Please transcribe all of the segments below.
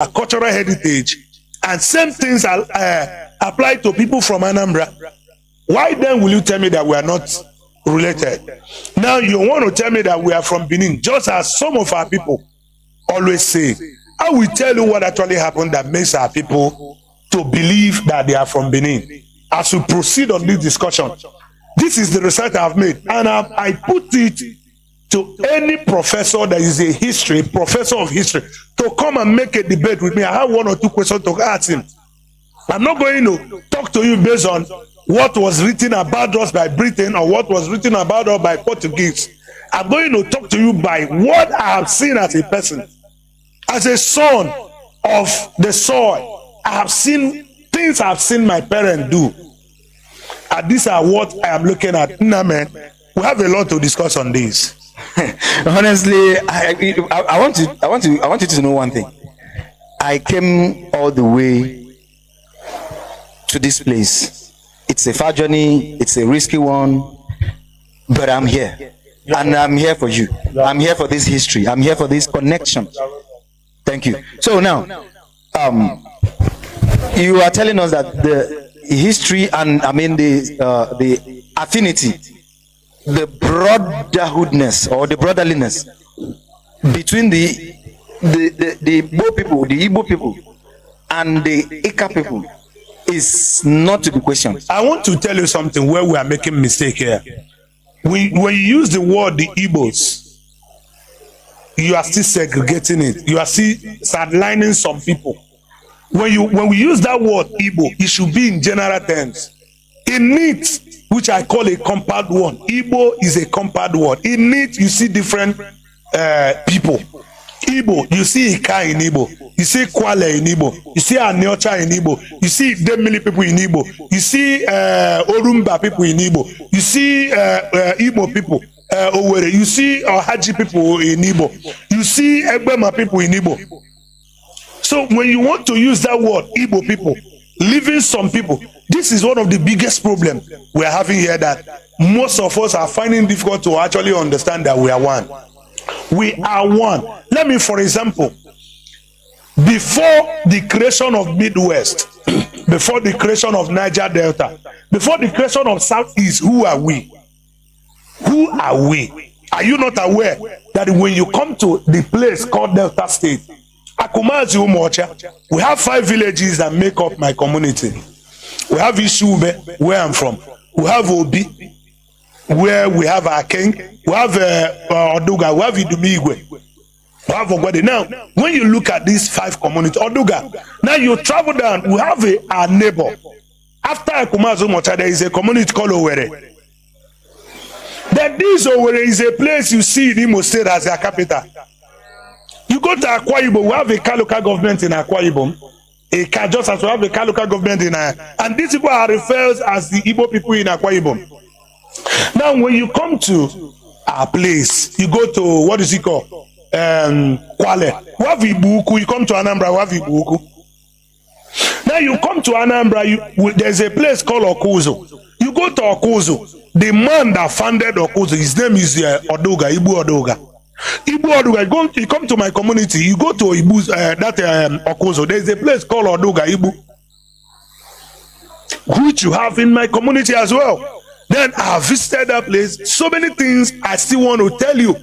our cultural heritage, and same things are apply to people from Anambra, why then will you tell me that we are not related? Now you want to tell me that we are from Benin, just as some of our people always say. I will tell you what actually happened that makes our people to believe that they are from Benin. As we proceed on this discussion, this is the research I have made, and I put it to any professor that is a professor of history, to come and make a debate with me. I have one or two questions to ask him. I'm not going to talk to you based on what was written about us by Britain or what was written about us by Portuguese. I'm going to talk to you by what I have seen as a person. As a son of the soil, I have seen things I have seen my parents do. And these are what I am looking at. Man, we have a lot to discuss on this. Honestly, I want you to know one thing. I came all the way to this place. It's a far journey, it's a risky one, but I'm here. And I'm here for you. I'm here for this history. I'm here for this connection. Thank you. So now, you are telling us that the history and the affinity, the brotherhoodness or the brotherliness between the Igbo people, and the Ika people is not to be questioned. I want to tell you something where we are making mistake here. When you use the word the Igbos, you are still segregating it. You are still sidelining some people. When we use that word Igbo, it should be in general terms. In it, which I call a compound word, Igbo is a compound word. In it, you see different people. Igbo, you see Ika in Igbo, you see Kwale in Igbo, you see Aniocha in Igbo, you see Demili people in Igbo, you see Orumba people in Igbo, you see Igbo people, Owere, you see Haji people in Igbo, you see Egbema people in Igbo. So when you want to use that word, Igbo people, leaving some people, this is one of the biggest problems we are having here, that most of us are finding difficult to actually understand that we are one. We are one. Let me, for example, before the creation of Midwest, before the creation of Niger Delta, before the creation of Southeast, who are we? Who are we? Are you not aware that when you come to the place called Delta State, Akumazi Umocha, we have 5 villages that make up my community. We have Ishube, where I'm from. We have Obi, where we have our king. We have Oduga, we have Idumigwe. We have Ogwade. Now, when you look at these 5 communities, Oduga, now you travel down, we have a neighbor. After Akumazi Umocha, there is a community called Owere. Then this Owere is a place you see in Imo State as a capital. You go to Akwa Ibom, we have a local government in Akwa Ibom. Just as we have a local government in and these people are referred as the Igbo people in Akwa Ibom. Now, when you come to our place, you go to, what is it called? Kwale. We have Ibuku. You come to Anambra, we have Ibuku. Now you come to Anambra, there's a place called Okuzo. You go to Okuzo, the man that founded Okuzo, his name is Oduga, Ibu Oduga. Ibu Oduga, you come to my community, you go to Ibu, Okuzo, there's a place called Oduga, Ibu, which you have in my community as well. Then I have visited that place. So many things I still want to tell you.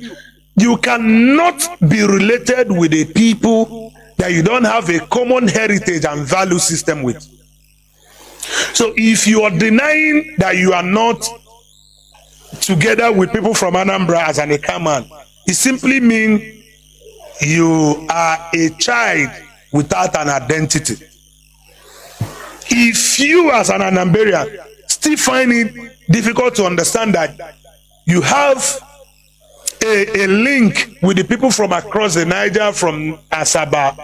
You cannot be related with the people that you don't have a common heritage and value system with. So if you are denying that you are not together with people from Anambra as an Ekaman, it simply means you are a child without an identity. If you as an Anambarian still find it difficult to understand that you have a link with the people from across the Niger, from Asaba,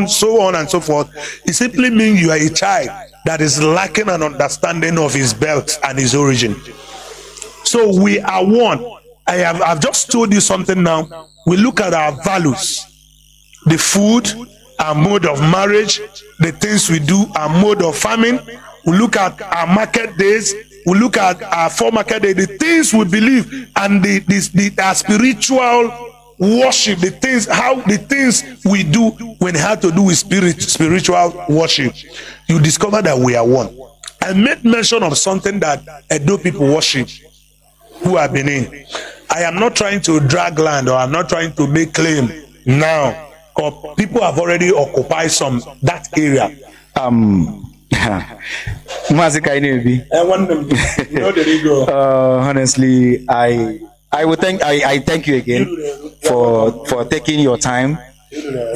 so on and so forth, it simply means you are a child that is lacking an understanding of his birth and his origin. So we are one. I've just told you something now. We look at our values, the food, our mode of marriage, the things we do, our mode of farming. We look at our market days. We look at our 4 market days, the things we believe, and our spiritual worship, the things we do when it had to do with spiritual worship, you discover that we are one. I made mention of something that Edo people worship who have been in. I am not trying to drag land, or I'm not trying to make claim now, because people have already occupied that area. Mazi, honestly, I thank you again for taking your time,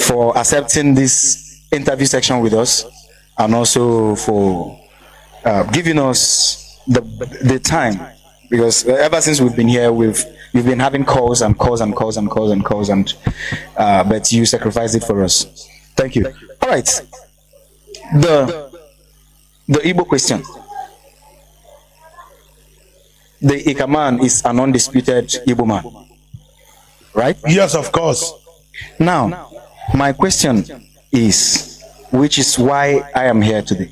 for accepting this interview section with us, and also for giving us the time, because ever since we've been here, we've been having calls, but you sacrificed it for us. Thank you. All right, the Igbo question. The Ikaman is an undisputed Igbo man, right? Yes, of course. Now, my question is, which is why I am here today.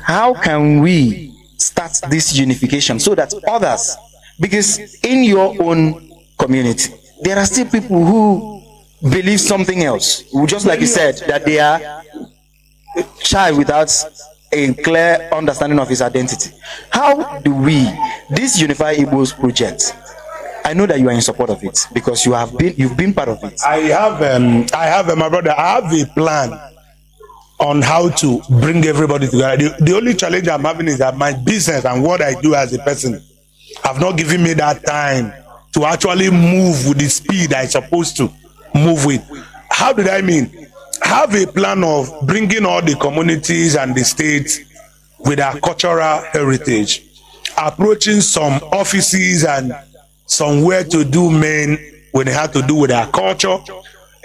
How can we start this unification so that others, because in your own community, there are still people who believe something else, just like you said, that they are child without a clear understanding of his identity. How do we, this Unify Igbos project, I know that you are in support of it because you've been part of it. I have my brother, I have a plan on how to bring everybody together. The only challenge I'm having is that my business and what I do as a person have not given me that time to actually move with the speed I'm supposed to move with. How did I mean? Have a plan of bringing all the communities and the states with our cultural heritage, approaching some offices and somewhere to do men when they have to do with our culture,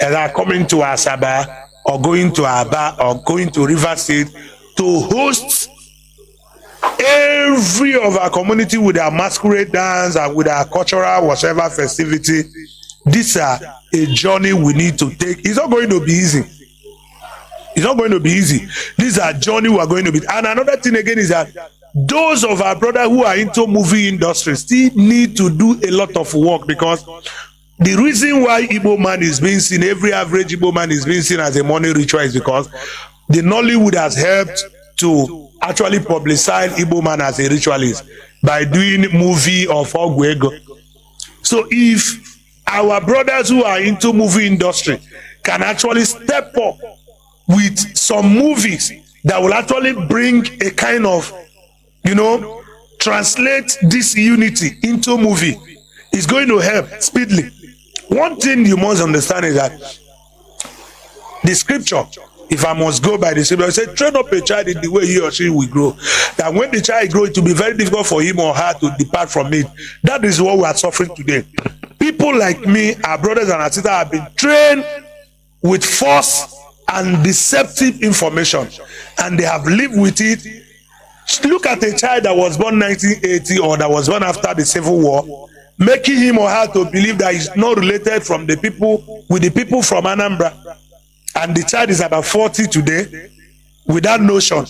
and are coming to Asaba or going to Aba or going to River State to host every of our community with our masquerade dance and with our cultural whatever festivity. These are a journey we need to take. It's not going to be easy. It's not going to be easy. These are journey we are going to be. And another thing again is that those of our brothers who are into movie industry still need to do a lot of work, because the reason why Igbo man is being seen, every average Igbo man is being seen as a money ritual, is because the Nollywood has helped to actually publicize Igbo man as a ritualist by doing movie of Ogwego. So if our brothers who are into movie industry can actually step up with some movies that will actually bring a kind of, translate this unity into movie, is going to help speedily. One thing you must understand is that the scripture, if I must go by the scripture, it says, train up a child in the way he or she will grow. That when the child grows, it will be very difficult for him or her to depart from it. That is what we are suffering today. People like me, our brothers and our sisters, have been trained with false and deceptive information, and they have lived with it. Look at a child that was born 1980 or that was born after the Civil War, making him or her to believe that he's not related from the people with the people from Anambra, and the child is about 40 today with that notion.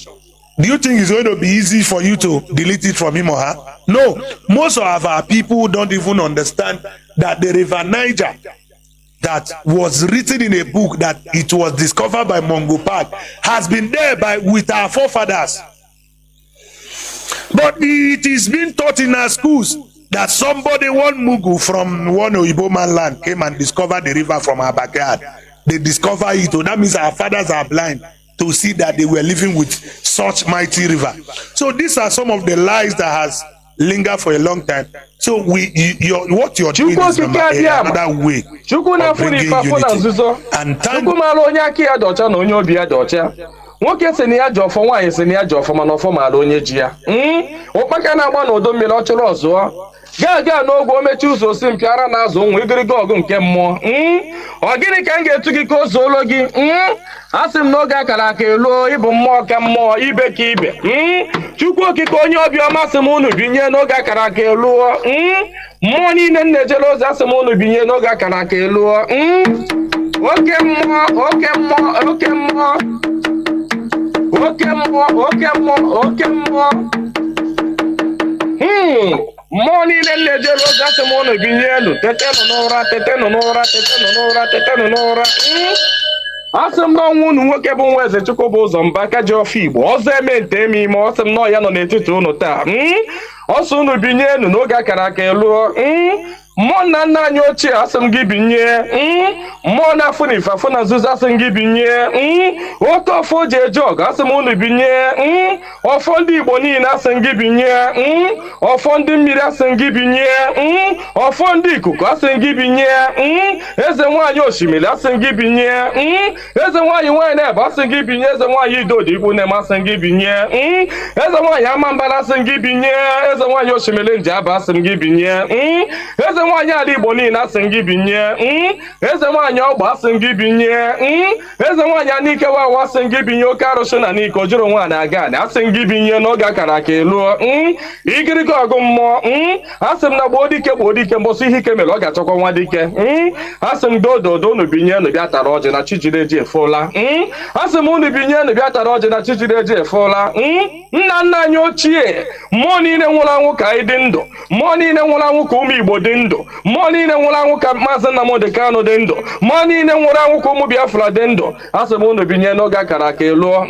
Do you think it's going to be easy for you to delete it from him or her? No. Most of our people don't even understand that the River Niger that was written in a book, that it was discovered by Mongo Park, has been there with our forefathers. But it is being taught in our schools that somebody, one Mugu from one Oyibo man land, came and discovered the river from our backyard. They discovered it. So that means our fathers are blind to see that they were living with such mighty river. So these are some of the lies that has lingered for a long time. So what you're doing is another way of bringing unity. And nwoke si na ya ji ọfọ, nwaanyị si na ya ji ọfọ, mana ọfọ maara onye ji ya. Ụkpaka na-agba n'odo mmiri ọ chọrọ ọzụọ. Gaa n'ogwe o mechi ụzọ osi mpịara na-azụ ụmụ igiriga ọgụ nke mmụọ. Ọ gịnị ka m ga-etu gị ka o zuolo gị? Asị m n'oge akara aka eluo, ịbụ mmụọ ka mmụọ, ibe ka ibe. Chukwu okike onye obiọma sị m unu binye n'oge akara aka eluo. Mmụọ niile m na-ejere ozi asị m unu binye n'oge akara aka eluo. Oke mmụọ, oke mmụọ, oke mmụọ. Oke mmụọ, oke mmụọ, oke mmụọ. mmụọ niile na-ejere ozi asị m unu binye elu tetenụ n'ụra tetenụ n'ụra tetenụ n'ụra tetenụ n'ụra. Asị m n'ọnwa unu nwoke bụ nwa eze Chukwu bụ ụzọ mba aka ji ọfọ Igbo ọzọ eme nte eme ime ọsị m nọ ya nọ n'etiti unu taa. Ọsọ unu binye elu n'oge akara aka eluo. Mmụọ na nna anyị ochie asị m gị binye. Mmụọ na-afụ na ife afụ na nzuzo asị m gị binye. Oke ọfọ ji eje ọgụ asị m unu binye. Ọfọ ndị Igbo niile asị m gị binye. Ọfọ ndị mmiri asị m gị binye. Ọfọ ndị ikuku asị m gị binye. Eze nwaanyị osimiri asị m gị binye. Eze nwaanyị nwaanyị na-ebe asị m gị binye. Eze nwaanyị idodi ikwu na-eme asị m gị binye. Eze nwaanyị amambara asị m gị binye. Eze nwaanyị osimiri nji aba asị m gị binye. Eze nwaanyị ala Igbo niile asị m gị binye. Eze nwaanyị ọgba asị m gị binye. Eze nwaanyị anike wawa asị m gị binye. Oke arụsị na n'ike ojuru nwaanyị aga anị asị m gị binye n'oge akara aka eluo. Igirigi ọgụ mmụọ asị m na gboo dike mbọsị ihe ike mere ọ ga-achọkwa nwa dike. Asị m dododo unu binye unu bịa tara ọjị na chijiri eji efola. Asị m unu binye unu bịa tara ọjị na chijiri eji efola. Nna nna anyị ochie mmụọ niile nwụrụ anwụ ka anyị dị ndụ. Mmụọ niile nwụrụ anwụ ka ụmụ Igbo dị ndụ. Mmụọ niile nwụrụ anwụ ka Mazi Nnamdi Kanu dị ndụ. Mmụọ niile nwụrụ anwụ ka ụmụ Biafra dị ndụ. Asị m unu binye n'oge akara aka eluo.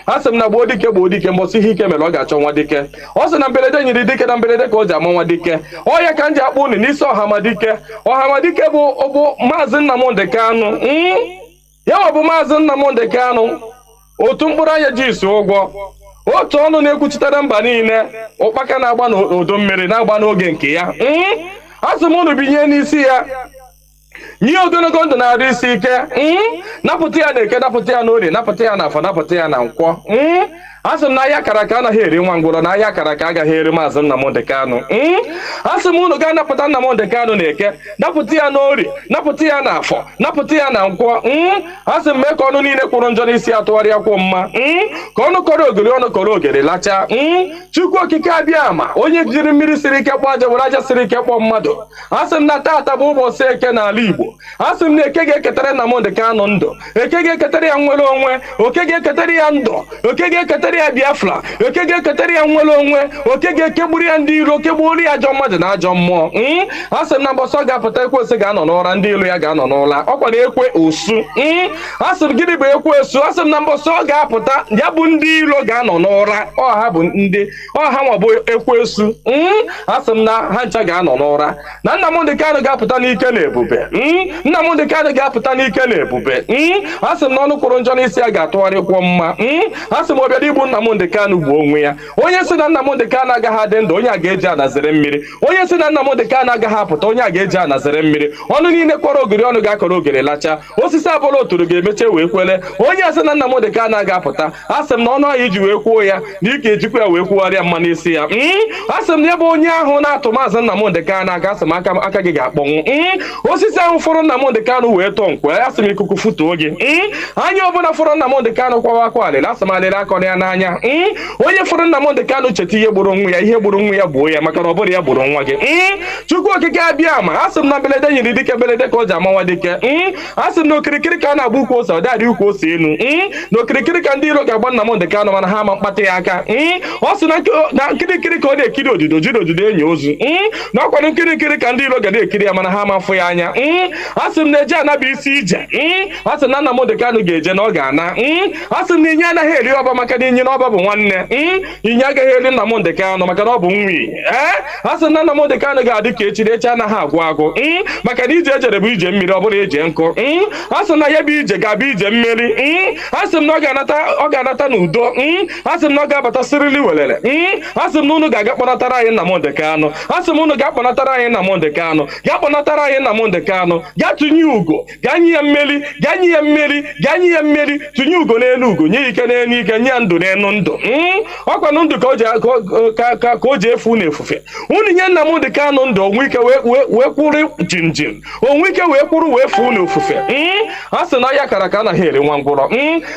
Asị m na gboo dike mbọsị ihe ike mere ọ ga-achọ nwa dike. Ọ sị na mberede nyiri dike na mberede ka o ji ama nwa dike. Ọ ya ka m ji akpọ unu n'isi Ọhamadike. Ọhamadike bụ Mazi Nnamdi Kanu. Ya ọ bụ Mazi Nnamdi Kanu. Otu mkpụrụ anya ji isi ụgwọ. Otu ọnụ na-ekwuchitere mba niile. Ụkpaka na-agba n'udu mmiri na-agba n'oge nke ya. Asị m unu binye n'isi ya. Nye ogologo ndụ na-arụ isi ike. Napụta ya na eke, napụta ya n'orie, napụta ya na afọ, napụta ya na nkwọ. Asị m na ahịa akara aka anaghị eri nwa ngwụrọ, na ahịa akara aka agaghị eri Mazi Nnamdi Kanu. Asị m unu ga-anapụta Nnamdi Kanu na eke, napụta ya n'orie, napụta ya na afọ, napụta ya na nkwọ. Asị m mee ka ọnụ niile kwụrụ njọ n'isi atụgharịa kwụ mma. Ka ọnụ kọrọ ogiri ọnụ kọrọ ogiri lachaa. Chukwu okike abịa ama onye jiri mmiri siri ike kpọọ aja were aja siri ike kpọọ mmadụ. Asị m na taata bụ ụbọchị eke n'ala Igbo. Asị m na eke ga-eketara Nnamdi Kanu ndụ. Eke ga-eketara ya nwere onwe. Oke ga-eketara ya ndụ. Oke ga-eketara ya Biafra. Oke ga-eketara ya nwere onwe. Oke ga-ekegburu ya ndị iro, kegburu ya ajọ mmadụ na ajọ mmụọ. Asị m na mbọsọ ga-apụta ekwensu ga-anọ n'ụra, ndị ilo ya ga-anọ n'ụra. Ọ kwara ekwe osu. Asị m gịnị bụ ekwe osu? Asị m na mbọsọ ga-apụta ya bụ ndị ilo ga-anọ n'ụra. Ọha bụ ndị ọha nwa bụ ekwensu. Asị m na ha ncha ga-anọ n'ụra. Na Nnamdi Kanu ga-apụta n'ike na ebube. Nnamdi Kanu ga-apụta n'ike na ebube. Asị m na ọnụ kwụrụ njọ n'isi ya ga-atụgharịkwọ mma. Asị m ọbịa igbu Nnamdi Kanu gbuo onwe ya. Onye si na Nnamdi Kanu agaghị adị ndụ, onye a ga-eji anazere mmiri. Onye si na Nnamdi Kanu agaghị apụta, onye a ga-eji anazere mmiri. Ọnụ niile kwọrọ ogiri ọnụ ga-akọrọ ogiri lacha. Osisi abụla oturu ga-emeche wee kwele. Onye asị na Nnamdi Kanu agaghị apụta, asị m na ọnụ ahụ iji wee kwuo ya na ike ejikwa ya wee kwugharịa mma n'isi ya. Asị m na ya bụ onye ahụ na-atụ Mazi Nnamdi Kanu aka, asị m aka gị ga-akpọnwụ. Osisi ahụ fọrọ Nnamdi Kanu wee tọọ nkwe, asị m ikuku futuo gị. Anya ọbụla fọrọ Nnamdi Kanu kwawa akwa alịla, asị m alịla akọrọ ya n'anya. Onye fọrọ Nnamdi Kanu cheta ihe gburu nwa ya, ihe gburu nwa ya gbuo ya, maka na ọ bụrụ ya gburu nwa gị. Chukwu okike abịa ama asị m na mberede nyiri dike mberede ka o ji ama nwa dike. Asị m na okirikiri ka a na-agba ukwu ose, ọ dịadị ukwu ose elu. Na okirikiri ka ndị iro ga-agba Nnamdi Kanu mana ha ama mkpata ya aka. Ọ sị na nkirikiri ka ọ na-ekiri odido jiri odido enyi ozu. Na ọkwado nkirikiri ka ndị iro ga na-ekiri ya mana ha ama fụ ya anya. Asị m na eje anaba isi ije. Asị na Nnamdi Kanu ga-eje na ọ ga-ana. Asị m na inye anaghị eri ọba maka na inye na ọba bụ nwanne. Inye agaghị eri Nnamdi Kanu maka na ọ bụ nwi. Asị na Nnamdi Kanu ga-adị ka echi anaghị agwụ agwụ. Maka na ije ejere bụ ije mmiri, ọ bụrụ eje nkụ. Asị na ya bụ ije ga-abụ ije mmiri. Asị m na ọ ga-anata n'udo. Asị m na ọ ga-abata sirili welere. Asị m na unu ga-aga kpọnatara anyị Nnamdi Kanu. Asị m unu ga-akpọnatara anyị Nnamdi Kanu. Ga kpọnatara anyị Nnamdi Kanu. Ga tụnye ugo, ga nye ya mmeri, ga nye ya mmeri, ga nye ya mmeri. Tụnye ugo n'elu ugo, nye ike n'elu ike, nye ya ndụ n'elu ndụ. Ọkwanụ ndụ ka o ji efu na-efufe. Unu nye Nnamdi Kanu ndụ, onwe ike wee kwụrụ jinjin, onwe ike wee kwụrụ wee fuo n'ofufe. A sị na ya kara ka anaghị eri nwa ngwụrọ.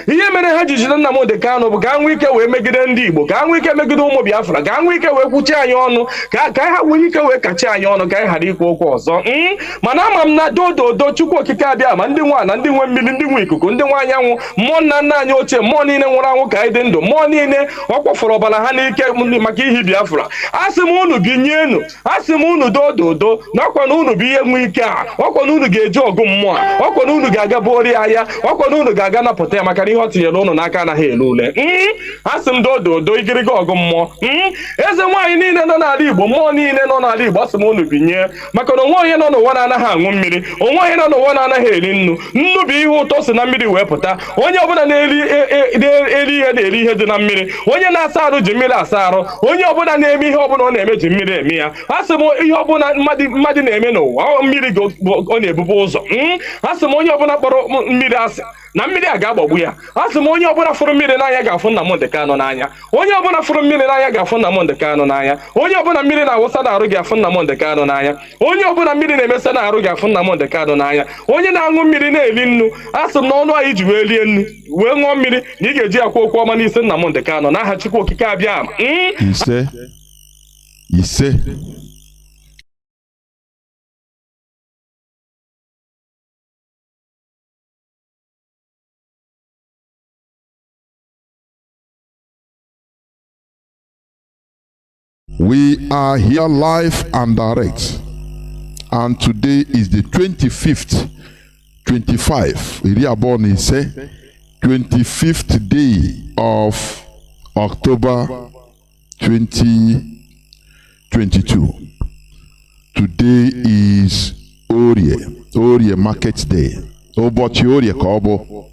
Ihe mere ha ji jide Nnamdi Kanu bụ ka nwee ike wee megide ndị Igbo, ka nwee ike megide ụmụ Biafra, ka nwee ike wee kwuchie anyị ọnụ, ka ha nwee ike wee kachie anyị ọnụ, ka anyị ghara ikwu okwu ọzọ. Mana ama m na dododo Chukwu okike abịa ma ndị nwa na ndị nwe mmiri, ndị nwe ikuku, ndị nwe anyanwụ, mmụọ nna nna anyị ochie, mmụọ niile nwụrụ anwụ ka anyị dị ndụ ndụ mmụọ niile ọ kwafọrọ ọbara ha n'ike maka ihi Biafra asị m unu binyenu asị m unu dododo na ọkwa na unu bụ ihe nwe ike a ọkwa na unu ga-eji ọgụ mmụọ a ọkwa na unu ga-aga bụori ahịa ọkwa na unu ga-aga napụta ya maka na ihe ọ tinyere unu n'aka anaghị ele ule asị m dododo igiriga ọgụ mmụọ eze nwaanyị niile nọ n'ala Igbo mmụọ niile nọ n'ala Igbo asị m unu binye maka na onwe onye nọ n'ụwa na-anaghị aṅụ mmiri onwe onye nọ n'ụwa na-anaghị eri nnu nnu bụ ihe ụtọ si na mmiri wee pụta onye ọbụla na-eri ihe na-eri ihe dị na mmiri onye na-asa arụ ji mmiri asa arụ onye ọbụla na-eme ihe ọbụla ọ na-eme ji mmiri eme ya asị m ihe ọbụla mmadụ na-eme n'ụwa mmiri ọ na-ebubu ụzọ asị m onye ọbụla kpọrọ mmiri asị na mmiri a ga-agbagbu ya asị m onye ọbụla fụrụ mmiri n'anya ga-afụ Nnamdi Kanu n'anya onye ọbụla fụrụ mmiri n'anya ga-afụ Nnamdi Kanu n'anya onye ọbụla mmiri na-awụsa n'arụ ga-afụ Nnamdi Kanu n'anya onye ọbụla mmiri na-emesa n'arụ ga-afụ Nnamdi Kanu n'anya onye na-aṅụ mmiri na-eri nnu asị m na ọnụ anyị ji wee rie nnu wee ṅụọ mmiri na ị ga-eji akwa okwu ọma n'isi Nnamdi Kanu n'aha Chukwu okike abịa ama ise We are here live and direct, and today is the 25th, 25th day of October 2022. Today is Orie Market Day. Obochi Orie Kobo.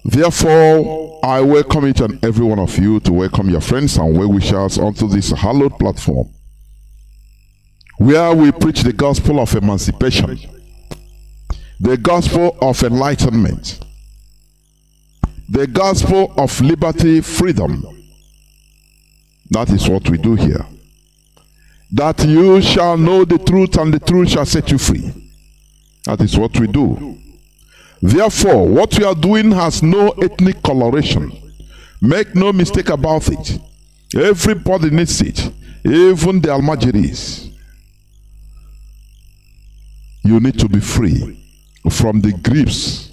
Therefore, I welcome each and every one of you to welcome your friends and well-wishers onto this hallowed platform, where we preach the gospel of emancipation, the gospel of enlightenment, the gospel of liberty, freedom. That is what we do here. That you shall know the truth and the truth shall set you free. That is what we do. Therefore, what we are doing has no ethnic coloration. Make no mistake about it. Everybody needs it, even the Almajiris. You need to be free from the grips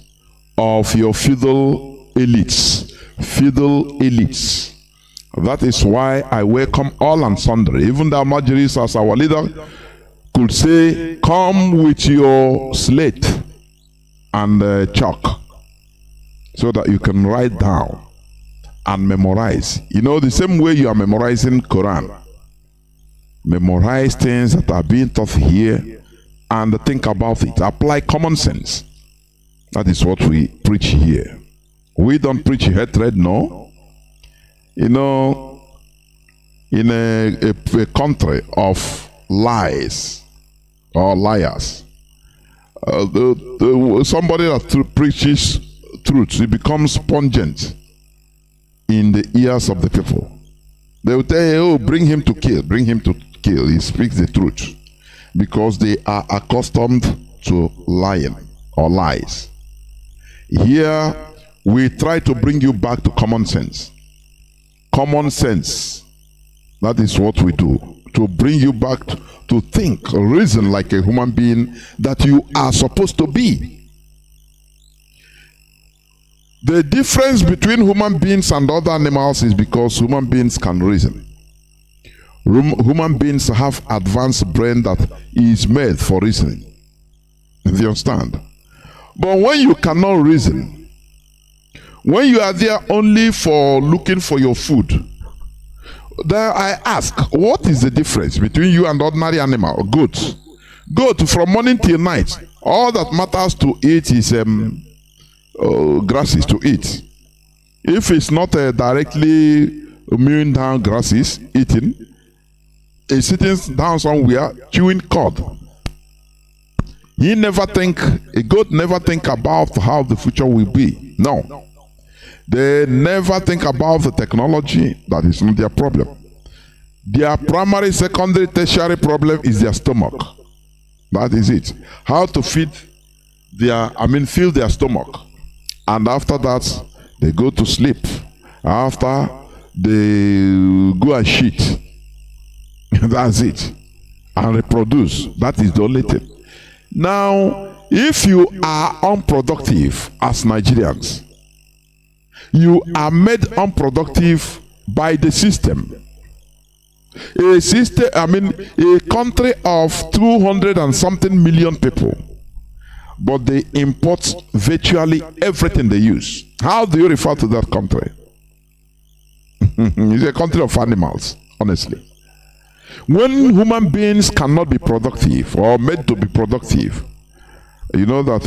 of your feudal elites. That is why I welcome all and sundry. Even the Almajiris, as our leader could say, come with your slate and chalk so that you can write down and memorize. You know, the same way you are memorizing Quran. Memorize things that are being taught here and think about it. Apply common sense. That is what we preach here. We don't preach hatred, no. You know, in a country of lies or liars, somebody that preaches truth, it becomes pungent in the ears of the people. They will tell you, oh, bring him to kill, bring him to kill. He speaks the truth because they are accustomed to lying or lies. Here, we try to bring you back to common sense. Common sense. That is what we do. To bring you back to think, reason like a human being that you are supposed to be. The difference between human beings and other animals is because human beings can reason. Human beings have advanced brain that is made for reasoning. Do you understand? But when you cannot reason, when you are there only for looking for your food, then I ask, what is the difference between you and ordinary animal? Goat. Goat, from morning till night, all that matters to eat is grasses to eat. If it's not directly mewing down grasses, eating, it's sitting down somewhere chewing cud. A goat never think about how the future will be. No. They never think about the technology. That is not their problem. Their primary, secondary, tertiary problem is their stomach. That is it. How to fill their stomach. And after that, they go to sleep. After, they go and shit. That's it. And reproduce. That is the only thing. Now, if you are unproductive as Nigerians, You are made unproductive by the system. A system, a country of 200 and something million people, but they import virtually everything they use. How do you refer to that country? It's a country of animals, honestly. When human beings cannot be productive or made to be productive, you know that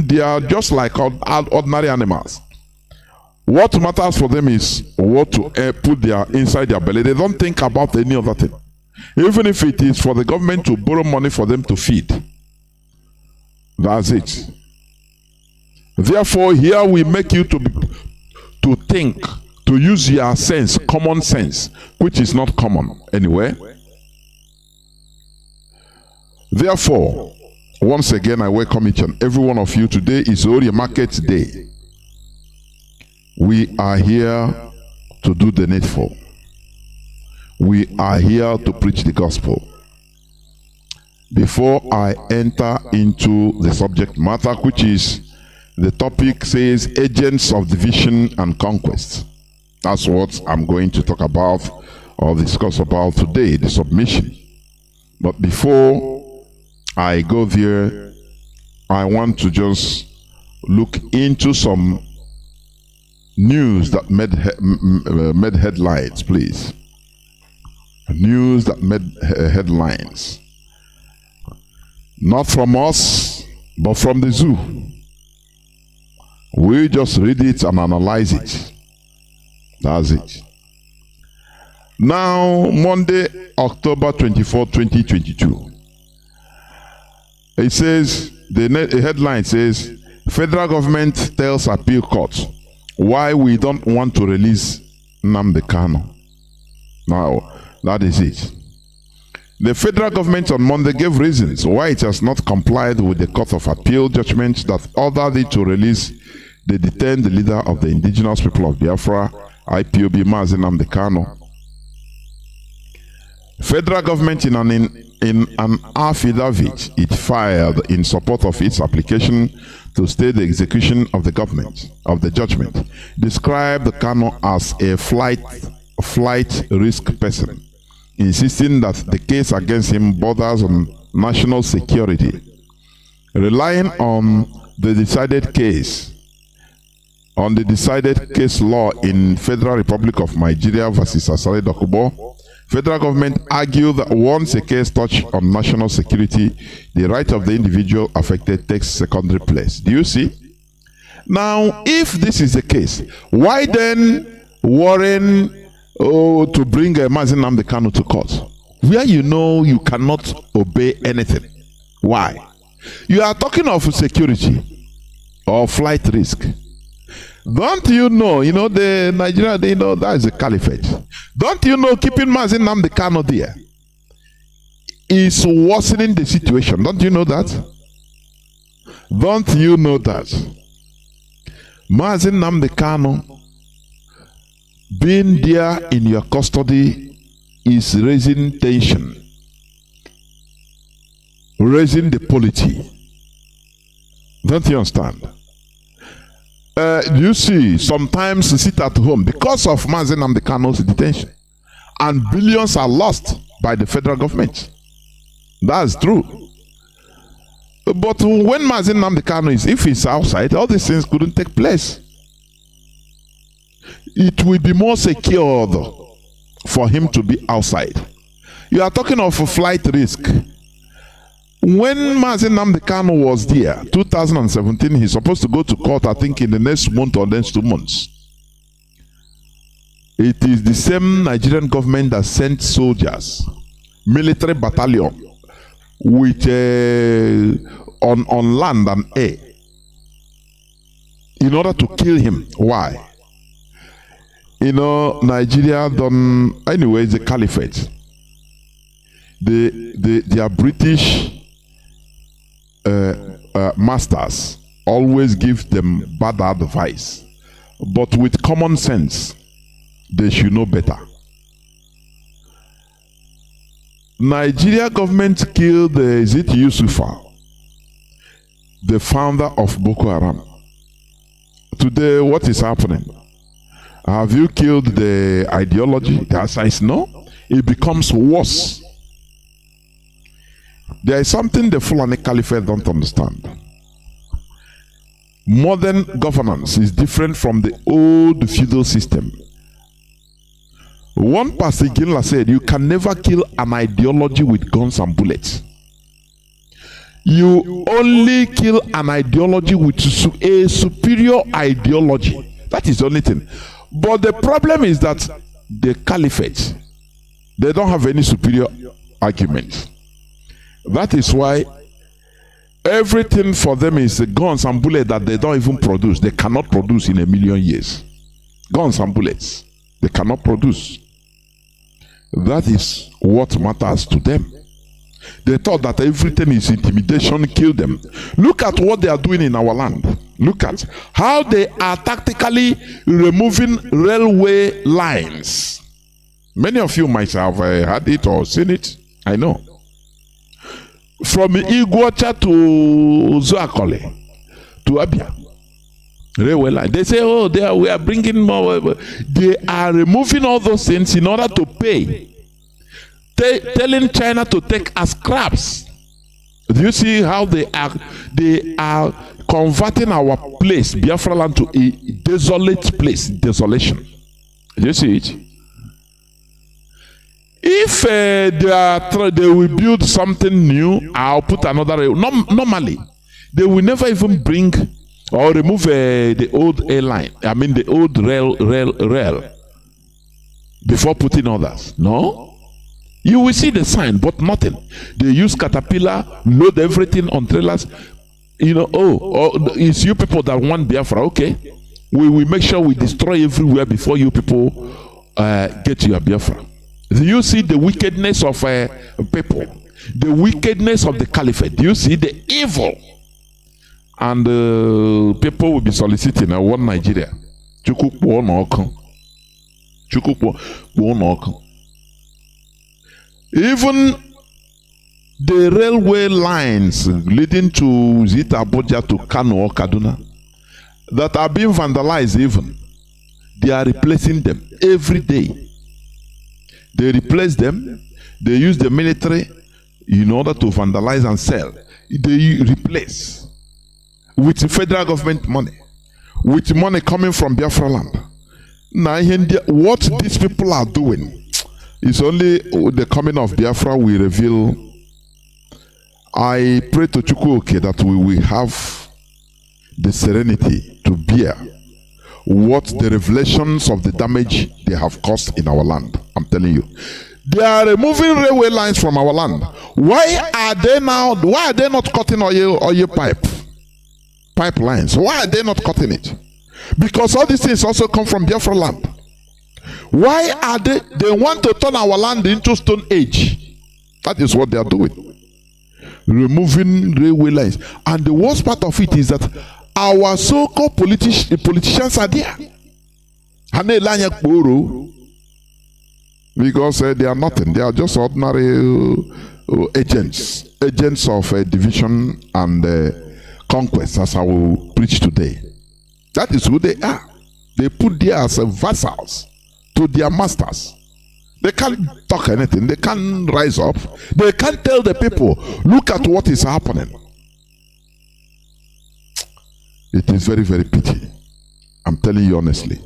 they are just like ordinary animals. What matters for them is what to put inside their belly. They don't think about any other thing. Even if it is for the government to borrow money for them to feed. That's it. Therefore, here we make you to think, to use your sense, common sense, which is not common anyway. Therefore, once again, I welcome each and every one of you. Today is Orie Market Day. We are here to do the needful. We are here to preach the gospel. Before I enter into the subject matter, which is the topic says agents of division and conquest. That's what I'm going to talk about or discuss about today, the submission. But before I go there, I want to just look into some news that made headlines, please. News that made headlines. Not from us, but from the zoo. We just read it and analyze it. That's it. Now, Monday, October 24, 2022. It says, the headline says, Federal government tells appeal court why we don't want to release Nnamdi Kanu. Now, that is it. The federal government on Monday gave reasons why it has not complied with the Court of Appeal judgment that ordered it to release the detained leader of the indigenous people of Biafra, IPOB Mazi Nnamdi Kanu. Federal government in an affidavit it filed in support of its application to stay the execution of the judgment, described Kanu as a flight risk person, insisting that the case against him borders on national security, relying on the decided case law in Federal Republic of Nigeria versus Asare Dokubo. Federal government argued that once a case touches on national security, the right of the individual affected takes secondary place. Do you see? Now, if this is the case, why then worrying to bring Mazi Nnamdi Kanu to court, where you know you cannot obey anything? Why? You are talking of security or flight risk. Don't you know, the Nigeria, they know that is a caliphate. Don't you know keeping Mazi Nnamdi Kanu there is worsening the situation? Don't you know that? Don't you know that? Mazi Nnamdi Kanu being there in your custody is raising tension, raising the polity. Don't you understand? You see, sometimes you sit at home because of Mazi Nnamdi Kanu's detention, and billions are lost by the federal government. That's true. But when Mazi Nnamdi Kanu if he's outside, all these things couldn't take place. It will be more secured for him to be outside. You are talking of a flight risk. When Mazi Nnamdi Kanu was there, 2017, he's supposed to go to court, I think, in the next month or next 2 months. It is the same Nigerian government that sent soldiers, military battalion, with on land and air, in order to kill him. Why? Nigeria done anyway. The caliphate. Their British masters always give them bad advice, but with common sense they should know better. Nigeria government killed Yusufa, the founder of Boko Haram, today, what is happening? Have you killed the ideology? The answer is no. It becomes worse. There is something the Fulani Caliphate don't understand. Modern governance is different from the old feudal system. One pastor Ginla said, you can never kill an ideology with guns and bullets. You only kill an ideology with a superior ideology. That is the only thing. But the problem is that the caliphate, they don't have any superior argument. That is why everything for them is guns and bullets that they don't even produce. They cannot produce in a million years. Guns and bullets, they cannot produce. That is what matters to them. They thought that everything is intimidation, kill them. Look at what they are doing in our land. Look at how they are tactically removing railway lines. Many of you might have had it or seen it. I know. From Iguacha to Zoakole to Abia. Railway line. They say, oh, we are bringing more. They are removing all those things in order to pay. Telling China to take as scraps. Do you see how they are converting our place, Biafra land, to a desolate place, desolation? Do you see it? If they will build something new, I'll put another rail. Normally, they will never even bring or remove the old airline. I mean the old rail before putting others. No. You will see the sign, but nothing. They use caterpillar, load everything on trailers. You know, it's you people that want Biafra. Okay, we will make sure we destroy everywhere before you people get to your Biafra. Do you see the wickedness of people? The wickedness of the caliphate. Do you see the evil? And people will be soliciting one Nigeria. Even the railway lines leading to Zita Abuja to Kanu or Kaduna that are being vandalized, even they are replacing them every day. They replace them. They use the military in order to vandalize and sell. They replace with federal government money, with money coming from Biafra land. Now, what these people are doing is only the coming of Biafra will reveal. I pray to Chukwuoke that we will have the serenity to bear what the revelations of the damage they have caused in our land. I'm telling you. They are removing railway lines from our land. Why are they not cutting oil pipelines? Why are they not cutting it? Because all these things also come from Biafra land. Why are they want to turn our land into Stone Age? That is what they are doing. Removing railway lines. And the worst part of it is that our so-called politicians are there. Because they are nothing. They are just ordinary agents of division and conquest, as I will preach today. That is who they are. They put there as vassals to their masters. They can't talk anything. They can't rise up. They can't tell the people, look at what is happening. It is very, very pity. I'm telling you honestly.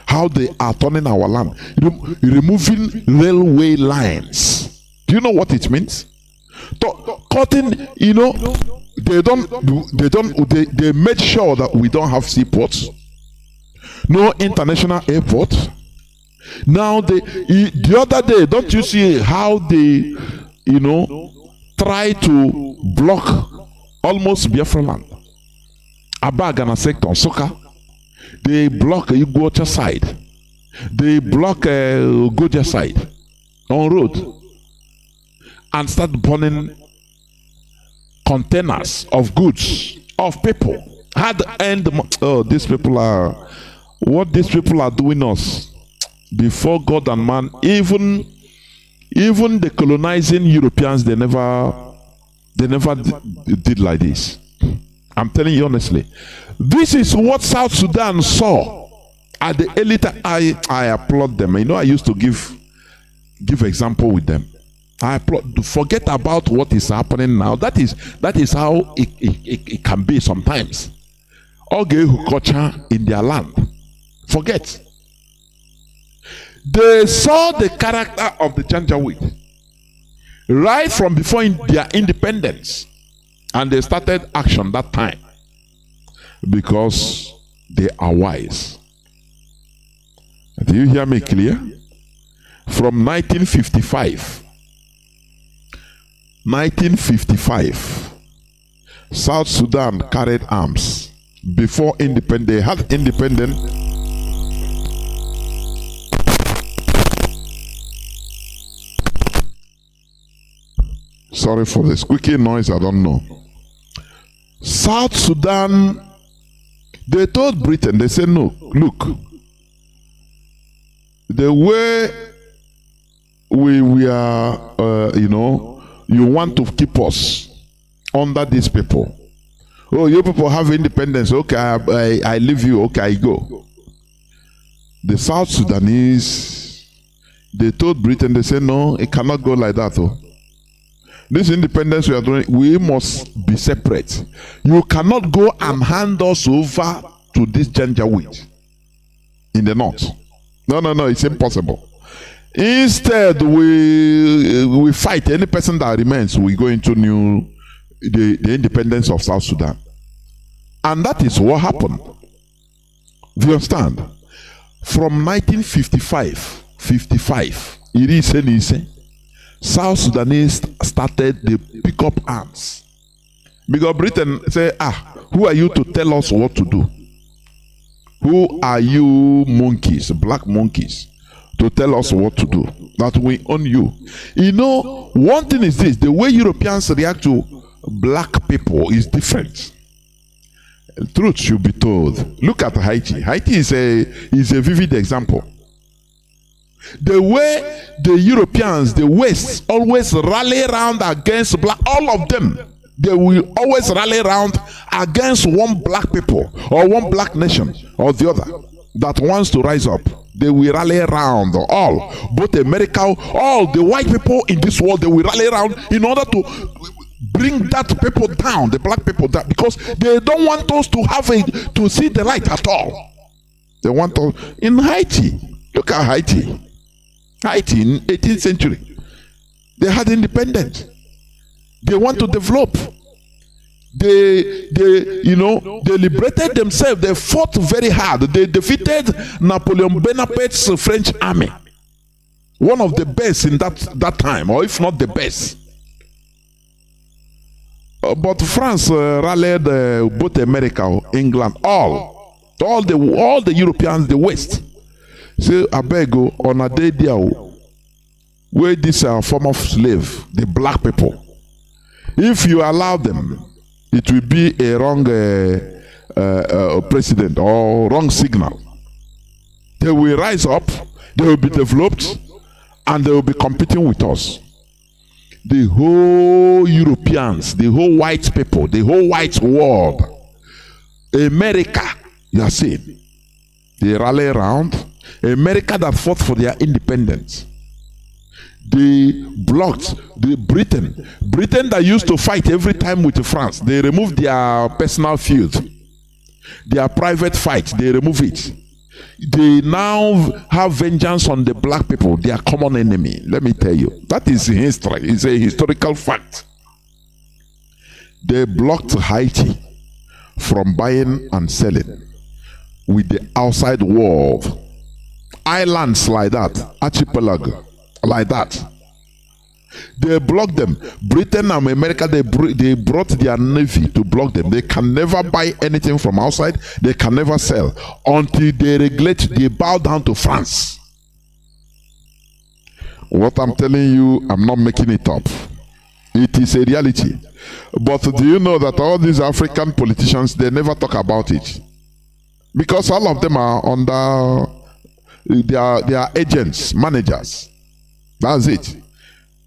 How they are turning our land. Removing railway lines. Do you know what it means? Cutting, you know, they made sure that we don't have seaports. No international airport. Now the other day, don't you see how they, you know, try to block almost Biafra land? Abagana sector, Soka. They block Iguacha side. They block Goja side on road and start burning containers of goods, of people. These people are what these people are doing us before God and man. Even the colonizing Europeans, they never did like this. I'm telling you honestly. This is what South Sudan saw at the early time. I applaud them. You know, I used to give example with them. I applaud. Forget about what is happening now. That is how it can be sometimes. Okay, culture in their land. Forget. They saw the character of the Janjaweed right from before their independence, and they started action that time because they are wise. Do you hear me clear? From 1955, South Sudan carried arms. Before independence, they had independence. Sorry for the squeaky noise, I don't know. South Sudan, they told Britain, they said, no, look, the way we are, you want to keep us under these people. Oh, you people have independence. Okay, I leave you. Okay, I go. The South Sudanese, they told Britain, they said, no, it cannot go like that. Oh. This independence we are doing, we must be separate. You cannot go and hand us over to this Janjaweed in the north. No, it's impossible. Instead, we fight any person that remains. We go into the independence of South Sudan. And that is what happened. Do you understand? From 1955, South Sudanese started the pick up arms. Because Britain say, who are you to tell us what to do? Who are you monkeys, black monkeys, to tell us what to do? That we own you. You know, one thing is this, the way Europeans react to black people is different. Truth should be told. Look at Haiti. Haiti is a vivid example. The way the Europeans, the West, always rally around against black, all of them, they will always rally around against one black people or one black nation or the other that wants to rise up. They will rally around all, both America, all the white people in this world, they will rally around in order to bring that people down, the black people down, because they don't want us to see the light at all. They want us in Haiti. Look at Haiti. Haiti in 18th century. They had independence. They want to develop. They liberated themselves. They fought very hard. They defeated Napoleon Bonaparte's French army. One of the best in that time, or if not the best. But France rallied both America, England, all the Europeans, the West. Say, Abego, on a day there, where this form of slave, the black people, if you allow them, it will be a wrong precedent or wrong signal. They will rise up, they will be developed, and they will be competing with us. The whole Europeans, the whole white people, the whole white world, America, you are seeing, they rally around. America that fought for their independence. They blocked the Britain that used to fight every time with France. They removed their personal field, their private fight. They remove it. They now have vengeance on the black people, their common enemy. Let me tell you, that is history. It's a historical fact. They blocked Haiti from buying and selling with the outside world. Islands like that, archipelago like that. They blocked them. Britain and America, they brought their navy to block them. They can never buy anything from outside. They can never sell until they regulate. They bow down to France. What I'm telling you, I'm not making it up. It is a reality. But do you know that all these African politicians, they never talk about it? Because all of them are under, they are agents, managers. That's it.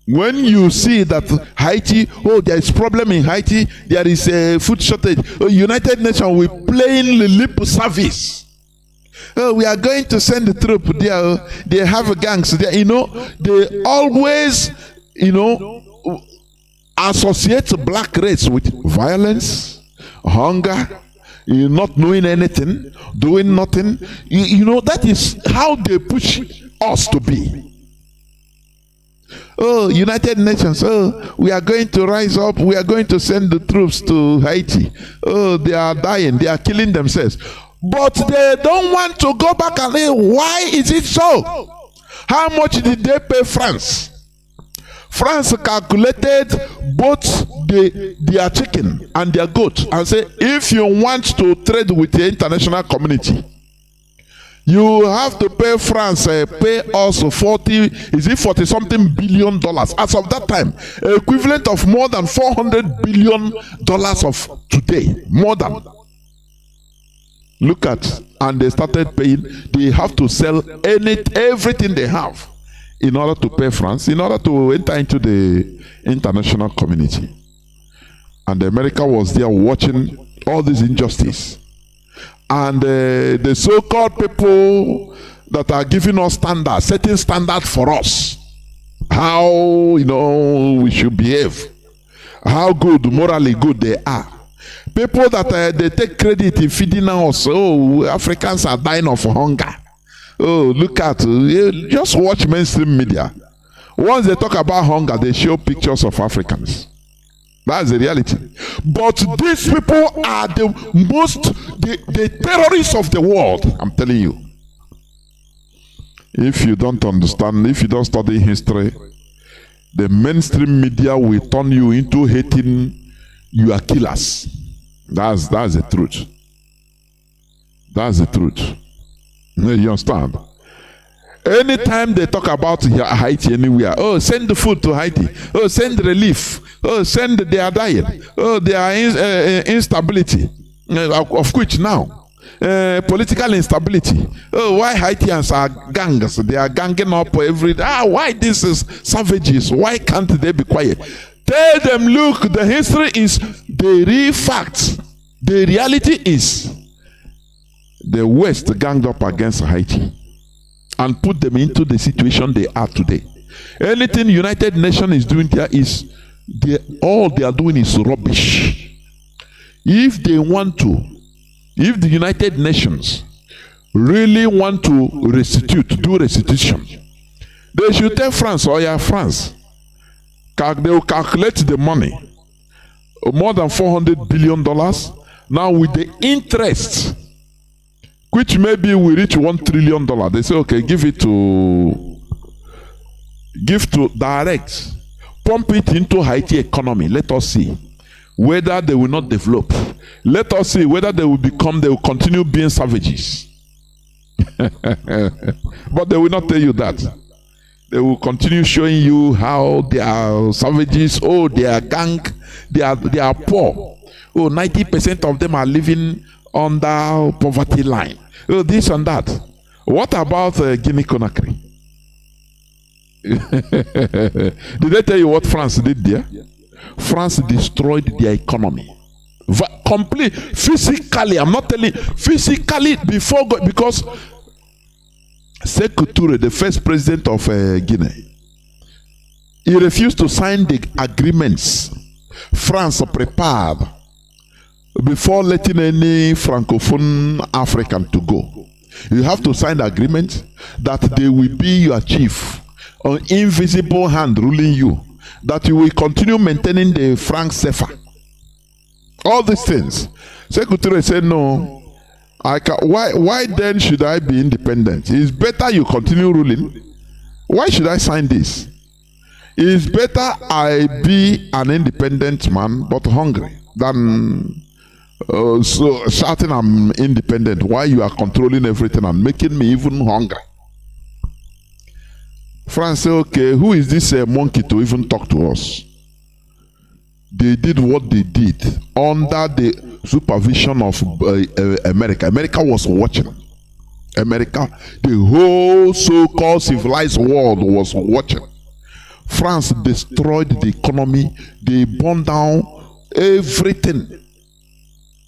When you see that Haiti, oh, there is problem in Haiti, there is a food shortage. Oh, United Nations will playing lip service. Oh, we are going to send the troop there. Oh, they have gangs there. You know, they always, you know, associate black race with violence, hunger, you not knowing anything, doing nothing. You know, that is how they push us to be. Oh, United Nations, oh, we are going to rise up, we are going to send the troops to Haiti. Oh, they are dying, they are killing themselves. But they don't want to go back and say, why is it so? How much did they pay France? France calculated both their chicken and their goat and say, if you want to trade with the international community, you have to pay France, pay us 40 something billion dollars as of that time, equivalent of more than $400 billion of today, more than. Look at, and they started paying. They have to sell everything they have in order to pay France, in order to enter into the international community. And America was there watching all this injustice. And the so-called people that are giving us standards, setting standards for us, how, you know, we should behave, how good, morally good they are. People that they take credit in feeding us. Oh, Africans are dying of hunger. Oh, look at, just watch mainstream media. Once they talk about hunger, they show pictures of Africans. That's the reality. But these people are the terrorists of the world. I'm telling you. If you don't understand, if you don't study history, the mainstream media will turn you into hating your killers. That's the truth. That's the truth. You understand? Anytime they talk about Haiti anywhere, oh, send the food to Haiti. Oh, send relief. Oh, send, they are dying. Oh, there are instability. Of which now? Political instability. Oh, why Haitians are gangs? They are ganging up every day. Why this is savages? Why can't they be quiet? Tell them, look, the history is the real facts. The reality is the West ganged up against Haiti and put them into the situation they are today. Anything United Nations is doing there is, all they are doing is rubbish. If they want to, if the United Nations really want to do restitution, they should tell France, oh yeah, France, they will calculate the money, more than $400 billion, now with the interest, which maybe will reach $1 trillion. They say, okay, give to direct, pump it into Haiti economy. Let us see whether they will not develop. Let us see whether they will continue being savages. But they will not tell you that. They will continue showing you how they are savages. Oh, they are gang. They are poor. Oh, 90% of them are living under poverty line. Oh, this and that. What about Guinea-Conakry? Did they tell you what France did there? France destroyed their economy. Complete, physically. I'm not telling physically before God, because Sekou Touré, the first president of Guinea, he refused to sign the agreements France prepared before letting any Francophone African to go. You have to sign the agreement that they will be your chief, an invisible hand ruling you, that you will continue maintaining the franc CFA. All these things. Sekou Touré said, no, why then should I be independent? It's better you continue ruling. Why should I sign this? It's better I be an independent man but hungry than so shouting I'm independent while you are controlling everything and making me even hungry. France said, okay, who is this monkey to even talk to us? They did what they did under the supervision of America. America was watching. America, the whole so-called civilized world was watching. France destroyed the economy. They burned down everything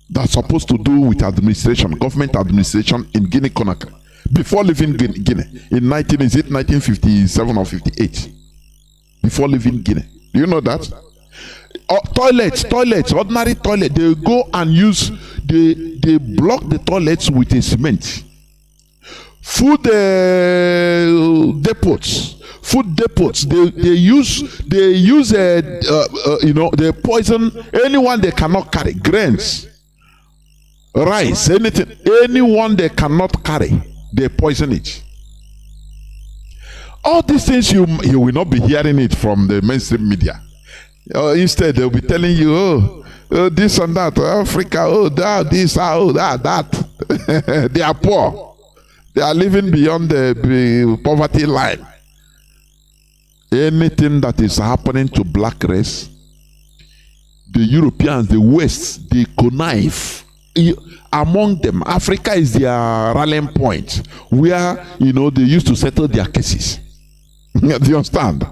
that's supposed to do with administration, government administration in Guinea-Conakry before leaving Guinea in 1957 or 58. Before leaving Guinea, do you know that? Toilets, ordinary toilet. They go and use. They block the toilets with a cement. Food depots. They use they poison anyone they cannot carry. Grains, rice, anyone they cannot carry, they poison it. All these things you will not be hearing it from the mainstream media. Instead, they'll be telling you, oh, this and that, Africa, oh, that, this, oh, that. They are poor. They are living beyond the poverty line. Anything that is happening to black race, the Europeans, the West, they connive. Among them, Africa is their rallying point, where they used to settle their cases. Do you understand?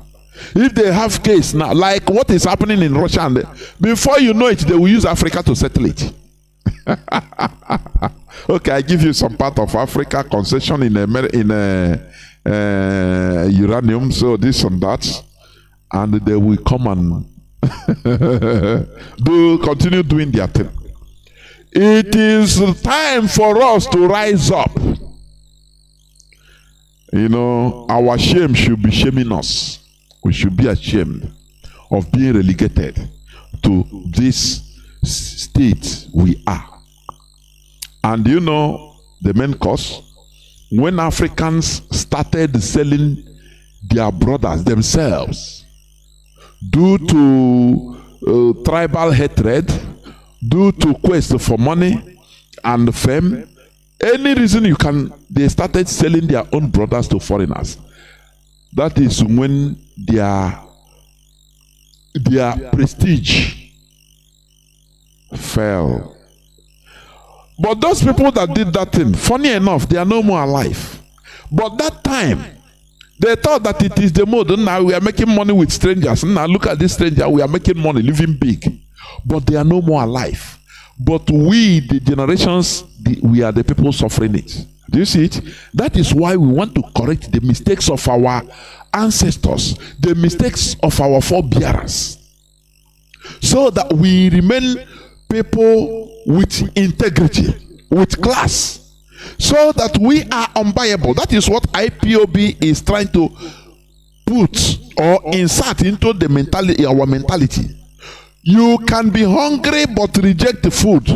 If they have case now, like what is happening in Russia, and before you know it, they will use Africa to settle it. Okay, I give you some part of Africa concession in uranium, so this and that, and they will come and continue doing their thing. It is time for us to rise up. Our shame should be shaming us. We should be ashamed of being relegated to this state we are. And the main cause, when Africans started selling their brothers themselves due to tribal hatred, due to quest for money and fame, any reason they started selling their own brothers to foreigners. That is when their prestige fell. But those people that did that thing, funny enough, they are no more alive. But that time, they thought that it is the mode. Now we are making money with strangers. Now look at this stranger, we are making money, living big. But they are no more alive. But we, the generations, we are the people suffering it. Do you see it? That is why we want to correct the mistakes of our ancestors, the mistakes of our forebearers, so that we remain people with integrity, with class, so that we are unbuyable. That is what IPOB is trying to put or insert into the mentality, our mentality. You can be hungry but reject the food.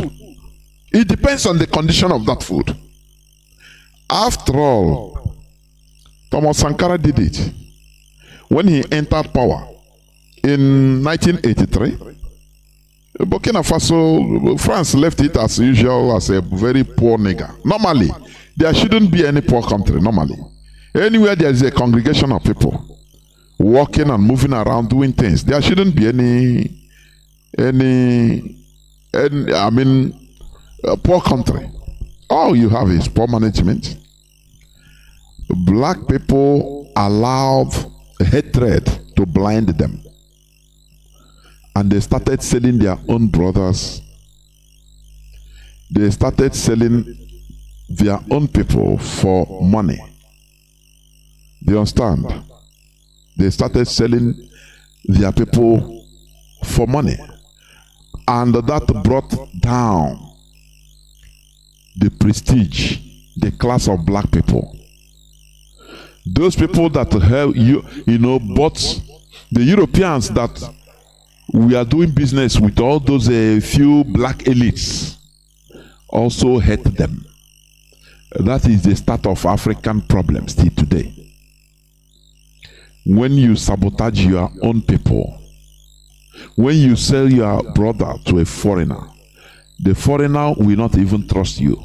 It depends on the condition of that food. After all, Thomas Sankara did it when he entered power in 1983. Burkina Faso, France left it as usual as a very poor nigger. Normally, there shouldn't be any poor country. Normally, anywhere there is a congregation of people walking and moving around doing things, there shouldn't be any poor country. All you have is poor management. Black people allowed hatred to blind them, and they started selling their own brothers. They started selling their own people for money. Do you understand? They started selling their people for money, and that brought down the prestige, the class of black people. Those people that have bought the Europeans that we are doing business with, all those few black elites, also hate them. That is the start of African problems till today. When you sabotage your own people, when you sell your brother to a foreigner, the foreigner will not even trust you.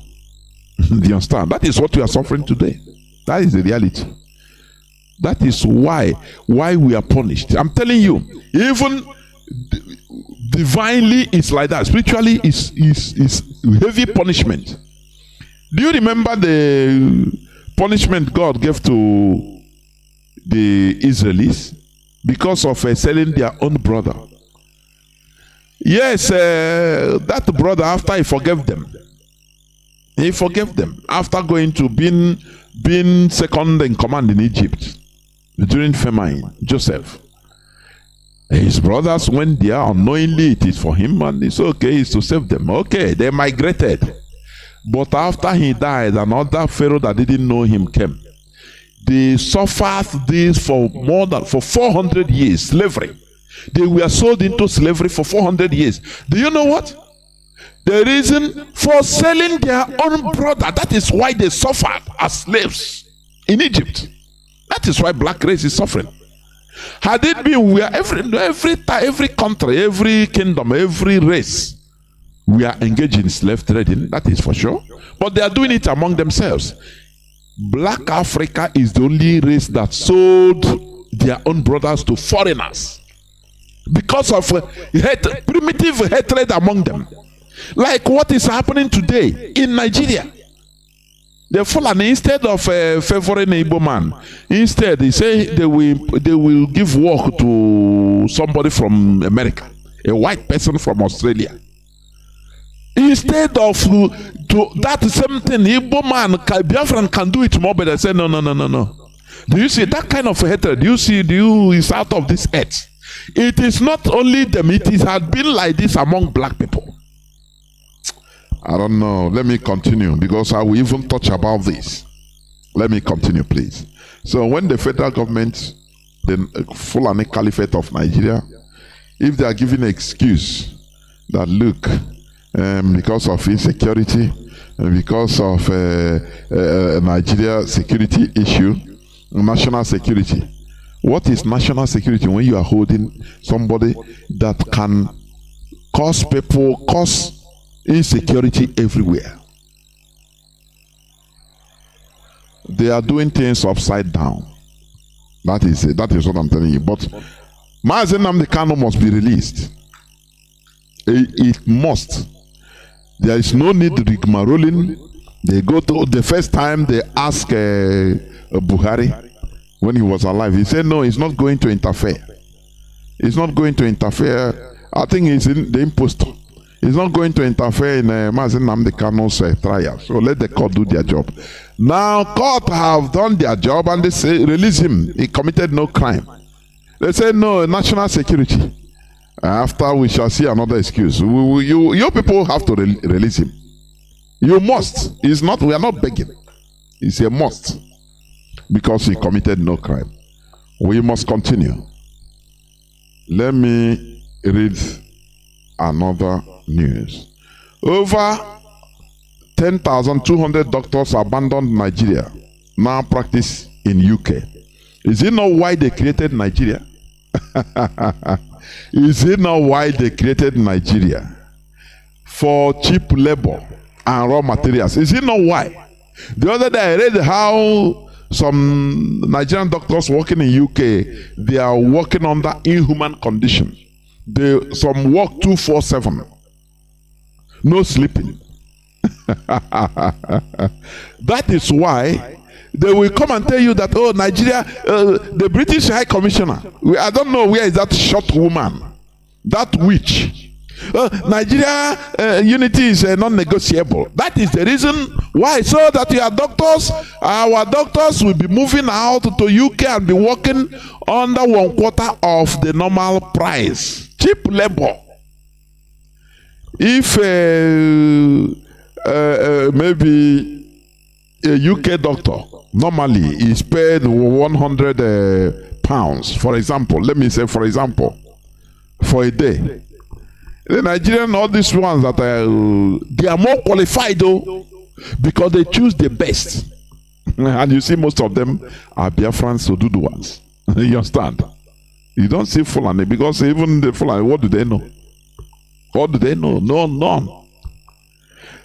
Do you understand? That is what we are suffering today. That is the reality. That is why we are punished. I'm telling you, even divinely it's like that. Spiritually is heavy punishment. Do you remember the punishment God gave to the Israelis because of selling their own brother. Yes, that brother, after he forgave them, after going to being second in command in Egypt during famine, Joseph. His brothers went there unknowingly. It is for him, and it's okay. It's to save them. Okay, they migrated. But after he died, another Pharaoh that didn't know him came. They suffered this for 400 years, slavery. They were sold into slavery for 400 years. Do you know what? The reason for selling their own brother, that is why they suffered as slaves in Egypt. That is why black race is suffering. Had it been where every country, every kingdom, every race, we are engaged in slave trading, that is for sure. But they are doing it among themselves. Black Africa is the only race that sold their own brothers to foreigners because of primitive hatred among them. Like what is happening today in Nigeria. The Fulani, instead of favoring an Igbo man, instead they say they will give work to somebody from America, a white person from Australia. Instead of to that same thing, Igbo man, Biafran can do it more, but they say no. Do you see that kind of hatred? Do you is out of this earth? It is not only them, it has been like this among black people. I don't know. Let me continue because I will even touch about this. Let me continue, please. So when the federal government, the Fulani Caliphate of Nigeria, if they are giving an excuse that look, because of insecurity, because of Nigeria security issue, national security. What is national security when you are holding somebody that can cause insecurity everywhere? They are doing things upside down. That is it. That is what I'm telling you. But Mazi Nnamdi Kanu must be released. It must. There is no need to rigmarolling. They go to the first time they ask Buhari when he was alive. He said no, he's not going to interfere. He's not going to interfere. I think he's in the impostor. He's not going to interfere in Mazi Nnamdi Kanu's trial. So let the court do their job. Now court have done their job and they say release him. He committed no crime. They say no, national security. After we shall see another excuse. You people have to release him. You must. It's not. We are not begging. It's a must because he committed no crime. We must continue. Let me read another news. Over 10,200 doctors abandoned Nigeria. Now practice in UK. Is it not why they created Nigeria? Is it not why they created Nigeria? For cheap labor and raw materials. Is it not why? The other day I read how some Nigerian doctors working in UK, they are working under inhuman conditions. Some work 24/7. No sleeping. That is why they will come and tell you that, oh, Nigeria, the British High Commissioner, I don't know where is that short woman, that witch. Nigeria unity is non-negotiable. That is the reason why, so that our doctors will be moving out to UK and be working under 1/4 of the normal price. Cheap labor. If maybe a UK doctor normally is paid 100 pounds, for example, let me say for example, for a day. The Nigerian, all these ones that they are more qualified though, because they choose the best. And you see most of them are Biafrans to do the ones. You understand? You don't see Fulani, because even the Fulani, what do they know? What do they know? No, none.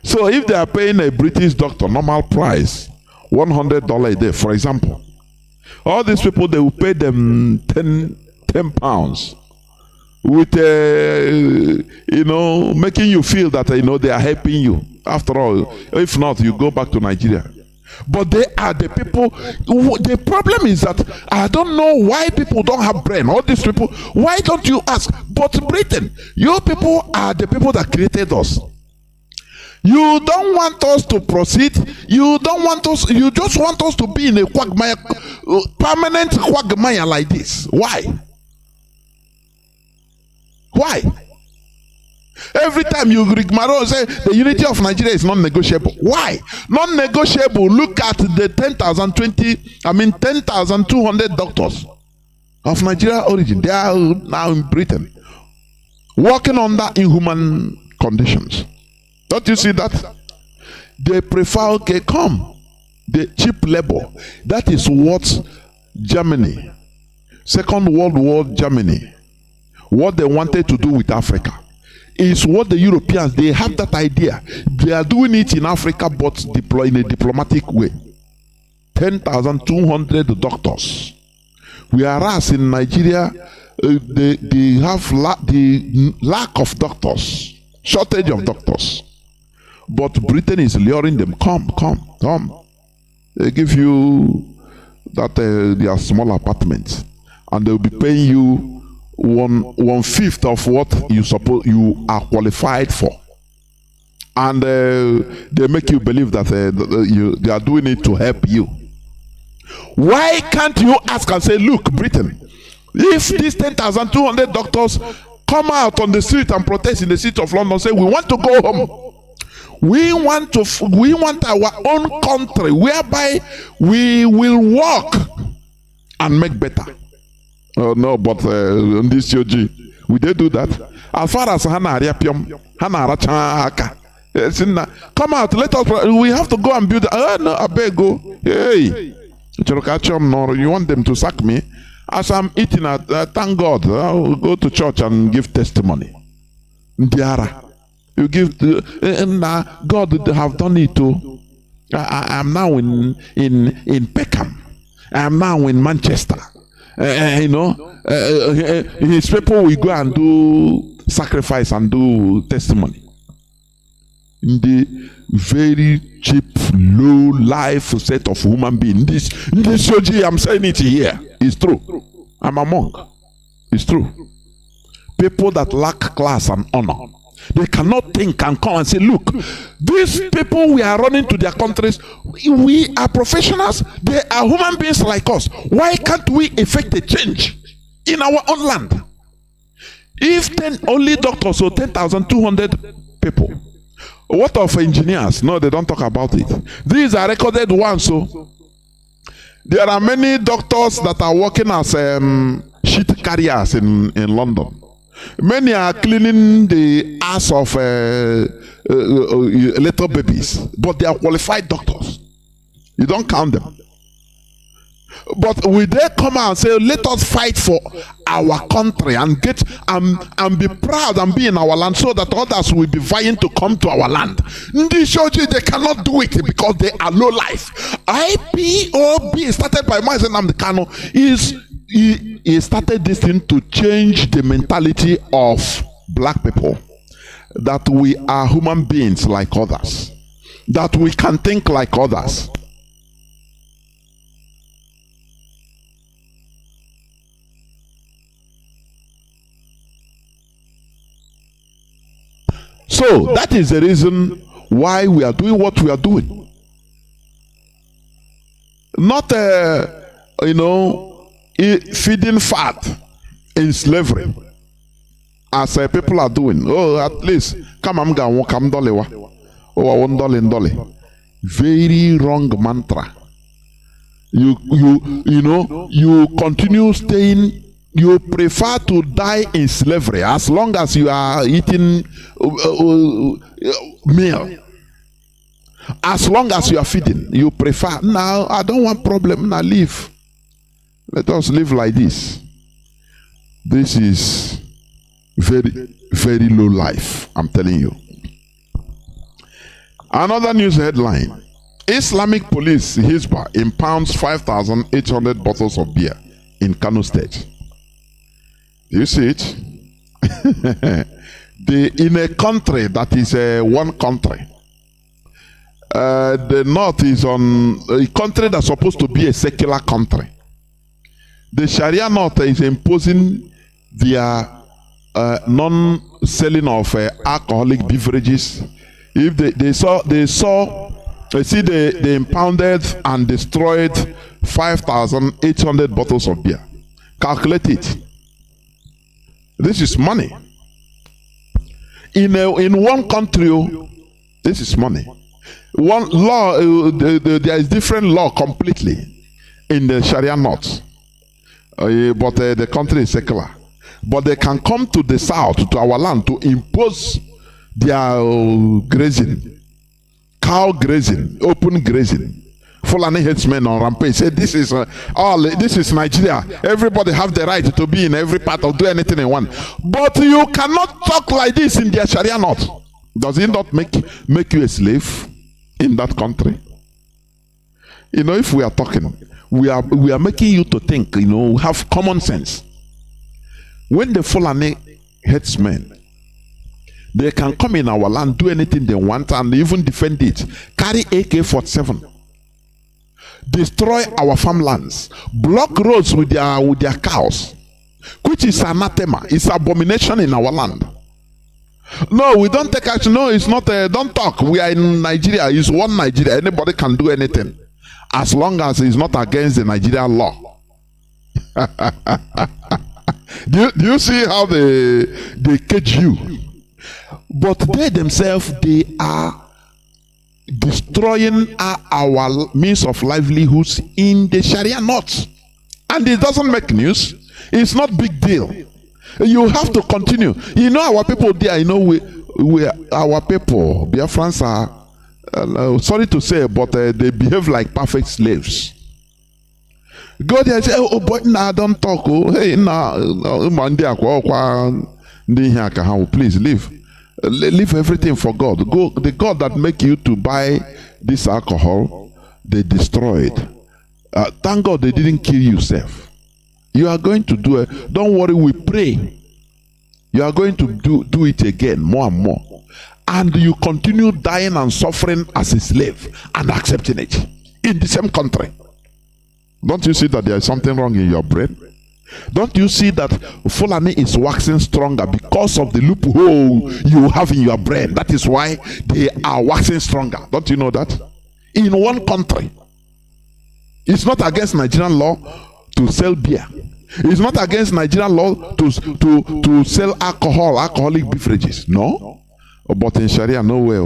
So if they are paying a British doctor normal price, $100 a day, for example, all these people, they will pay them 10 pounds with making you feel that they are helping you. After all, if not, you go back to Nigeria. But they are the people. The problem is that I don't know why people don't have brain. All these people, why don't you ask? But Britain, you people are the people that created us. You don't want us to proceed. You don't want us. You just want us to be in a quagmire, permanent quagmire like this. Why? Why? Every time you rigmarole say the unity of Nigeria is non-negotiable. Why? Non-negotiable. Look at the 10,200 doctors of Nigeria origin. They are now in Britain, working under inhuman conditions. Don't you see that? They prefer, okay, come, the cheap labor. That is what Germany, Second World War Germany, what they wanted to do with Africa is what the Europeans, they have that idea. They are doing it in Africa, but deploy in a diplomatic way. 10,200 doctors. Whereas in Nigeria, they have the lack of doctors, shortage of doctors. But Britain is luring them, come. They give you that their small apartments, and they'll be paying you one fifth of what you are qualified for, and they make you believe that they are doing it to help you. Why can't you ask and say, look, Britain, if these 10,200 doctors come out on the street and protest in the city of London, say we want to go home, we want our own country whereby we will work and make better. Oh no, but on this UG, we did do that. As far as Hana come out, let us. We have to go and build. No, I beg go. Hey, you want them to sack me? As I'm eating, thank God. I'll go to church and give testimony. Ndiara, you give, and God have done it too. I'm now in Peckham. I'm now in Manchester. His people will go and do sacrifice and do testimony. In the very cheap, low life set of human being. This OG, I'm saying it here. It's true. I'm among. It's true. People that lack class and honor. They cannot think and come and say, look, these people we are running to their countries, we are professionals, they are human beings like us. Why can't we effect a change in our own land? If only doctors or 10,200 people, what of engineers? No, they don't talk about it. These are recorded ones. So there are many doctors that are working as sheet carriers in London. Many are cleaning the ass of little babies, but they are qualified doctors. You don't count them. But will they come out and say, let us fight for our country and get and be proud and be in our land, so that others will be vying to come to our land? They cannot do it because they are low life. IPOB, started by Mazi Nnamdi Kanu, he started this thing to change the mentality of black people, that we are human beings like others, that we can think like others. So that is the reason why we are doing what we are doing. Not feeding fat in slavery, as people are doing. Oh, at least come on, come dolewa. Oh, I want dolly. Very wrong mantra. You continue staying. You prefer to die in slavery as long as you are eating meal. As long as you are feeding, you prefer. Now, I don't want problem. Now, leave. Let us live like this. This is very, very low life, I'm telling you. Another news headline. Islamic police, Hizbah, impounds 5,800 bottles of beer in Kanu State. Do you see it? In a country that is one country, The North is on a country that's supposed to be a secular country. The Sharia North is imposing their non-selling of alcoholic beverages. If they impounded and destroyed 5,800 bottles of beer. Calculate it. This is money. In one country, this is money. One law, there is different law completely in the Sharia North, but the country is secular. But they can come to the south, to our land, to impose their grazing, cow grazing, open grazing. Fulani headsmen on rampage say this is this is Nigeria. Everybody have the right to be in every part or do anything they want. But you cannot talk like this in their Sharia North. Does it not make you a slave in that country? You know, if we are talking, we are making you to think, you know, have common sense. When the Fulani headsmen, they can come in our land, do anything they want, and even defend it. Carry AK-47, destroy our farmlands, block roads with their cows, which is anathema. It's abomination in our land. No, we don't take action. No, it's not. Don't talk. We are in Nigeria. It's one Nigeria. Anybody can do anything, as long as it's not against the Nigerian law. Do you see how they cage you? But they themselves, they are destroying our means of livelihoods in the Sharia North, and it doesn't make news. It's not big deal. You have to continue. You know, our people there, you know, our people, Biafrans are sorry to say, but they behave like perfect slaves. Go there and say, oh, but now don't talk. Oh, hey, now, please leave. Leave everything for God. Go, the God that make you to buy this alcohol, they destroyed. Thank God they didn't kill yourself. You are going to do it. Don't worry, we pray. You are going to do it again, more and more. And you continue dying and suffering as a slave and accepting it in the same country. Don't you see that there is something wrong in your brain? Don't you see that Fulani is waxing stronger because of the loophole you have in your brain? That is why they are waxing stronger. Don't you know that? In one country. It's not against Nigerian law to sell beer. It's not against Nigerian law to sell alcoholic beverages. No. But in Sharia, no way.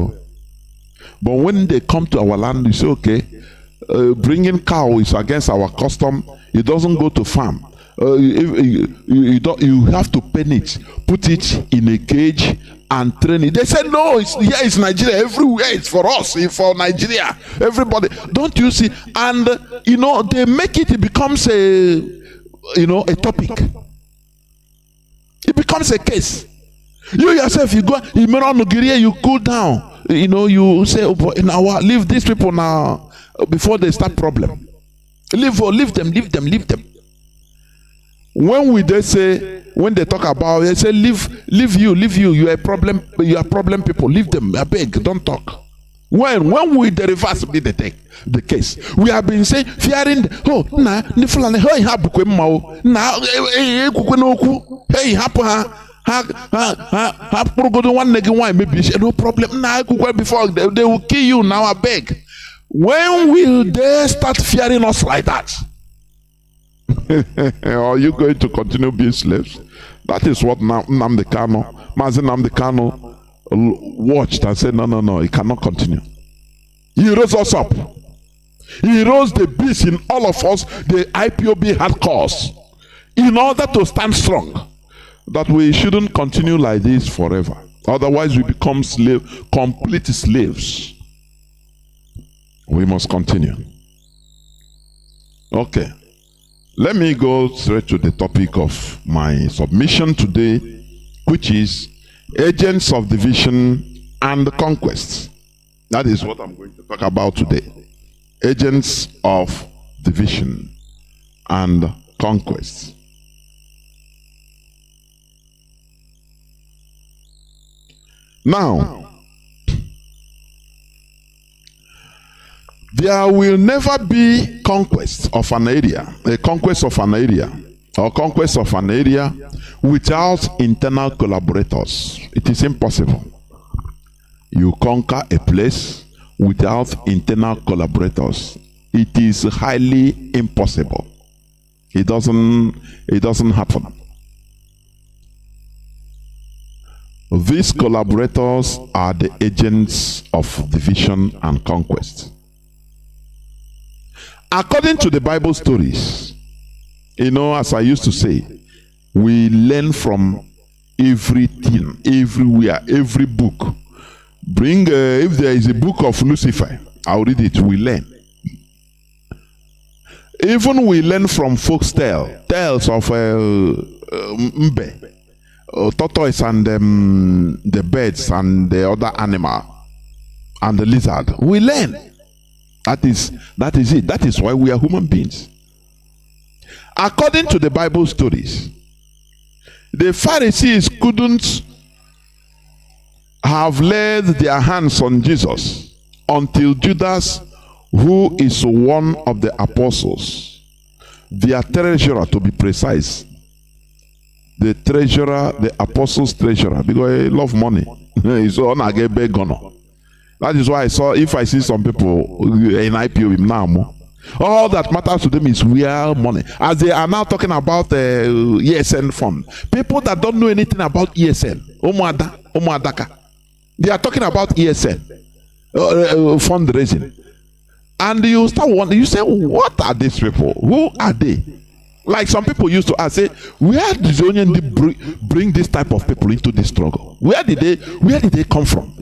But when they come to our land, you say, okay, bringing cow is against our custom. It doesn't go to farm. You have to pen it, put it in a cage and train it. They said no, it's Nigeria. Everywhere it's for us, it's for Nigeria. Everybody, don't you see? And you know, they make it becomes a topic. It becomes a case. You yourself, you go, you cool down. You know, you say, oh, but now leave these people now before they start problem. Leave them. When they talk about, they say leave you, you are problem people, leave them. I beg, don't talk. When will the reverse be the case? We have been saying, fearing, no problem. Before they will kill you now, I beg. When will they start fearing us like that? Are you going to continue being slaves? That is what Nnamdi Kanu, Mazi Nnamdi Kanu watched and said, no, it cannot continue. He rose us up. He rose the beast in all of us, the IPOB hardcores, in order to stand strong. That we shouldn't continue like this forever. Otherwise we become complete slaves. We must continue. Okay. Let me go straight to the topic of my submission today, which is agents of division and conquest. That is what I'm going to talk about today. Agents of division and conquest. Now, There will never be conquest of an area, a conquest of an area, or conquest of an area without internal collaborators. It is impossible. You conquer a place without internal collaborators. It is highly impossible. It doesn't happen. These collaborators are the agents of division and conquest. According to the Bible stories, as I used to say, we learn from everything, everywhere, every book. If there is a book of Lucifer, I'll read it, we learn. Even we learn from folks' tales of Mbe, tortoise and the birds and the other animal and the lizard. We learn. That is it. That is why we are human beings. According to the Bible stories, the Pharisees couldn't have laid their hands on Jesus until Judas, who is one of the apostles, their treasurer to be precise, the treasurer, the apostles' treasurer, because he love money. So on a get big gunner. That is why if I see some people in IPO now, all that matters to them is real money. As they are now talking about the ESN fund, people that don't know anything about ESN, they are talking about ESN fundraising, and you start wondering. You say, "What are these people? Who are they?" Like some people used to ask, say, "Where did they bring this type of people into this struggle? Where did they come from?"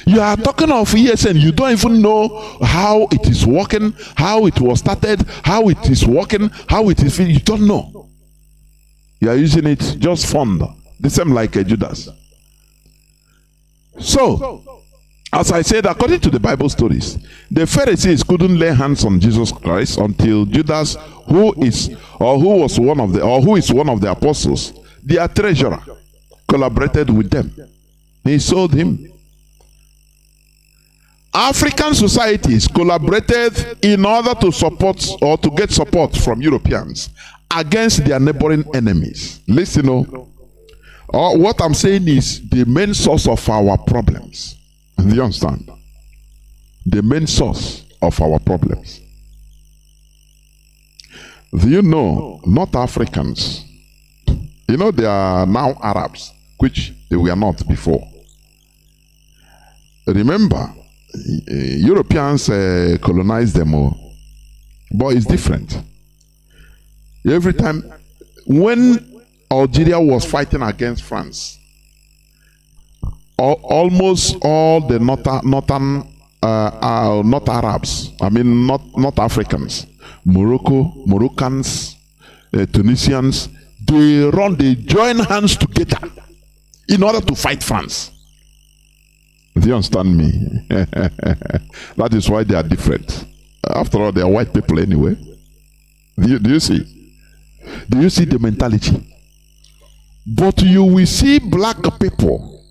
You are talking of ESN, you don't even know how it is working, how it was started, how it is working, how it is. You don't know. You are using it just fund. The same like Judas. So, as I said, according to the Bible stories, the Pharisees couldn't lay hands on Jesus Christ until Judas, who is one of the apostles, their treasurer, collaborated with them. He sold him. African societies collaborated in order to support or to get support from Europeans against their neighboring enemies. Listen, what I'm saying is the main source of our problems. Do you understand? The main source of our problems. Do you know, not Africans, they are now Arabs, which they were not before. Remember, Europeans colonized them all, but it's different. Every time, when Algeria was fighting against France, almost all the not Arabs, not Africans, Moroccans, Tunisians, they join hands together in order to fight France. Do you understand me? That is why they are different. After all, they are white people anyway. Do you see? Do you see the mentality? But you will see black people.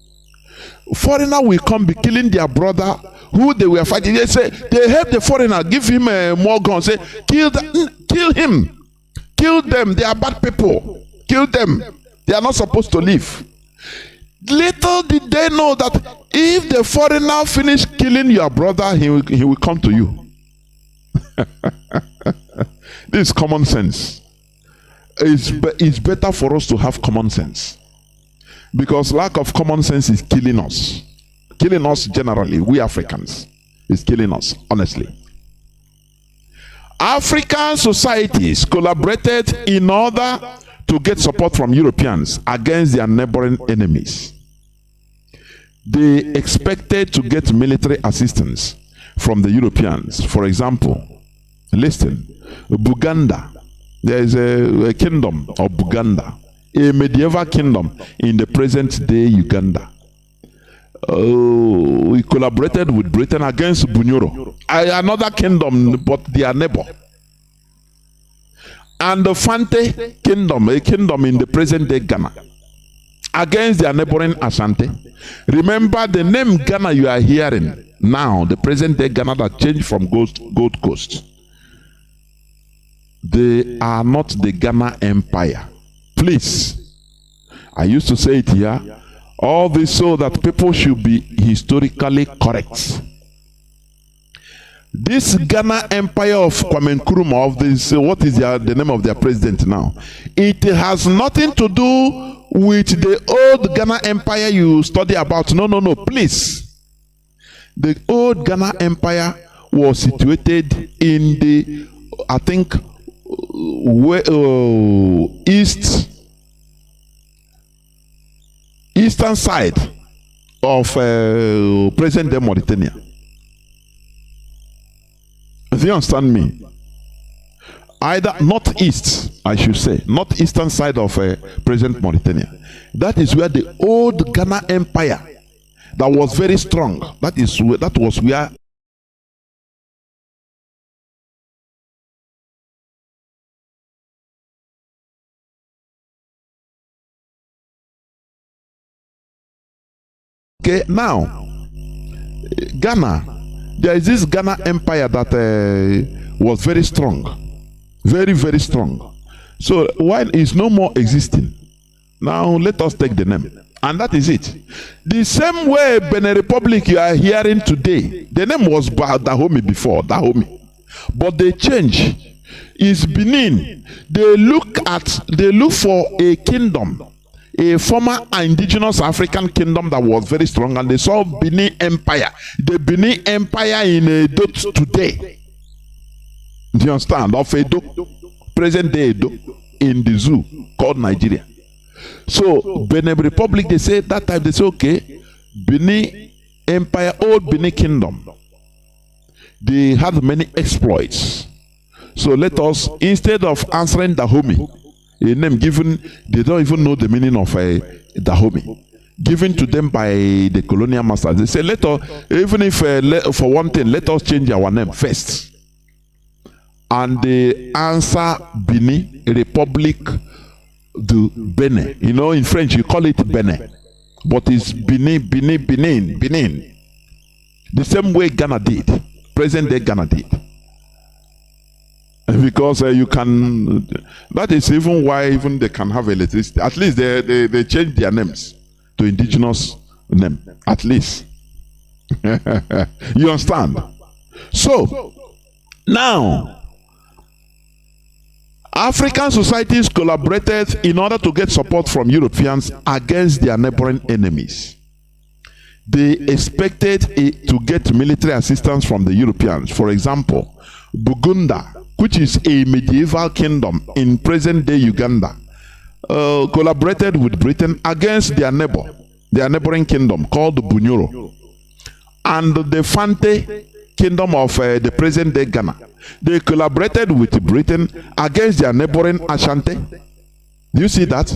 Foreigner will come be killing their brother who they were fighting. They say they help the foreigner, give him more guns. Say kill him, kill them. They are bad people. Kill them. They are not supposed to live. Little did they know that if the foreigner finish killing your brother, he will come to you. This is common sense. It's better for us to have common sense, because lack of common sense is killing us. Killing us generally. We Africans is killing us, honestly. African societies collaborated in order to get support from Europeans against their neighboring enemies. They expected to get military assistance from the Europeans. For example, listen, Buganda. There is a kingdom of Buganda, a medieval kingdom in the present day Uganda. We collaborated with Britain against Bunyoro, another kingdom, but their neighbor. And the Fante kingdom, a kingdom in the present day Ghana. against their neighboring Ashanti. Remember the name Ghana you are hearing now, the present day Ghana that changed from Gold Coast. They are not the Ghana Empire. Please, I used to say it here, all this so that people should be historically correct. This Ghana Empire of Kwame Nkrumah, of this, what is the name of their president now? It has nothing to do with the old Ghana Empire you study about. No, please. The old Ghana Empire was situated in the, I think, eastern side of present-day Mauritania. Do you understand me? Either northeast, I should say, northeastern side of present Mauritania. That is where the old Ghana Empire that was very strong. That was where okay, now Ghana, there is this Ghana Empire that was very strong, very, very strong. So while it's no more existing, now let us take the name, and that is it. The same way Benin Republic you are hearing today, the name was Dahomey before, Dahomey, but they change. Is Benin. They look for a kingdom, a former indigenous African kingdom that was very strong, and they saw Benin Empire. The Benin Empire in Edo today. Do you understand? Of Edo, present day Edo, in the zoo called Nigeria. So Benin Republic, they say that time, they say, okay, Benin Empire, old Benin Kingdom, they had many exploits. So let us, instead of answering Dahomey, a name given, they don't even know the meaning of Dahomey, given to them by the colonial masters. They say, let us, even if for one thing, let us change our name first. And they answer Benin Republic du Benin. You know, in French you call it Benin, but it's Benin. The same way Ghana did, present day Ghana did. Because you can, that is even why even they can have electricity. At least they change their names to indigenous name. At least. You understand? So, now, African societies collaborated in order to get support from Europeans against their neighboring enemies. They expected to get military assistance from the Europeans. For example, Buganda, which is a medieval kingdom in present-day Uganda, collaborated with Britain against their neighboring kingdom called Bunyoro. And the Fante kingdom of the present-day Ghana, they collaborated with Britain against their neighboring Ashanti. Do you see that?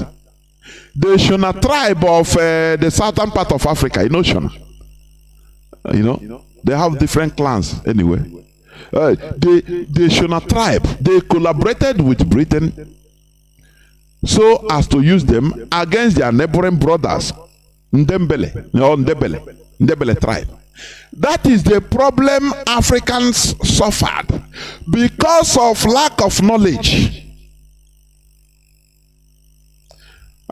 The Shona tribe of the southern part of Africa, you know Shona? You know, they have different clans anyway. The Shona tribe, they collaborated with Britain so as to use them against their neighboring brothers, Ndebele tribe. That is the problem Africans suffered because of lack of knowledge.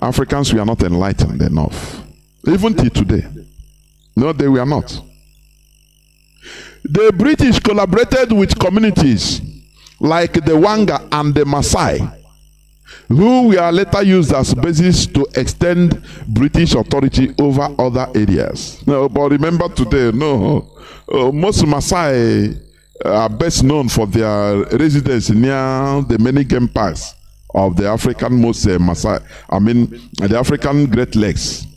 Africans were not enlightened enough, even till today. No, they were not. The British collaborated with communities like the Wanga and the Maasai, who were later used as basis to extend British authority over other areas. No, but remember today, most Maasai are best known for their residence near the many game parks of the African Maasai, the African Great Lakes.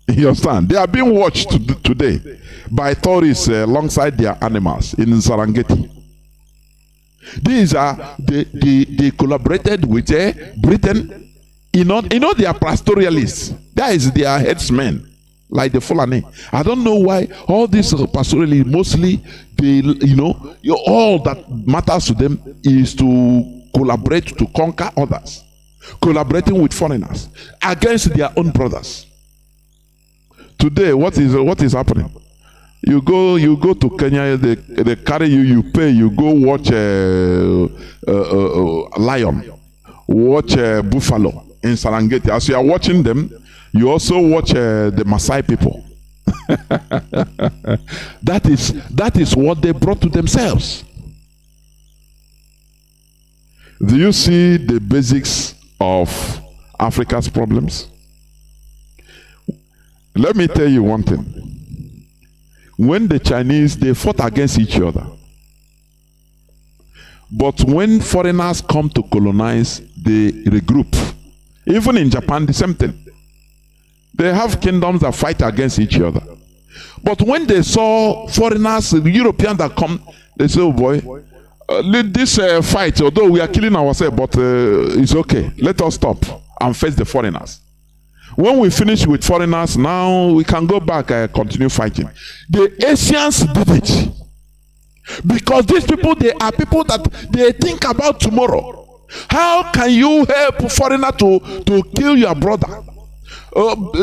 You understand? They are being watched today by tourists alongside their animals in Serengeti. These are they collaborated with Britain. You know they are pastoralists. That is their headsmen, like the Fulani. I don't know why all these pastoralists mostly all that matters to them is to collaborate to conquer others. collaborating with foreigners against their own brothers. Today, what is happening? You go to Kenya, they carry you, you pay, you go watch a lion, watch a buffalo in Serengeti. As you are watching them, you also watch the Maasai people. That is what they brought to themselves. Do you see the basics of Africa's problems? Let me tell you one thing. When the Chinese, they fought against each other. But when foreigners come to colonize, they regroup. Even in Japan, the same thing. They have kingdoms that fight against each other. But when they saw foreigners, the Europeans that come, they say, oh boy, let this fight, although we are killing ourselves, but it's okay. Let us stop and face the foreigners. When we finish with foreigners, now we can go back and continue fighting. The Asians did it. Because these people, they are people that they think about tomorrow. How can you help foreigner to kill your brother?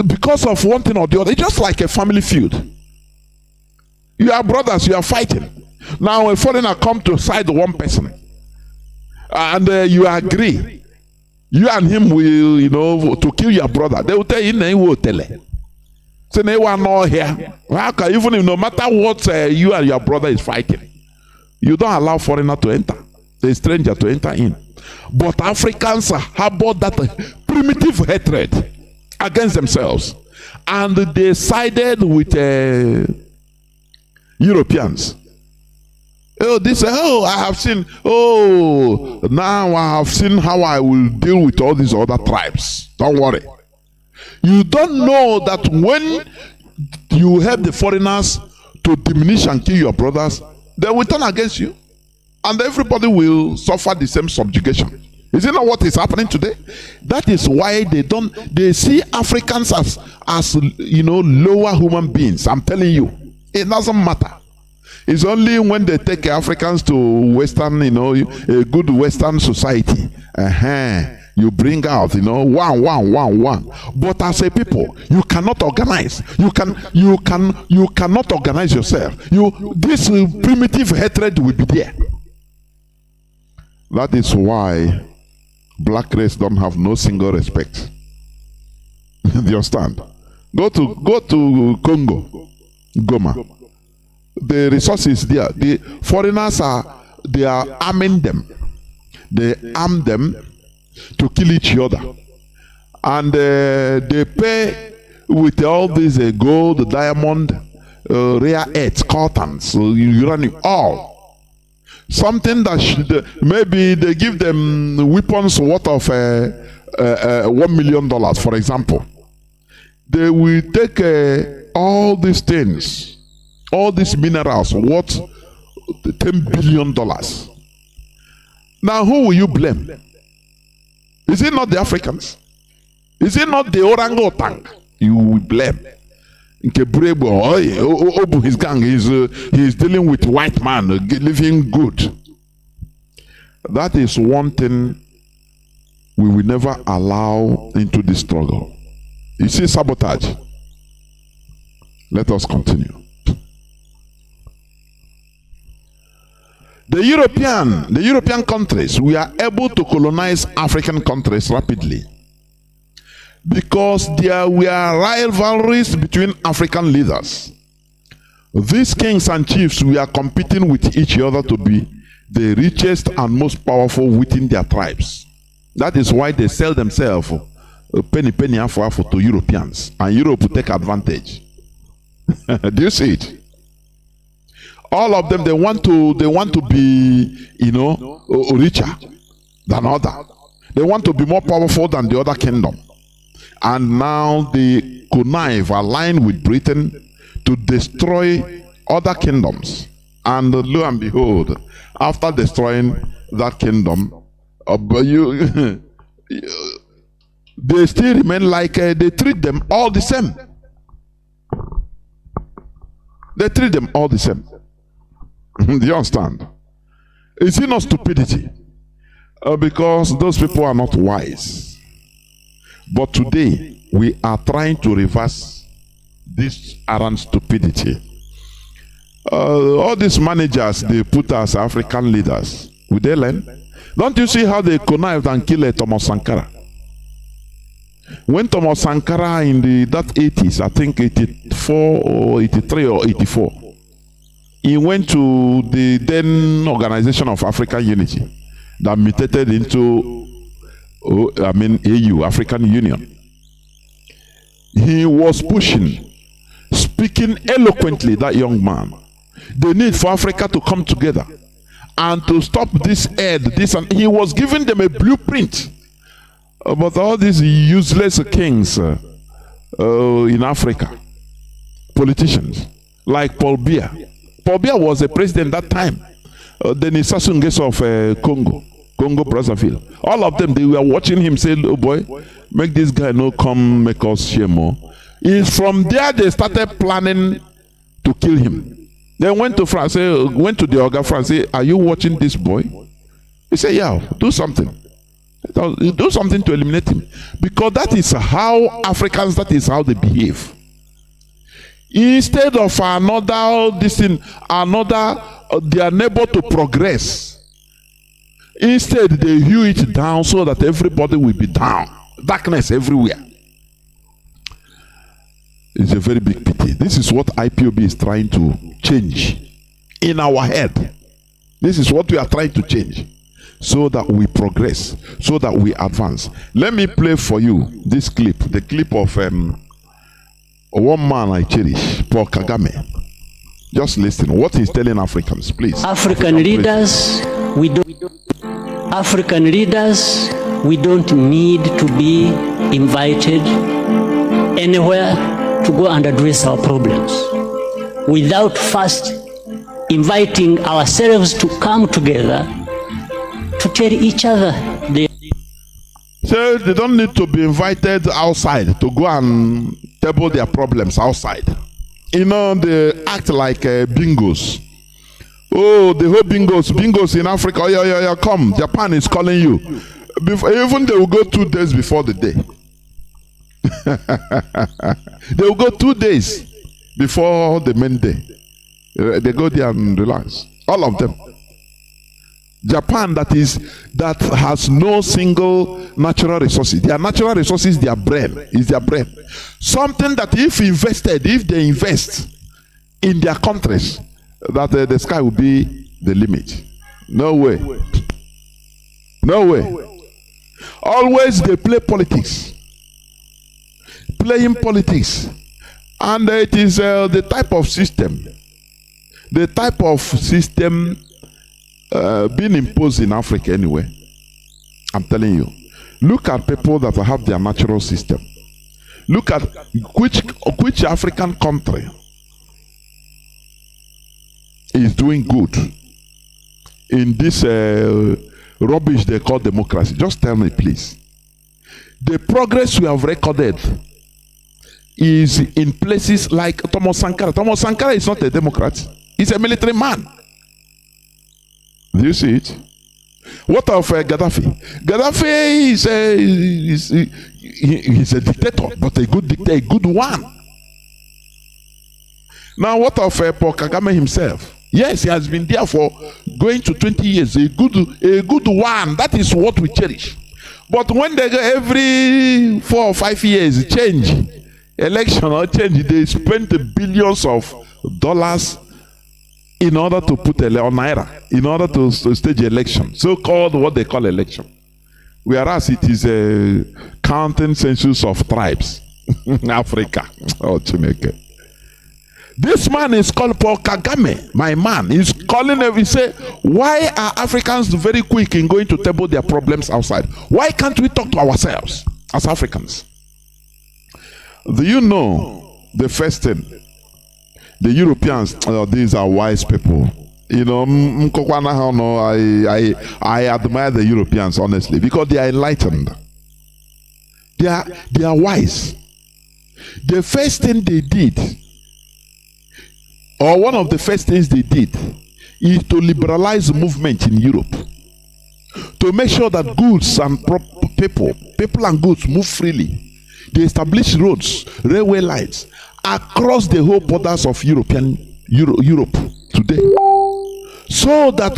Because of one thing or the other. It's just like a family feud. You are brothers, you are fighting. Now a foreigner come to side one person. And you agree. You and him will, to kill your brother. They will tell you, they will tell you. So they are not here. How can, even if no matter what you and your brother is fighting, you don't allow foreigner to enter, the stranger to enter in. But Africans harbor that primitive hatred against themselves, and they sided with Europeans. Oh, they say, oh, I have seen, oh, now I have seen how I will deal with all these other tribes. Don't worry. You don't know that when you help the foreigners to diminish and kill your brothers, they will turn against you. And everybody will suffer the same subjugation. Is it not what is happening today? That is why they see Africans as lower human beings. I'm telling you, it doesn't matter. It's only when they take Africans to Western, a good Western society. You bring out, one. But as a people, you cannot organize. You cannot organize yourself. This primitive hatred will be there. That is why black race don't have no single respect. Do you understand? Go to Congo, Goma. The resources there, the foreigners they are arming them. They arm them to kill each other, and they pay with all these gold, diamond, rare earths, coltans, uranium, all. Something that maybe they give them weapons worth of $1 million, for example. They will take all these things, all these minerals worth $10 billion. Now, who will you blame? Is it not the Africans? Is it not the orangutan you will blame? His gang is dealing with white man living good. That is one thing we will never allow into this struggle. You see, sabotage. Let us continue. The European countries, we are able to colonize African countries rapidly because there were rivalries between African leaders. These kings and chiefs were competing with each other to be the richest and most powerful within their tribes. That is why they sell themselves penny for to Europeans, and Europe will take advantage. Do you see it? All of them, they want to be, richer than other. They want to be more powerful than the other kingdom. And now they connive, align with Britain to destroy other kingdoms. And lo and behold, after destroying that kingdom, they still remain like they treat them all the same. They treat them all the same. Do you understand? Is it not stupidity? Because those people are not wise. But today, we are trying to reverse this arrant stupidity. All these managers they put as African leaders, will they learn? Don't you see how they connived and killed Thomas Sankara? When Thomas Sankara in that 80s, I think 84 or 83 or 84, he went to the then Organization of African Unity that mutated into, AU, African Union. He was pushing, speaking eloquently, that young man, the need for Africa to come together and to stop this and he was giving them a blueprint. But all these useless kings in Africa, politicians like Paul Biya. Paul Biya was a president that time. Then Sassou Nguesso of Congo Brazzaville. All of them, they were watching him say, "Oh boy, make this guy no come make us share more." It's from there they started planning to kill him. They went to France, went to the Oga France, say, "Are you watching this boy?" He said, "Yeah, do something. Do something to eliminate him." Because that is how Africans, that is how they behave. Instead of their neighbor to progress, instead they hew it down so that everybody will be down. Darkness everywhere. It's a very big pity. This is what IPOB is trying to change in our head. This is what we are trying to change, so that we progress, so that we advance. Let me play for you this clip, the clip of one man I cherish, Paul Kagame. Just listen what he's telling Africans, please. African leaders, we don't need to be invited anywhere to go and address our problems without first inviting ourselves to come together to tell each other. So they don't need to be invited outside to go and table their problems outside. You know, they act like bingos. Oh, the whole bingos in Africa. Oh, yeah, come. Japan is calling you. Even they will go 2 days before the day. They will go 2 days before the main day. They go there and relax. All of them. Japan, that has no single natural resources. Their natural resources, their brain, is their brain. Something that if they invest in their countries, that the sky will be the limit. No way. No way. Always they play politics. Playing politics. And it is the type of system. The type of system being imposed in Africa anyway. I'm telling you. Look at people that have their natural system. Look at which African country is doing good in this rubbish they call democracy. Just tell me, please. The progress we have recorded is in places like Thomas Sankara. Thomas Sankara is not a Democrat. He's a military man. Do you see it? What of Gaddafi? Gaddafi is a dictator, but a good dictator, a good one. Now, what of Paul Kagame himself? Yes, he has been there for going to 20 years. A good one. That is what we cherish. But when they go every 4 or 5 years, change, election or change, they spend billions of dollars in order to put on naira, in order to stage election, so-called what they call election. Whereas it is a counting census of tribes. Africa. Oh, Chineke. This man is called Paul Kagame, my man. He's calling every say, why are Africans very quick in going to table their problems outside? Why can't we talk to ourselves as Africans? Do you know the first thing? The Europeans, these are wise people. You know, I admire the Europeans, honestly, because they are enlightened. They are wise. The first thing they did, or one of the first things they did, is to liberalize movement in Europe, to make sure that goods and people people and goods move freely. They establish roads, railway lines across the whole borders of Europe today, so that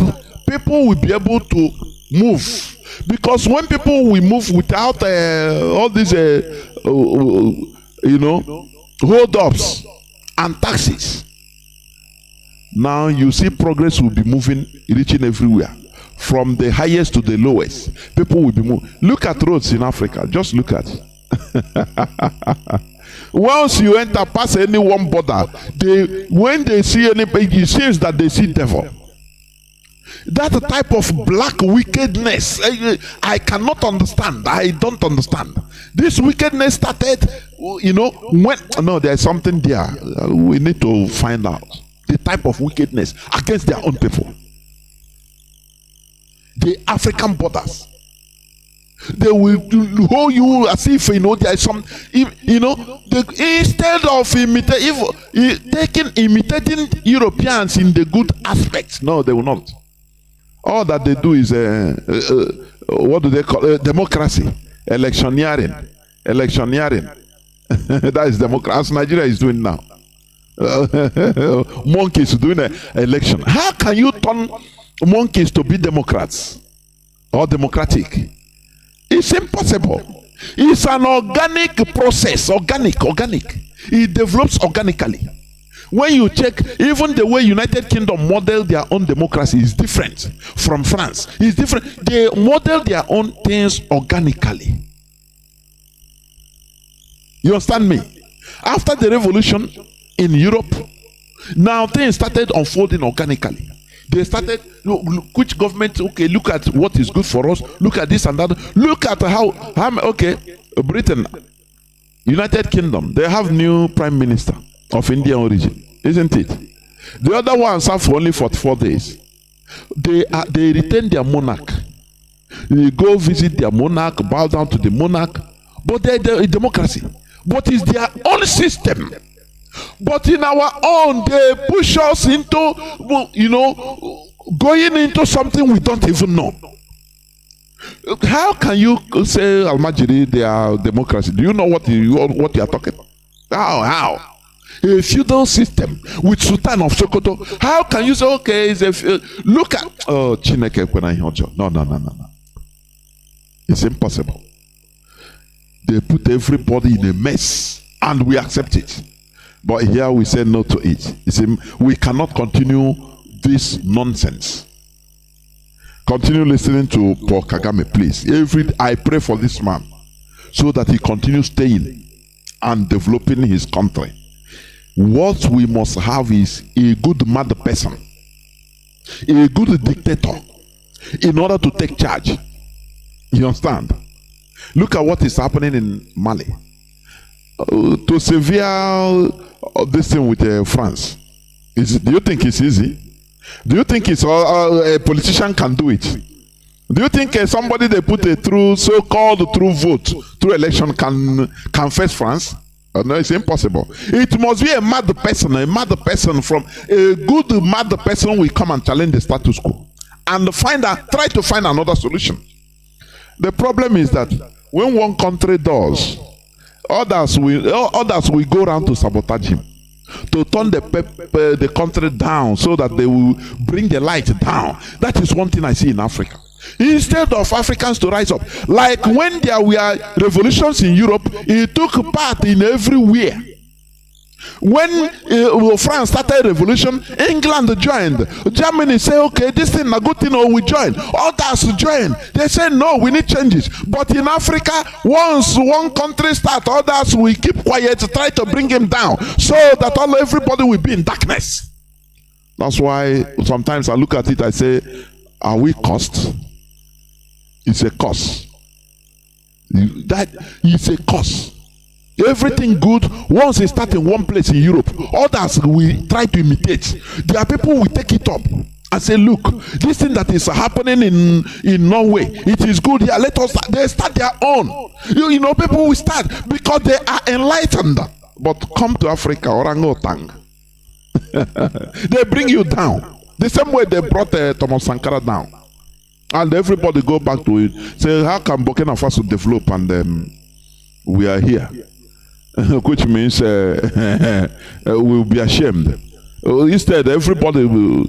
people will be able to move. Because when people will move without all these, hold-ups and taxes, now you see progress will be moving, reaching everywhere, from the highest to the lowest. People will be moving. Look at roads in Africa. Just look at. Once you enter past any one border, when they see anybody, it seems that they see devil. That type of black wickedness, I cannot understand. I don't understand. This wickedness started, when there's something there. We need to find out the type of wickedness against their own people. The African borders. They will hold you as if there is some, instead of imitating Europeans in the good aspects. No, they will not. All that they do is what do they call it? Democracy, electioneering. That is democracy, as Nigeria is doing now. Monkeys doing an election. How can you turn monkeys to be Democrats or democratic? It's impossible. It's an organic process. Organic. It develops organically. When you check, even the way United Kingdom model their own democracy is different from France. It's different. They model their own things organically. You understand me? After the revolution in Europe, now things started unfolding organically. They started, which government, okay, look at what is good for us, look at this and that, look at how Britain, United Kingdom, they have new prime minister of Indian origin, isn't it? The other ones serve for only 44 days. They retain their monarch. They go visit their monarch, bow down to the monarch, but they're a democracy. But it's their own system. But in our own, they push us into, going into something we don't even know. How can you say Almajiri, they are democracy? Do you know what you are talking about? How? A feudal system with Sultan of Sokoto. How can you say, okay, look at Chineke Kwenahihojo? No. It's impossible. They put everybody in a mess and we accept it. But here we say no to it. We cannot continue this nonsense. Continue listening to Paul Kagame, please. I pray for this man so that he continues staying and developing his country. What we must have is a good mad person, a good dictator, in order to take charge. You understand? Look at what is happening in Mali. To severe this thing with France. Do you think it's easy? Do you think it's a politician can do it? Do you think somebody they put a so-called true vote through election can face France? No, it's impossible. It must be a mad person from a good mad person will come and challenge the status quo and try to find another solution. The problem is that when one country does, others will go around to sabotage him, to turn the country down so that they will bring the light down. That is one thing I see in Africa. Instead of Africans to rise up, like when there were revolutions in Europe, it took part in everywhere. When France started a revolution, England joined. Germany said, okay, this thing a good thing, we join. Others join. They say, no, we need changes. But in Africa, once one country starts, others will keep quiet, try to bring him down, so that everybody will be in darkness. That's why sometimes I look at it, I say, are we cursed? It's a curse. That is a curse. Everything good, once they start in one place in Europe, others will try to imitate. There are people who will take it up and say, look, this thing that is happening in Norway, it is good here. They start their own. People will start because they are enlightened. But come to Africa, orangutan. They bring you down. The same way they brought Thomas Sankara down. And everybody go back to it. Say, how can Burkina Faso develop and we are here? Which means we'll be ashamed. Instead, everybody will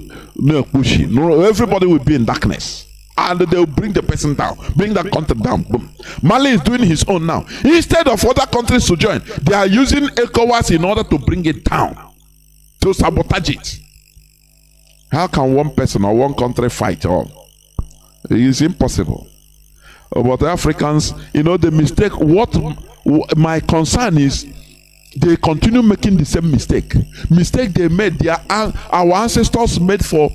push it. No, everybody will be in darkness. And they will bring the person down, bring that country down. Boom. Mali is doing his own now. Instead of other countries to join, they are using ECOWAS in order to bring it down, to sabotage it. How can one person or one country fight all? It is impossible. But Africans, the mistake, what my concern is, they continue making the same mistake they made. Our ancestors made for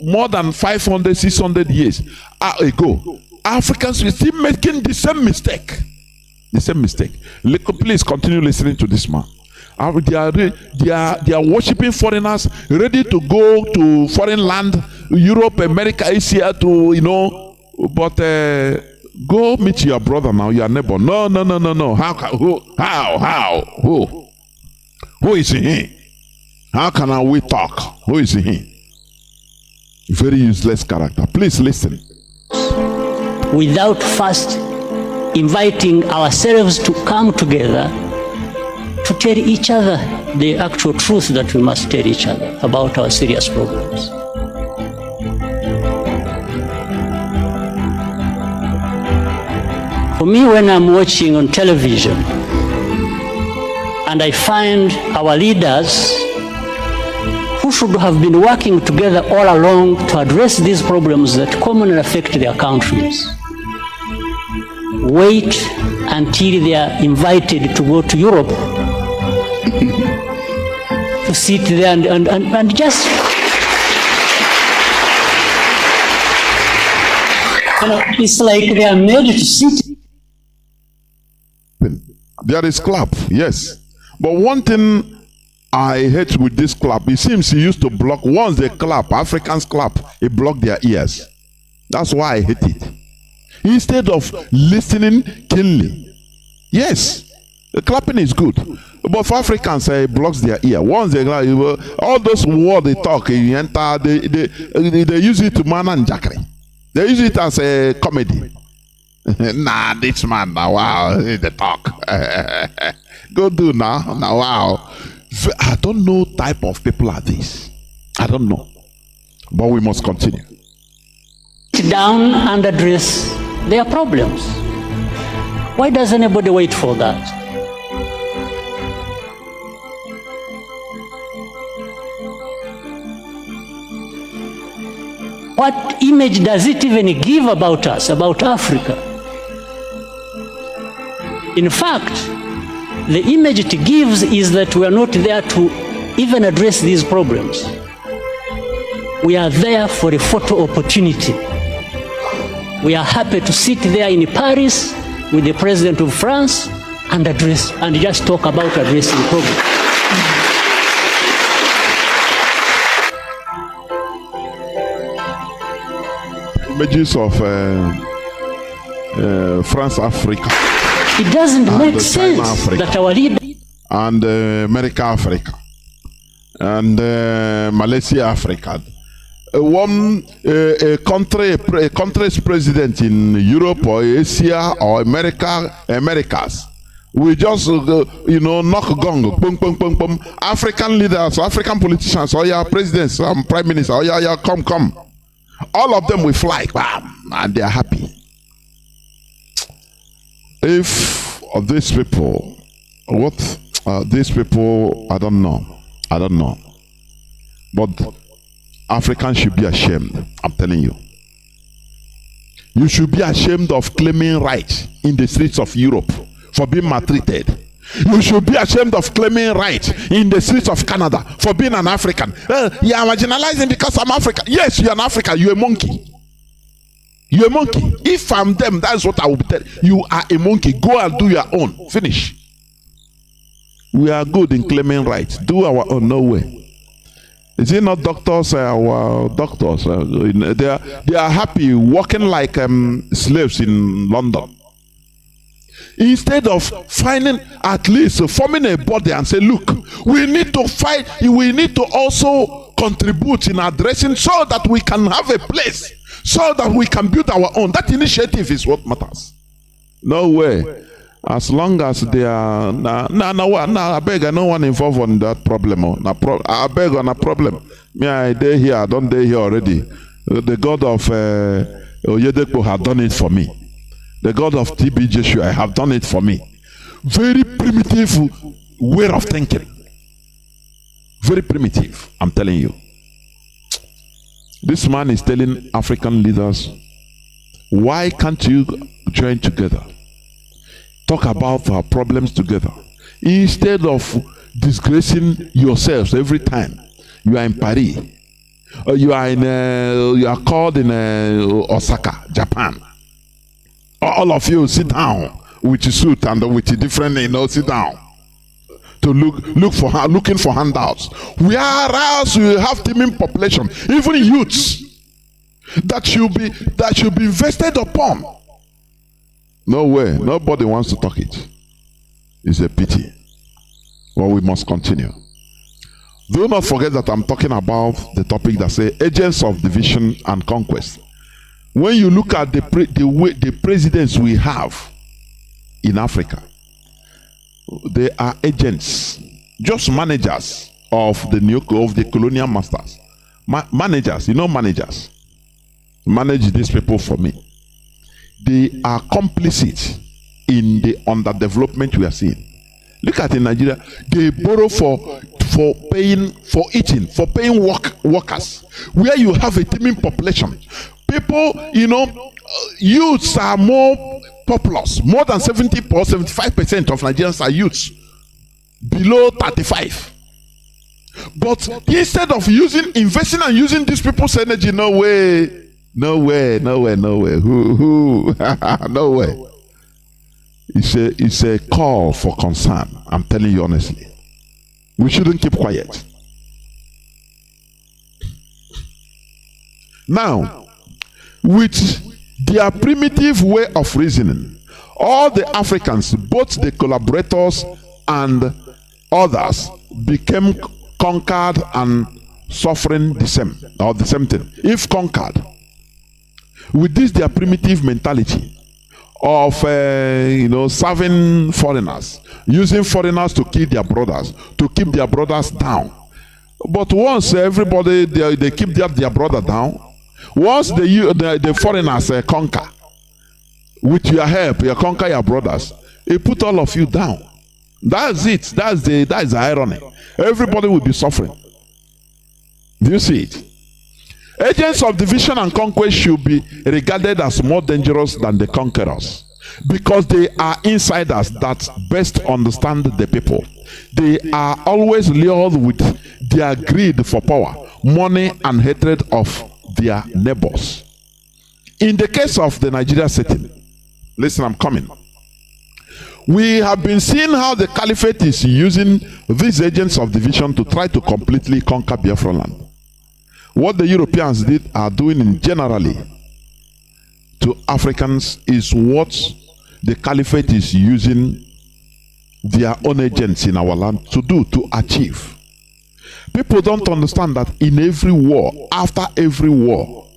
more than 500 600 years ago. Africans are still making the same mistake. Please continue listening to this man. They are worshiping foreigners, ready to go to foreign land, Europe, America, Asia, but go meet your brother now, your neighbor. No. Who is he? How can we talk? Who is he? Very useless character. Please listen. Without first inviting ourselves to come together to tell each other the actual truth that we must tell each other about our serious problems. For me, when I'm watching on television and I find our leaders who should have been working together all along to address these problems that commonly affect their countries, wait until they are invited to go to Europe to sit there and just it's like they are made to sit. There is clap, yes. But one thing I hate with this clap, it seems he used to block, once they clap, Africans clap, it blocked their ears. That's why I hate it. Instead of listening keenly. Yes, the clapping is good. But for Africans, it blocks their ear. Once they all those words they talk, they use it to man and jackery. They use it as a comedy. Nah, this man, now wow, they talk. Go do now, wow. I don't know type of people like this. I don't know. But we must continue. Sit down and address their problems. Why does anybody wait for that? What image does it even give about us, about Africa? In fact, the image it gives is that we are not there to even address these problems. We are there for a photo opportunity. We are happy to sit there in Paris with the president of France and address and just talk about addressing the problem. Images of France, Africa. It doesn't make sense that our leader and America, Africa, and Malaysia, Africa. One country's president in Europe or Asia or Americas. We just knock gong, boom, boom, boom, boom. African leaders, African politicians, or your presidents, prime minister, or yeah, come. All of them will fly, bam, and they are happy. If these people, these people, I don't know. But Africans should be ashamed, I'm telling you. You should be ashamed of claiming rights in the streets of Europe for being maltreated. You should be ashamed of claiming rights in the streets of Canada for being an African. You are marginalizing because I'm African. Yes, you're an African, you're a monkey. You're a monkey. If I'm them, that's what I will be telling you. You are a monkey. Go and do your own. Finish. We are good in claiming rights. Do our own. No way. Is it not doctors? Our doctors. They are happy working like slaves in London. Instead of finding, at least forming a body and say, look, we need to fight. We need to also contribute in addressing so that we can have a place, so that we can build our own. That initiative is what matters. No way. As long as they are I beg, I no one involved on that problem. I beg on a problem. Me, I day here, I don't day here already. The God of Oyedepo have done it for me. The God of TB Joshua have done it for me. Very primitive way of thinking. Very primitive, I'm telling you. This man is telling African leaders, why can't you join together? Talk about our problems together. Instead of disgracing yourselves every time you are in Paris, or you are called in Osaka, Japan. All of you sit down with your suit and with your different, sit down to looking for handouts. Whereas you have teeming population, even youths that should be invested upon. No way. Nobody wants to talk it. It's a pity. Well, we must continue. Do not forget that I'm talking about the topic that says agents of division and conquest. When you look at the presidents we have in Africa, they are agents, just managers of the colonial masters. Managers, managers. Manage these people for me. They are complicit in the underdevelopment we are seeing. Look at in Nigeria, they borrow for paying for eating, for paying workers. Where you have a teeming population, people, youths are more populous. More than 70 or 75% of Nigerians are youths below 35. But instead of investing and using these people's energy, no way. No way. No way. It's a call for concern. I'm telling you honestly. We shouldn't keep quiet. Now, with their primitive way of reasoning, all the Africans, both the collaborators and others, became conquered and suffering the same thing. If conquered, with this their primitive mentality of serving foreigners, using foreigners to kill their brothers, to keep their brothers down. But once everybody they keep their brother down, once the foreigners conquer, with your help, you conquer your brothers, it put all of you down. That's it. That's the irony. Everybody will be suffering. Do you see it? Agents of division and conquest should be regarded as more dangerous than the conquerors, because they are insiders that best understand the people. They are always lured with their greed for power, money, and hatred of their neighbors. In the case of the Nigeria setting, listen, I'm coming. We have been seeing how the caliphate is using these agents of division to try to completely conquer Biafra land. What the Europeans are doing generally to Africans is what the caliphate is using their own agents in our land to do, to achieve. People don't understand that in every war, after every war,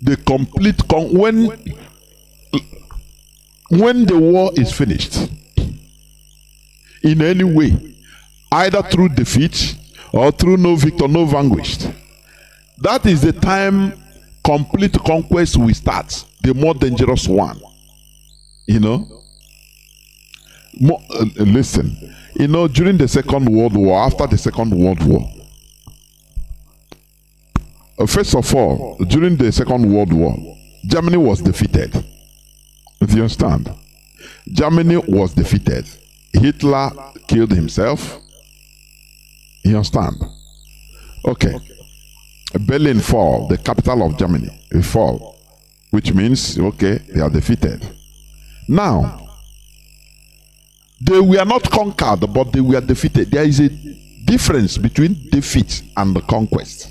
the complete when the war is finished, in any way, either through defeat or through no victor, no vanquished, that is the time complete conquest will start, the more dangerous one. Listen, during the Second World War, after the Second World War, first of all, during the Second World War, Germany was defeated. Do you understand? Germany was defeated. Hitler killed himself. You understand? Okay. Berlin fall, the capital of Germany, it fall, which means, okay, they are defeated. Now, they were not conquered, but they were defeated. There is a difference between defeat and the conquest.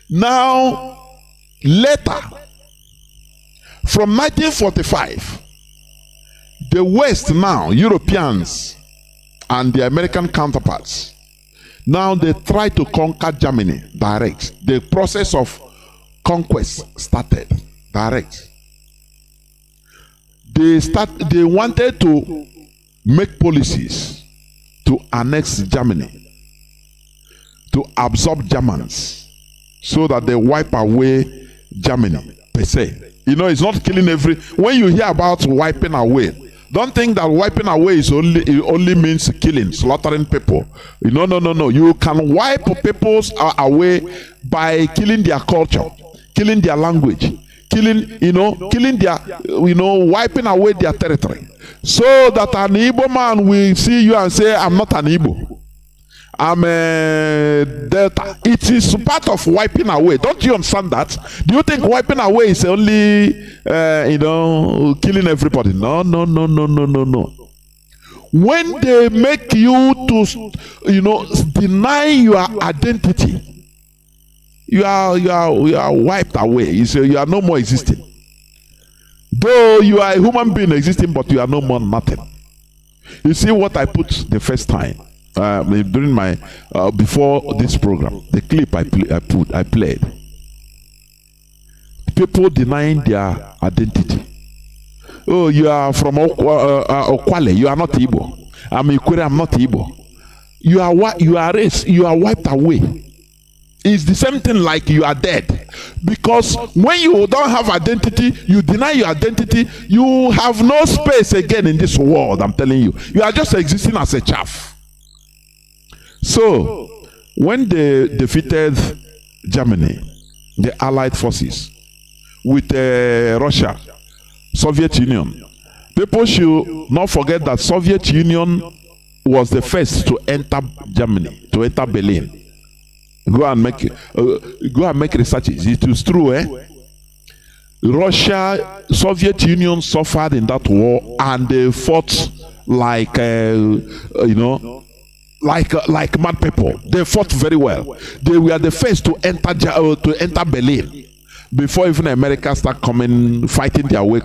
Now, later, from 1945, the West now, Europeans and the American counterparts, Now they try to conquer Germany direct. The process of conquest started direct. They wanted to make policies to annex Germany, to absorb Germans, so that they wipe away Germany per se. You know, it's not killing when you hear about wiping away, don't think that wiping away is only means killing, slaughtering people. No. You can wipe people away by killing their culture, killing their language, killing their, wiping away their territory. So that an Igbo man will see you and say, I'm not an Igbo, I'm a Delta. It is part of wiping away. Don't you understand that? Do you think wiping away is only, killing everybody? No. When they make you to, deny your identity, you are wiped away. You say you are no more existing. Though you are a human being existing, but you are no more nothing. You see what I put the first time during my before this program, the clip I played. People denying their identity. Oh, you are from Okwale. You are not Igbo. I'm Ikwere. I'm not Igbo. You are race. You are wiped away. It's the same thing like you are dead. Because when you don't have identity, you deny your identity, you have no space again in this world, I'm telling you. You are just existing as a chaff. So, when they defeated Germany, the Allied forces, with Russia, Soviet Union, people should not forget that Soviet Union was the first to enter Germany, to enter Berlin. Go and make researches. It is true, Russia, Soviet Union suffered in that war, and they fought like like mad people. They fought very well. They were the first to enter Berlin before even America start coming, fighting their way.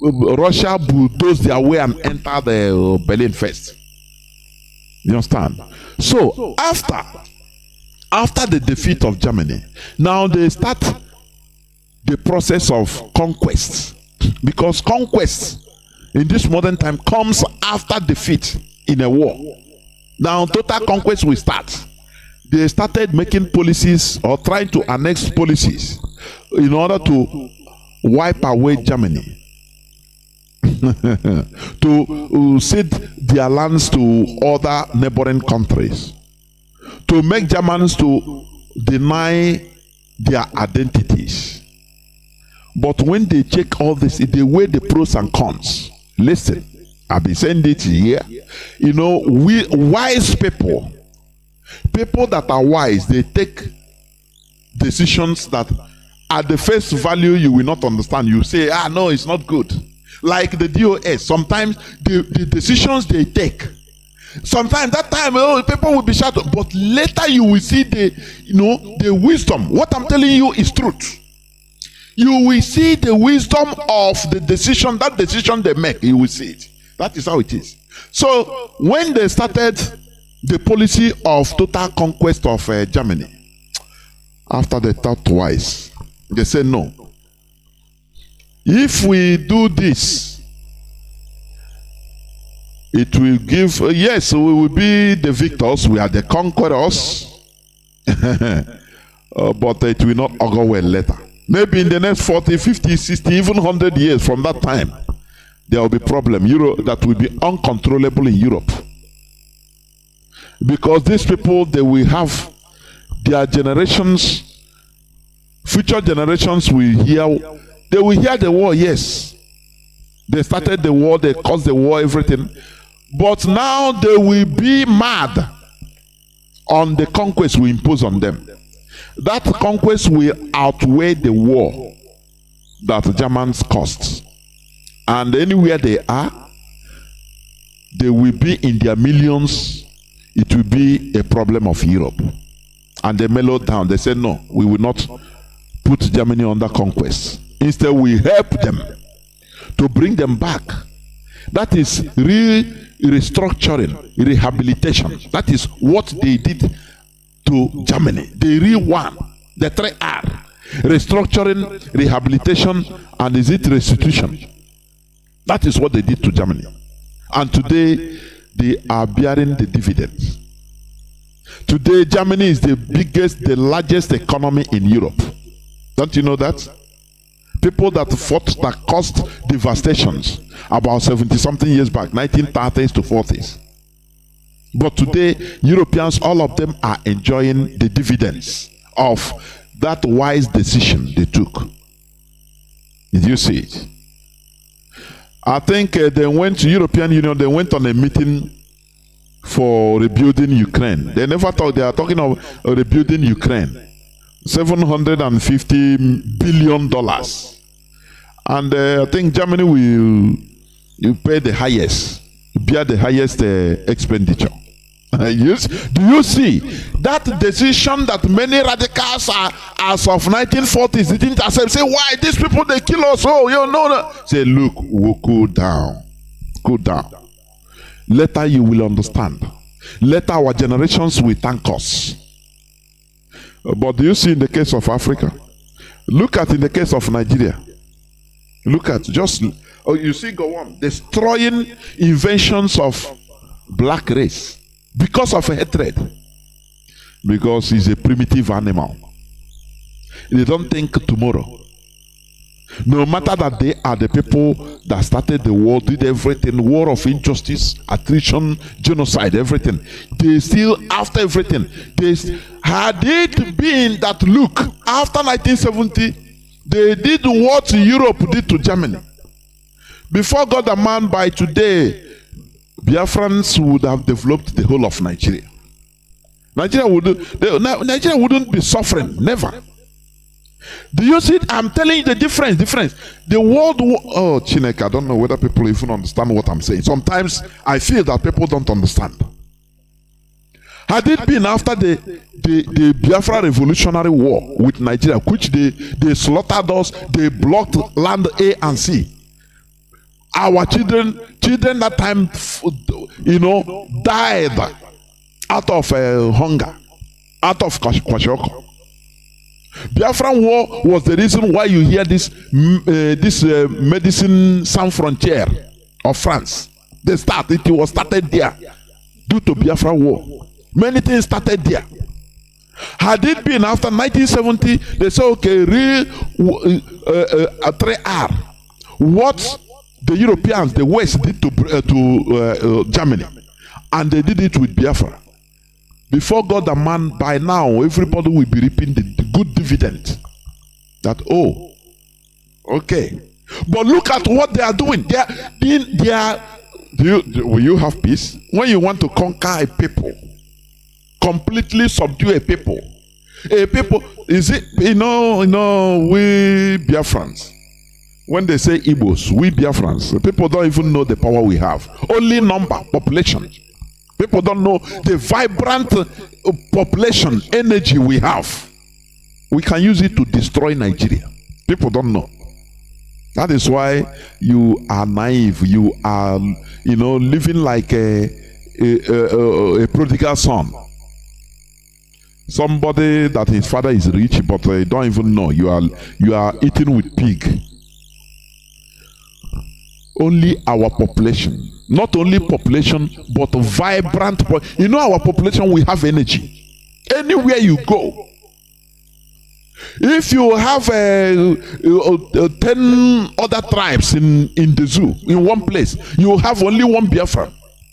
Russia bulldozed their way and entered the Berlin first. You understand? So after the defeat of Germany, now they start the process of conquest, because conquest in this modern time comes after defeat in a war. Now total conquest will start. They started making policies or trying to annex policies in order to wipe away Germany, to cede their lands to other neighboring countries, to make Germans to deny their identities. But when they check all this, they weigh the pros and cons. Listen, I've been saying this here. We wise people that are wise, they take decisions that at the face value you will not understand. You say, no, it's not good. Like the DOS, sometimes the decisions they take, sometimes that time people will be shouting, but later you will see the wisdom. What I'm telling you is truth. You will see the wisdom of the decision, that decision they make. You will see it. That is how it is. So when they started the policy of total conquest of Germany, after they thought twice, they said no. If we do this, it will give, yes, we will be the victors, we are the conquerors, but it will not augur well later. Maybe in the next 40, 50, 60, even 100 years from that time, there will be problem. Europe that will be uncontrollable in Europe. Because these people, they will have their generations, future generations will hear, they will hear the war, yes. They started the war, they caused the war, everything. But now they will be mad on the conquest we impose on them. That conquest will outweigh the war that Germans caused. And anywhere they are, they will be in their millions. It will be a problem of Europe. And they mellowed down. They said, no, we will not put Germany under conquest. Instead, we help them to bring them back. That is real restructuring, rehabilitation. That is what they did to Germany. They re-won the 3R. Restructuring, rehabilitation, and is it restitution? That is what they did to Germany. And today, they are bearing the dividends. Today, Germany is the biggest, the largest economy in Europe. Don't you know that? People that fought, that caused devastations about 70-something years back, 1930s to 40s. But today, Europeans, all of them are enjoying the dividends of that wise decision they took. Did you see it? I think they went to European Union, they went on a meeting for rebuilding Ukraine. They never thought they are talking of rebuilding Ukraine. $750 billion. And I think Germany will pay the highest, bear the highest expenditure. Yes. Do you see that decision that many radicals are, as of 1940s, didn't accept? Say, why these people, they kill us? Oh, you know. Say, look, we'll cool down. Cool down. Later you will understand. Later our generations will thank us. But do you see in the case of Africa? Look at in the case of Nigeria. Look at just, oh, you see, go on, destroying inventions of black race. Because of hatred. Because he's a primitive animal. They don't think tomorrow. No matter that they are the people that started the war, did everything, war of injustice, attrition, genocide, everything. They still, after everything, had it been that, look, after 1970, they did what Europe did to Germany. Before God and man, by today, Biafrans would have developed the whole of Nigeria. Nigeria wouldn't be suffering, never. Do you see it? I'm telling you the difference. The world war, oh Chineke, I don't know whether people even understand what I'm saying. Sometimes I feel that people don't understand. Had it been after the Biafra Revolutionary War with Nigeria, which they slaughtered us, they blocked land A and C. Our children that time, died out of hunger, out of kwashiorkor. Biafran War was the reason why you hear this medicine sans frontière of France. It was started there due to Biafra War. Many things started there. Had it been after 1970, they said, okay, 3R. What the Europeans, the West did to Germany, and they did it with Biafra. Before God and man, by now, everybody will be reaping the good dividend. That, oh, okay. But look at what they are doing. Will you have peace? When you want to conquer a people, completely subdue a people, is it, we Biafrans, when they say Igbos, we Biafrans, people don't even know the power we have. Only number, population. People don't know the vibrant population, energy we have. We can use it to destroy Nigeria. People don't know. That is why you are naive. You are, living like a prodigal son. Somebody that his father is rich, but they don't even know. You are eating with pig. Only our population, not only population, but vibrant. Our population, we have energy. Anywhere you go, if you have 10 other tribes in the zoo, in one place, you have only one Biafra.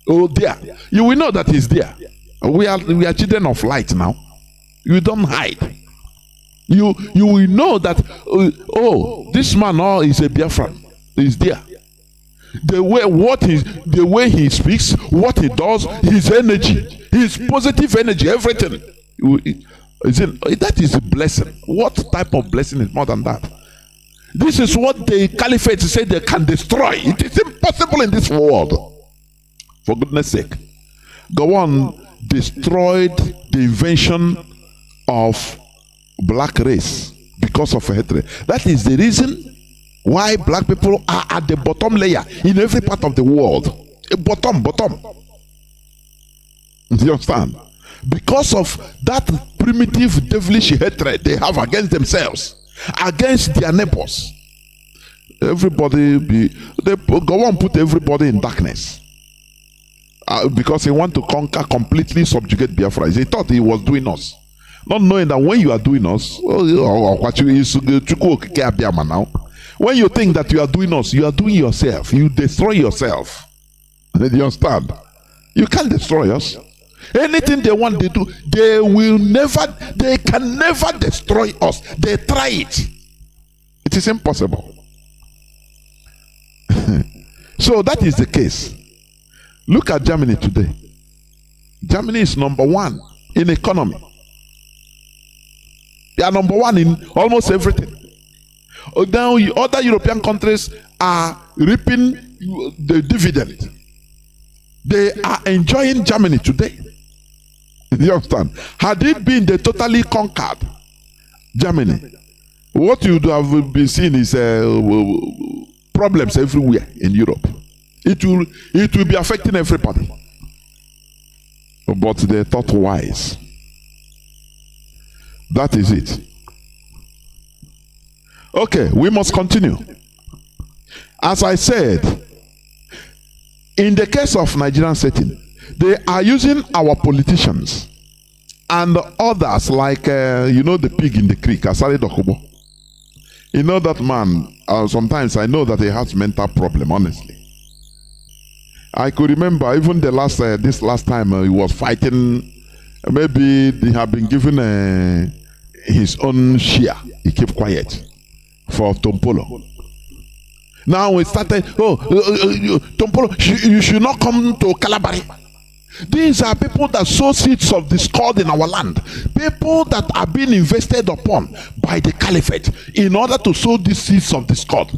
Oh, there, you will know that he's there. We are children of light now. You don't hide. You will know that. This man is a Biafran. He's there. The way he speaks, what he does, his energy, his positive energy, everything. That is a blessing. What type of blessing is more than that? This is what the caliphate say they can destroy. It is impossible in this world. For goodness sake. Go on, destroyed the invention of black race because of hatred. That is the reason why black people are at the bottom layer in every part of the world. bottom. Do you understand? Because of that primitive devilish hatred they have against themselves, against their neighbors. They go and put everybody in darkness. Because he want to conquer, completely subjugate Biafra. He thought he was doing us. Not knowing that when you are doing us, when you think that you are doing us, you are doing yourself. You destroy yourself. Do you understand? You can't destroy us. Anything they want, they do. They can never destroy us. They try it. It is impossible. So that is the case. Look at Germany today. Germany is #1 in economy. They are #1 in almost everything. Now other European countries are reaping the dividend. They are enjoying Germany today. You understand? Had it been they totally conquered Germany, what you would have been seeing is problems everywhere in Europe. It will be affecting everybody. But they thought wise. That is it. Okay, we must continue. As I said, in the case of Nigerian setting, they are using our politicians and others like, the pig in the creek, Asari Dokubo. You know that man, sometimes I know that he has mental problem, honestly. I could remember even this last time he was fighting, maybe they have been given his own share. He kept quiet for Tompolo. Now we started, Tompolo, you should not come to Calabari. These are people that sow seeds of discord in our land. People that are being invested upon by the caliphate in order to sow these seeds of discord.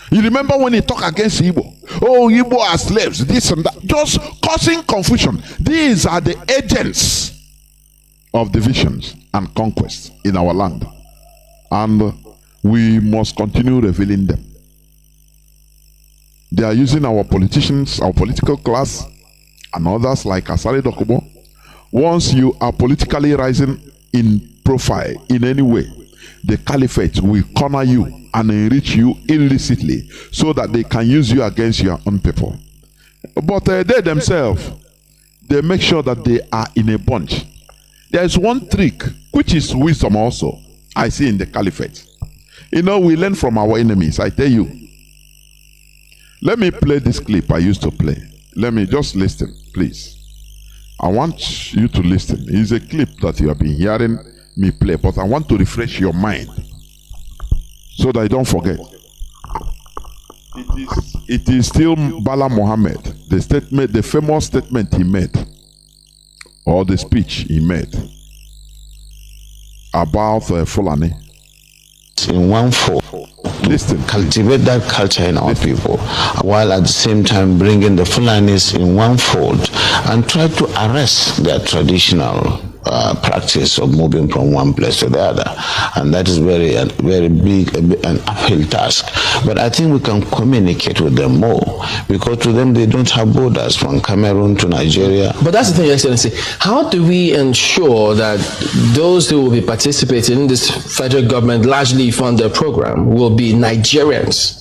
You remember when he talked against Igbo? Oh, Igbo are slaves, this and that. Just causing confusion. These are the agents of divisions and conquest in our land. And we must continue revealing them. They are using our politicians, our political class, and others like Asari Dokubo. Once you are politically rising in profile in any way, the caliphate will corner you and enrich you illicitly so that they can use you against your own people. But they themselves, they make sure that they are in a bunch. There is one trick, which is wisdom also, I see in the caliphate. We learn from our enemies, I tell you. Let me play this clip I used to play. Let me just listen, please. I want you to listen. It's a clip that you have been hearing me play, but I want to refresh your mind so that you don't forget. It is still Bala Mohammed, the famous statement he made, or the speech he made about Fulani. In one fold, Listen. cultivate that culture in our people, while at the same time bringing the Fulanis in one fold and try to arrest their traditional practice of moving from one place to the other. And that is very big, an uphill task. But I think we can communicate with them more, because to them they don't have borders from Cameroon to Nigeria. But that's the thing, Your Excellency. How do we ensure that those who will be participating in this federal government largely funded program will be Nigerians?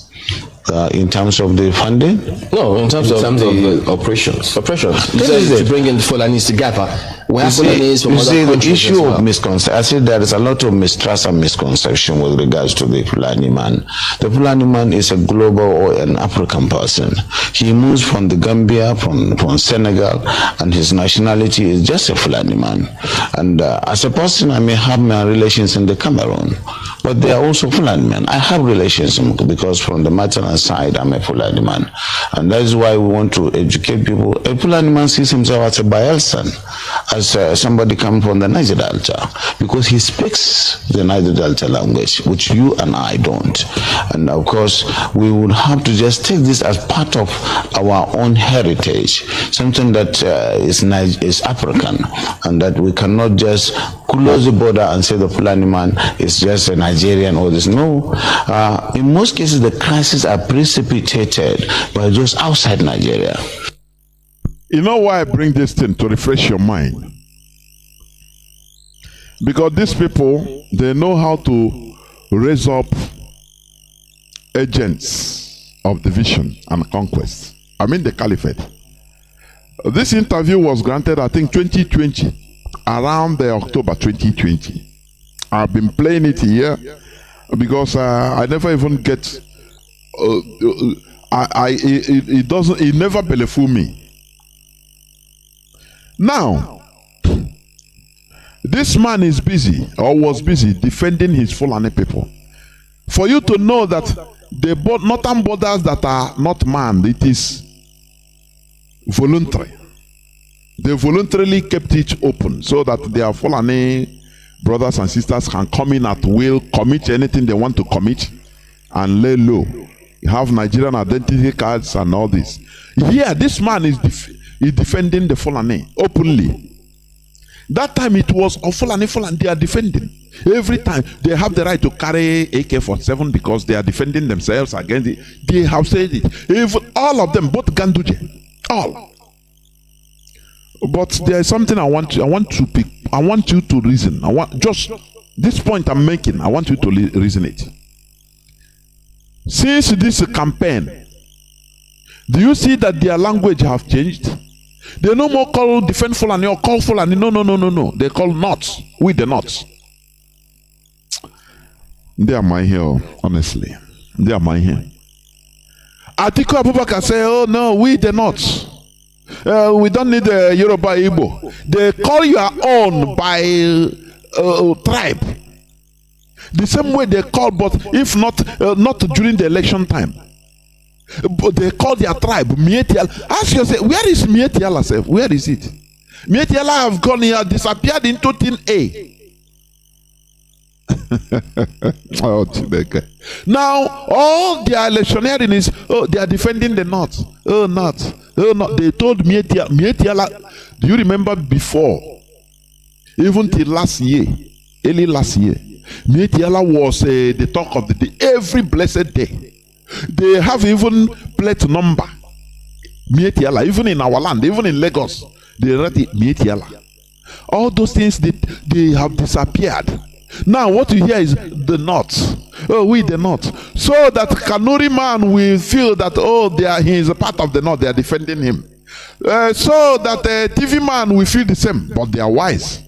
In terms of the funding? No, in terms of the operations. This is to bring in the Fulanis together. We have Fulanis from other countries. The issue of misconception, I said there is a lot of mistrust and misconception with regards to the Fulani man. The Fulani man is a global or an African person. He moves from the Gambia, from Senegal, and his nationality is just a Fulani man. And as a person, I may have my relations in the Cameroon, but they are also Fulani men. I have relations because from the maternal side, I'm a Fulani man. And that is why we want to educate people. A Fulani man sees himself as a Bayelsan, as somebody coming from the Niger Delta, because he speaks the Niger Delta language, which you and I don't. And of course, we would have to just take this as part of our own heritage, something that is African, and that we cannot just close the border and say the Fulani man is just a Nigerian or this. No. In most cases, the crises are precipitated by those outside Nigeria. You know why I bring this thing? To refresh your mind. Because these people, they know how to raise up agents of division and conquest. I mean the caliphate. This interview was granted, I think, 2020, around the October 2020. I've been playing it here because I never even get. It never belefool me. Now, this man is busy or was busy defending his Fulani people. For you to know that the northern borders that are not manned, it is voluntary. They voluntarily kept it open so that their Fulani brothers and sisters can come in at will, commit anything they want to commit, and lay low. You have Nigerian identity cards and all this. Here, this man is defending the Fulani openly. That time it was Fulani, they are defending. Every time they have the right to carry AK-47 because they are defending themselves against it. They have said it. Even all of them, both Ganduje, all. But there is something I want you to reason. Just this point I'm making, I want you to reason it. Since this campaign, do you see that their language have changed? They no more call defend Fulani or call Fulani. No. They call North. We the North. They are my here, honestly. They are my here. Atiku Abubakar say, oh no, we the North. We don't need the Yoruba Igbo. They call your own by tribe. The same way they call, but if not during the election time. But they call their tribe Mietiala. Ask yourself, where is Mietiala? Where is it? Mietiala have gone here, disappeared into thin A. Oh, now all their electioneering is they are defending the North. North. They told Mietiala. Do you remember before? Even till last year, early last year, Mietiala was the talk of the day. Every blessed day. They have even plate number. Mietiala, even in our land, even in Lagos, they write it Mietiala. All those things they have disappeared. Now what you hear is the North. Oh, we the North. So that Kanuri man will feel that he is a part of the North. They are defending him. So that TV man will feel the same, but they are wise.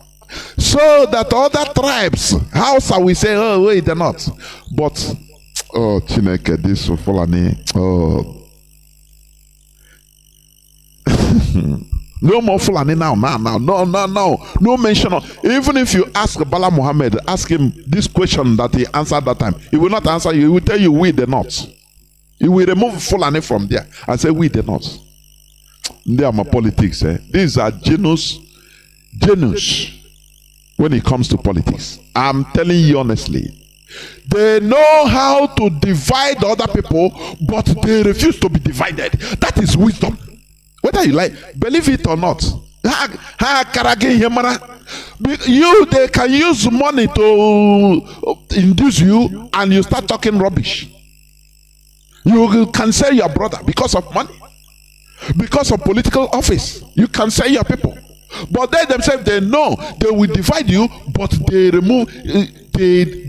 So that other tribes, Hausa will say, oh, we the North. But Chineke, this Fulani. No more Fulani now. No mention of. Even if you ask Bala Muhammad, ask him this question that he answered that time, he will not answer you. He will tell you we the North. He will remove Fulani from there and say we the North. They are my politics. These are genus when it comes to politics. I'm telling you honestly. They know how to divide other people, but they refuse to be divided. That is wisdom. Whether you like, believe it or not. They can use money to induce you, and you start talking rubbish. You can sell your brother because of money, because of political office. You can sell your people. But they themselves, they know they will divide you, but they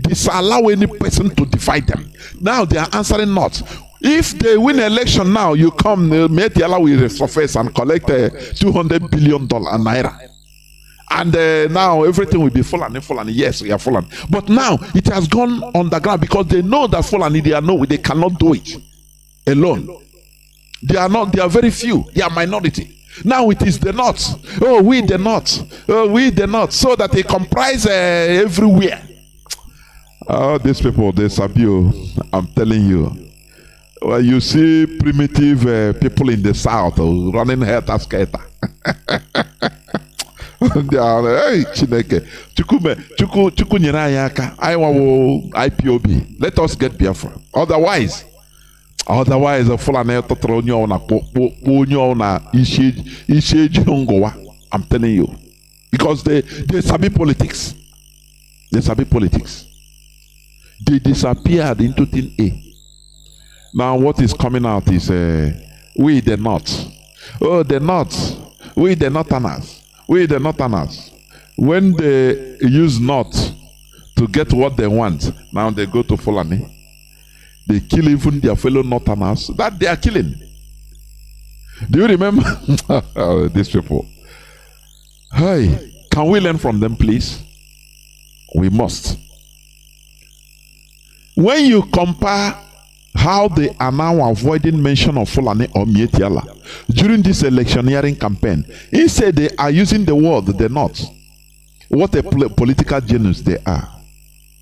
disallow any person to divide them. Now they are answering not. If they win election now, you come, Mietiala will resurface and collect $200 billion naira. And now everything will be Fulani. Yes, we are Fulani. But now it has gone underground because they know that Fulani, they cannot do it alone. They are very few. They are minority. Now it is the North. Oh, we the North. Oh, we the North. So that they comprise everywhere. Oh, these people, they sabi you. I'm telling you. Well, you see primitive people in the South running helter-skelter. They are, hey, Chineke. Chuku nyere anyị aka. Anyị wawo IPOB. Let us get Biafra. Otherwise, Fulani totoro onye ọwụna onye ọwụna isi eji ngụwa. I'm telling you. Because they sabi politics. They sabi politics. They disappeared into thin air. Now what is coming out is we the North. Oh, the North. We the Northerners. We the Northerners. When they use North to get what they want, now they go to Fulani. They kill even their fellow Northerners that they are killing. Do you remember these people? Hey, can we learn from them, please? We must. When you compare how they are now avoiding mention of Fulani or Mietiala during this electioneering campaign, instead they are using the word the North. What a political genius they are.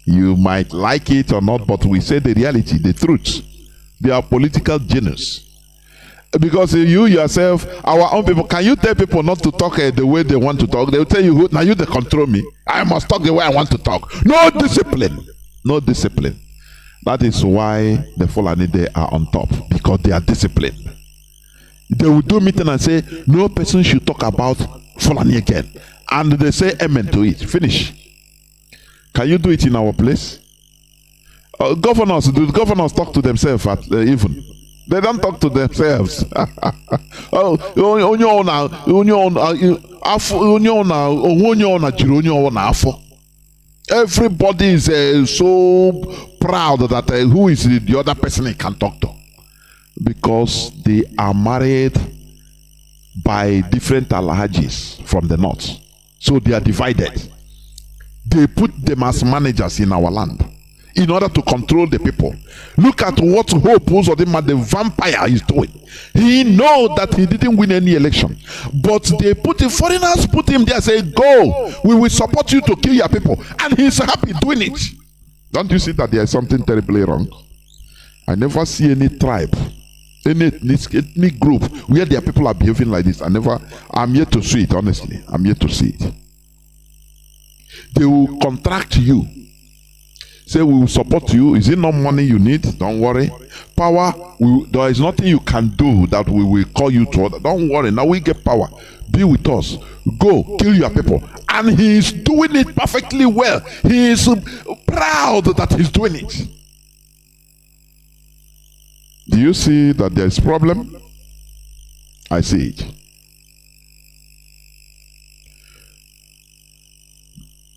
You might like it or not, but we say the reality, the truth. They are political genius. Because you yourself, our own people, can you tell people not to talk the way they want to talk? They will tell you, now you they control me. I must talk the way I want to talk. No discipline. No discipline. That is why the Fulani, they are on top. Because they are disciplined. They will do meeting and say, no person should talk about Fulani again. And they say amen to it. Finish. Can you do it in our place? Do governors talk to themselves even? They don't talk to themselves. Everybody is so proud that who is the other person he can talk to. Because they are married by different alhajis from the north. So they are divided. They put them as managers in our land in order to control the people. Look at what Hope Uzodinma, the vampire, is doing. He knows that he didn't win any election, but they foreigners put him there, say, go, we will support you to kill your people, and he's happy doing it. Don't you see that there is something terribly wrong? I never see any tribe, any ethnic group where their people are behaving like this. I'm yet to see it, honestly. I'm yet to see it. They will contract you. Say, we will support you. Is it not money you need? Don't worry. Power, there is nothing you can do that we will call you to order. Don't worry. Now we get power. Be with us. Go, kill your people. And he is doing it perfectly well. He is proud that he's doing it. Do you see that there is a problem? I see it.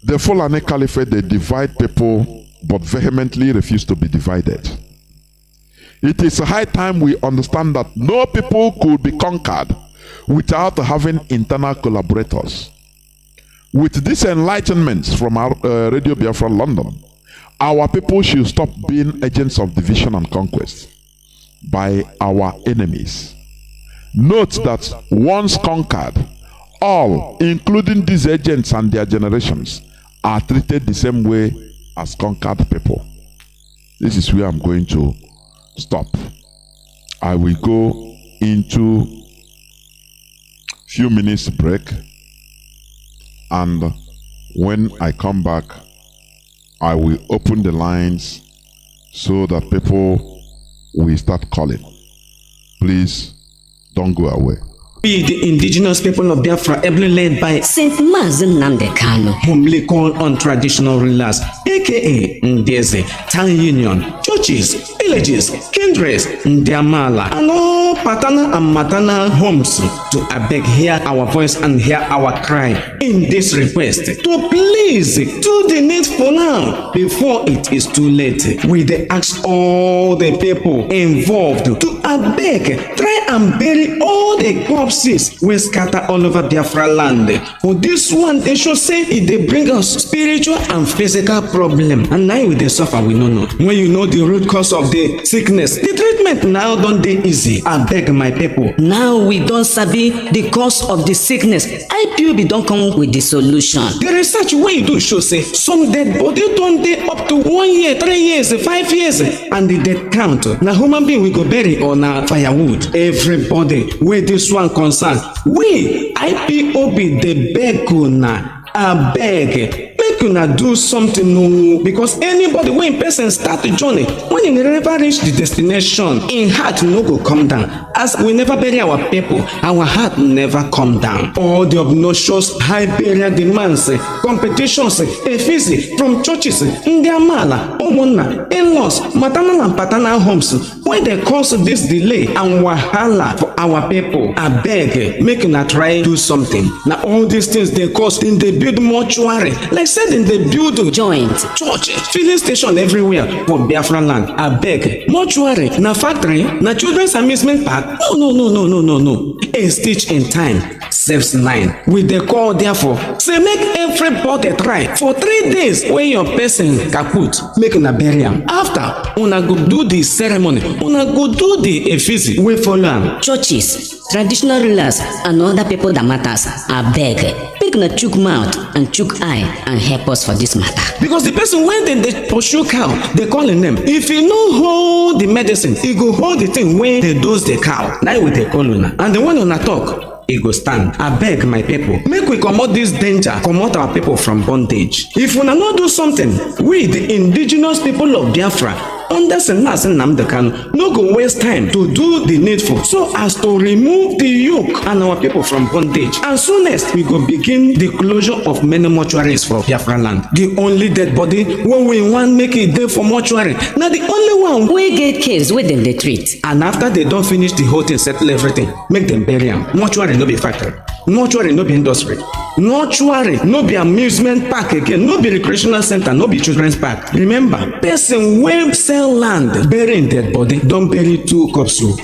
The Fulani Caliphate, they divide people, but vehemently refuse to be divided. It is high time we understand that no people could be conquered without having internal collaborators. With this enlightenment from our Radio Biafra London, our people should stop being agents of division and conquest by our enemies. Note that once conquered, all, including these agents and their generations, are treated the same way as conquered people. This is where I'm going to stop. I will go into few minutes break, and when I come back, I will open the lines so that people will start calling. Please don't go away. We, the indigenous people of Biafra, ably led by Saint Mazi Nnamdi Kanu, humbly called on traditional rulers, aka Ndeze, town union, churches, villages, kindreds, Ndiamala, and all paternal and maternal homes to beg hear our voice and hear our cry in this request to please do the needful now before it is too late. We ask all the people involved to beg, try and bury all the corpses we scatter all over Biafra land. For this one, they should say it they bring us spiritual and physical problem, and now we they suffer, we don't know. When you know the root cause of the sickness, the treatment now don't dey easy. I beg my people. now we don't sabi the cause of the sickness. IPOB don't come with the solution. The research wey you do show say some dead body don dey up to 1 year, 3 years, 5 years, and the death count na human being we go bury or na firewood. Everybody wey this one concern, we IPOB dey beg una abeg make una do something no, because anybody when person start the journey, when he never reach the destination, in heart no go come down. As we never bury our people, our heart never come down. All the obnoxious high burial demands, competitions, effigy from churches, ndiamala, omona, in-laws, maternal and paternal homes, when they cause this delay and wahala for our people, I beg, make una try do something. Now all these things they cause in the build mortuary, like said in the build joint, church, filling station everywhere for Biafra land. I beg, mortuary, na factory, na children's amusement park. No. A stitch in time saves 9. With the call therefore, say make everybody try for 3 days when your person kaput, make una bury am. After una go do the ceremony, una go do the effigy wey follow am. churches, traditional rulers, and other people that matters. I beg, make una chook mouth and chook eye and help us for this matter. Because the person when they pursue cow, they call him name. If he no hold the medicine, he go hold the thing when they dose the cow. Now we they call una. And the one una talk, he go stand. I beg my people, make we comot this danger, comot our people from bondage. If una no do something, we the indigenous people of Biafra, under Nnamdi Kanu, no go waste time to do the needful so as to remove the yoke and our people from bondage. And soonest we go begin the closure of many mortuaries for Biafra land. The only dead body when we want make it there for mortuary, now the only one we get case with them they treat. And after they don't finish the whole thing, settle everything, make them bury them. Mortuary no be factory, mortuary no be industry, mortuary no be amusement park again, no be recreational center, no be children's park. Remember, person wey sell land burying dead body don bury 2 cups o.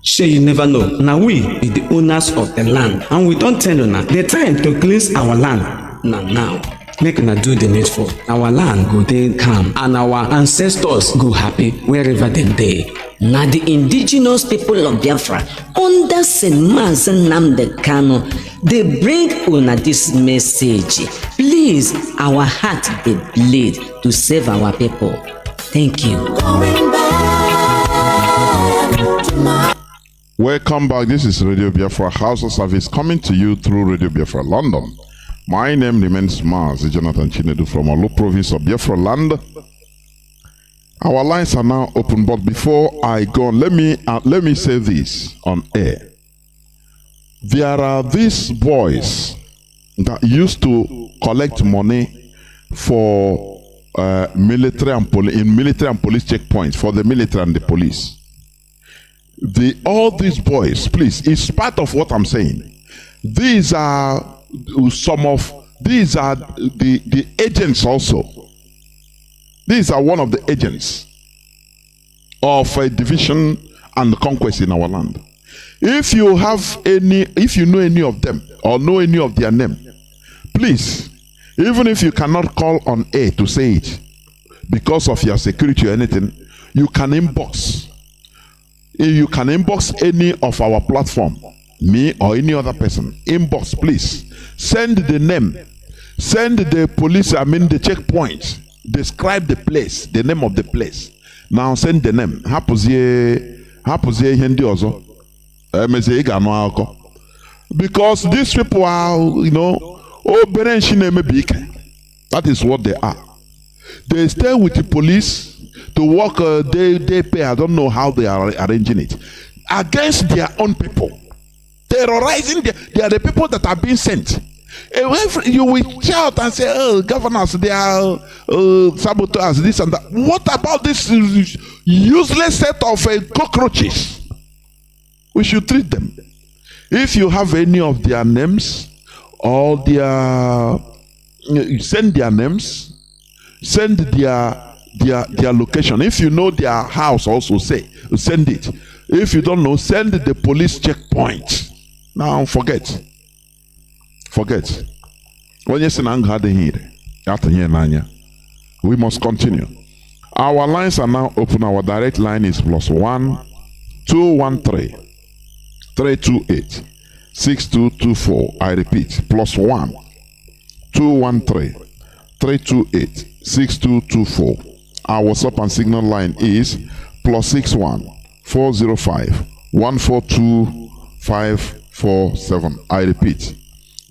Shey you never know. Now we be the owners of the land, and we don tell una the time to cleanse our land na now. Make una do the needful. Our land go dey calm and our ancestors go happy wherever dem dey. Now the indigenous people of Biafra under Mazi Nnamdi Kanu, they bring una this message. Please, our heart they bleed to save our people. Thank you. Welcome back. This is Radio Biafra HAUSA-SERVICE coming to you through Radio Biafra London. My name remains Mazi Jonathan Chinedu from Olu province of Biafra land. Our lines are now open, but before I go on, let me say this on air. There are these boys that used to collect money for military and police checkpoints for the military and the police. All these boys, please, it's part of what I'm saying. These are the agents also. These are one of the agents of a division and conquest in our land. If you know any of them or know any of their name, please, even if you cannot call on air to say it because of your security or anything, you can inbox. You can inbox any of our platform, me or any other person. Inbox, please. Send the name. Send the police, the checkpoint. Describe the place, the name of the place. Now send the name. Because these people are, that is what they are. They stay with the police to work. They pay. I don't know how they are arranging it against their own people, terrorizing. They are the people that are being sent. You will shout and say, "Oh, governors, they are saboteurs, this and that." What about this useless set of cockroaches? We should treat them. If you have any of their names or send their names, send their location. If you know their house, also send it. If you don't know, send the police checkpoint. Now forget. When you say we must continue. Our lines are now open. Our direct line is +1 213 328 6224. I repeat, +1 213 328 6224. Our WhatsApp and Signal line is +61 405 142 547. I repeat,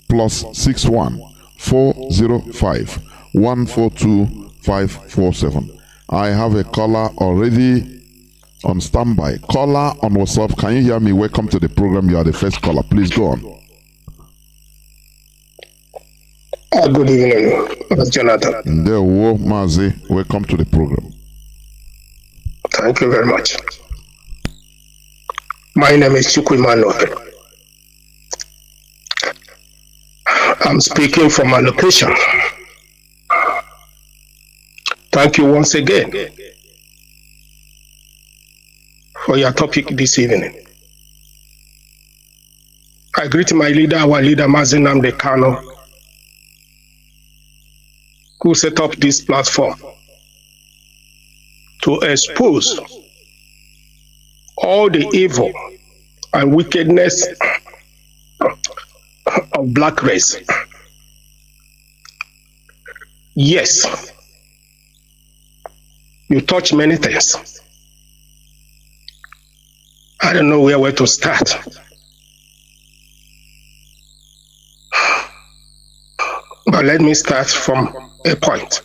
+61 405 142 547. I have a caller already on standby. Caller on WhatsApp, can you hear me? Welcome to the program. You are the first caller. Please go on. Good evening, Jonathan. There, Mazi. Welcome to the program. Thank you very much. My name is Chukwimano. I'm speaking from my location. Thank you once again for your topic this evening. I greet my leader, our leader, Mazi Nnamdi Kanu, who set up this platform to expose all the evil and wickedness of black race. Yes, you touch many things. I don't know where to start. But let me start from a point.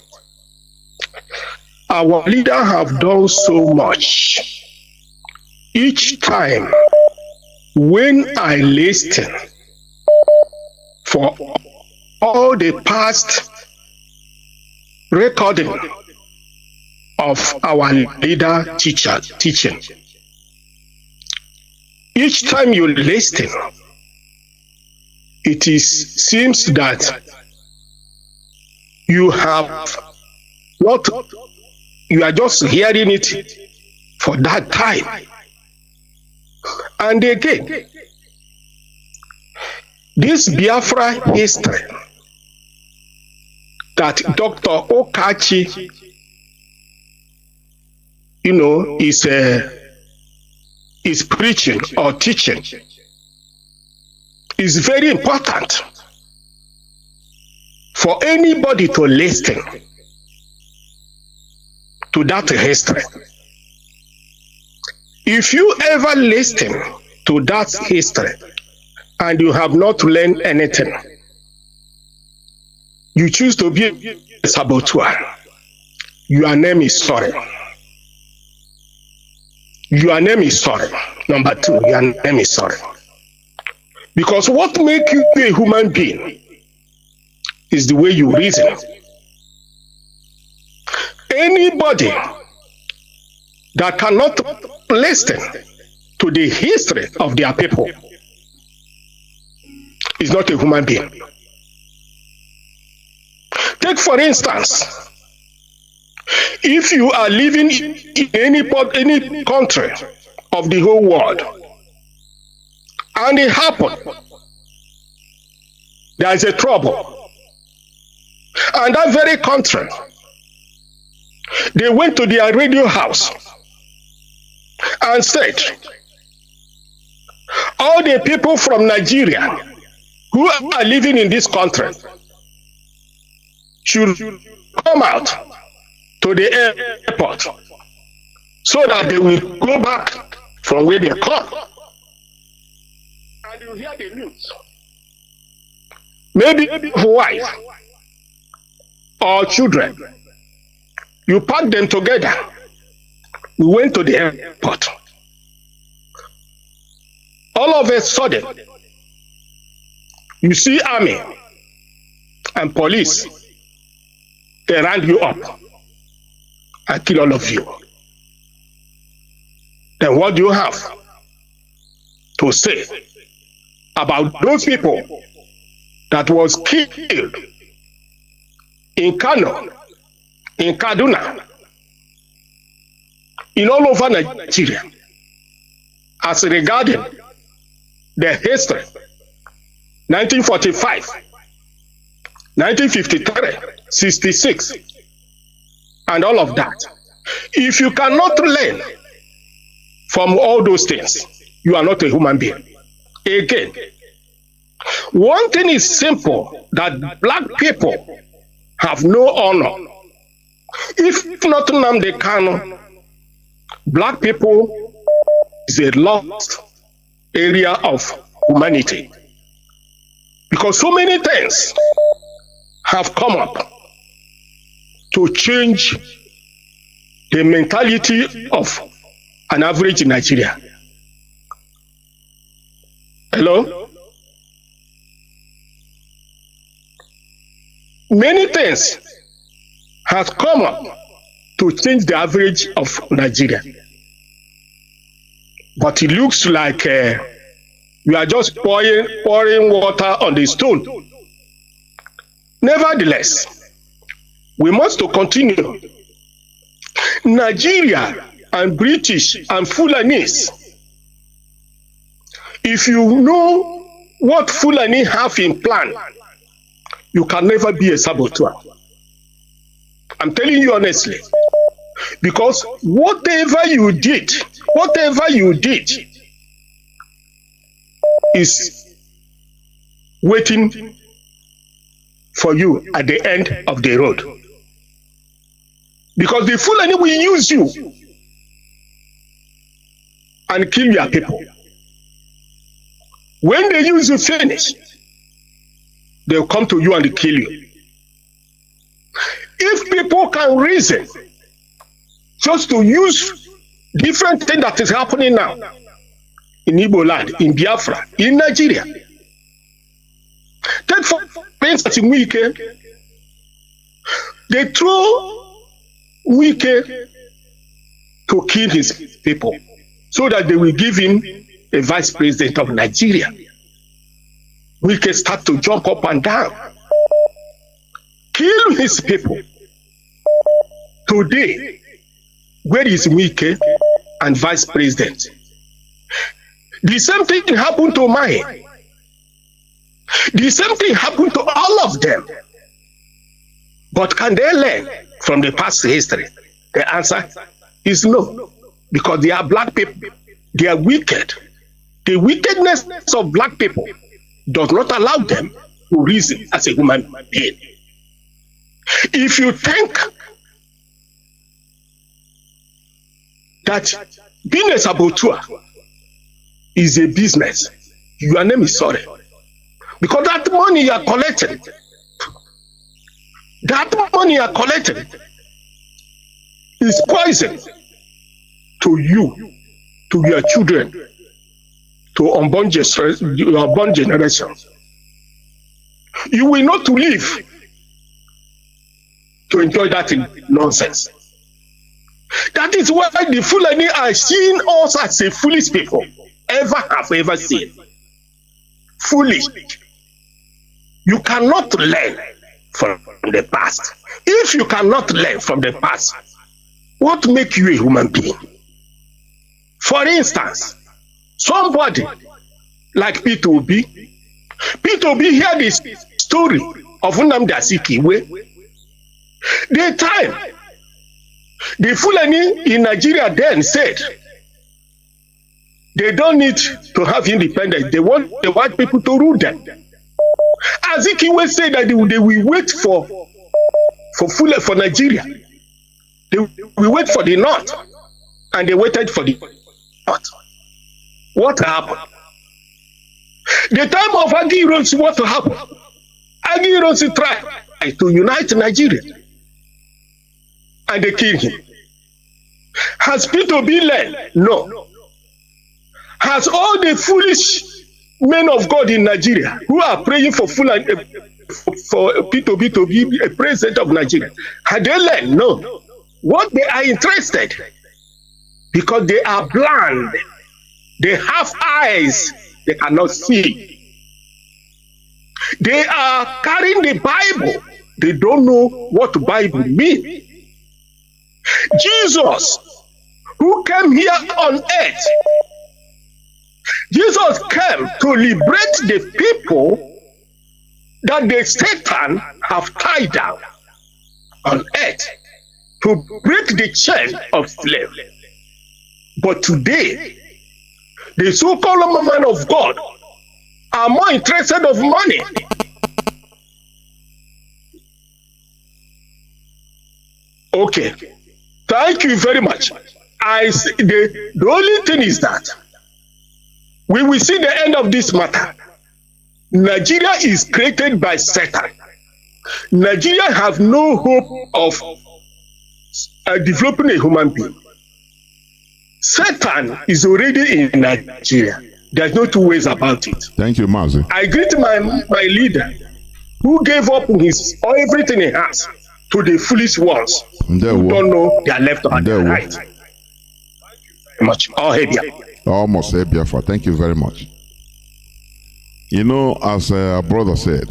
Our leader have done so much. Each time when I listen for all the past recording of our leader teaching, each time you listen, seems that you are just hearing it for that time. And again, this Biafra history that Dr. Okachi, is preaching or teaching is very important for anybody to listen to that history. If you ever listen to that history and you have not learned anything, you choose to be a saboteur, your name is sorry. Your name is sorry. Number two, your name is sorry. Because what makes you a human being is the way you reason. Anybody that cannot listen to the history of their people is not a human being. Take for instance, if you are living in any country of the whole world, and it happened, there is a trouble, and that very country, they went to their radio house and said, all the people from Nigeria who are living in this country should come out to the airport so that they will go back from where they come. And you hear the news. Maybe wife or children. You pack them together. We went to the airport. All of a sudden, you see army and police. They round you up and kill all of you. Then what do you have to say about those people that was killed in Kanu, in Kaduna, in all over Nigeria, as regarding the history, 1945, 1953, 66, and all of that. If you cannot learn from all those things, you are not a human being. Again, one thing is simple, that black people have no honor. If not Nnamdi Kanu, black people is a lost area of humanity. Because so many things have come up to change the mentality of an average Nigerian. Hello? Many things have come up to change the average of Nigeria. But it looks like we are just pouring water on the stone. Nevertheless, we must to continue. Nigeria and British and Fulanese, if you know what Fulani have in plan, you can never be a saboteur. I'm telling you honestly, because whatever you did is waiting for you at the end of the road. Because the Fulani will use you and kill your people. When they use you finish, they'll come to you and kill you. If people can reason just to use different things that is happening now in Igbo land, in Biafra, in Nigeria. Take for instance in Wike, they throw Wike to kill his people so that they will give him a vice president of Nigeria. Wike start to jump up and down, kill his people. Today, where is Wike and vice president? The same thing happened to Mai. The same thing happened to all of them. But can they learn from the past history? The answer is no, because they are black people. They are wicked. The wickedness of black people does not allow them to reason as a human being. If you think that being a saboteur is a business, your name is sorry. Because that money you are collecting, is poison to you, to your children, to unborn generation. You will not live to enjoy that nonsense. That is why the Fulani are seeing us as a foolish people, ever seen. Foolish. You cannot learn from the past. If you cannot learn from the past, what makes you a human being? For instance, somebody like Peter Obi heard this story of Nnamdi Azikiwe. The time the Fulani in Nigeria then said they don't need to have independence. They want the white people to rule them. Azikiwe said that they will wait for Nigeria. They will wait for the North, and they waited for the North. What happened? The time of Agi Ironsi, what happened? Agi Ironsi tried to unite Nigeria, and they killed him. Has Peter Obi learned? No. Has all the foolish men of God in Nigeria who are praying for Peter Obi to be a president of Nigeria, had they learned? No. What they are interested, because they are blind, they have eyes they cannot see. They are carrying the Bible, they don't know what the Bible means. Jesus, who came here on earth, Jesus came to liberate the people that the Satan have tied down on earth, to break the chain of slavery. But today, the so-called men of God are more interested of money. Okay, thank you very much. The only thing is that we will see the end of this matter. Nigeria is created by Satan. Nigeria have no hope of developing a human being. Satan is already in Nigeria. There's no two ways about it. Thank you, Mazi. I greet my leader who gave up his everything he has to the foolish ones who don't know their left or their right. Much. Almost Biafra. Thank you very much. You know, as a brother said,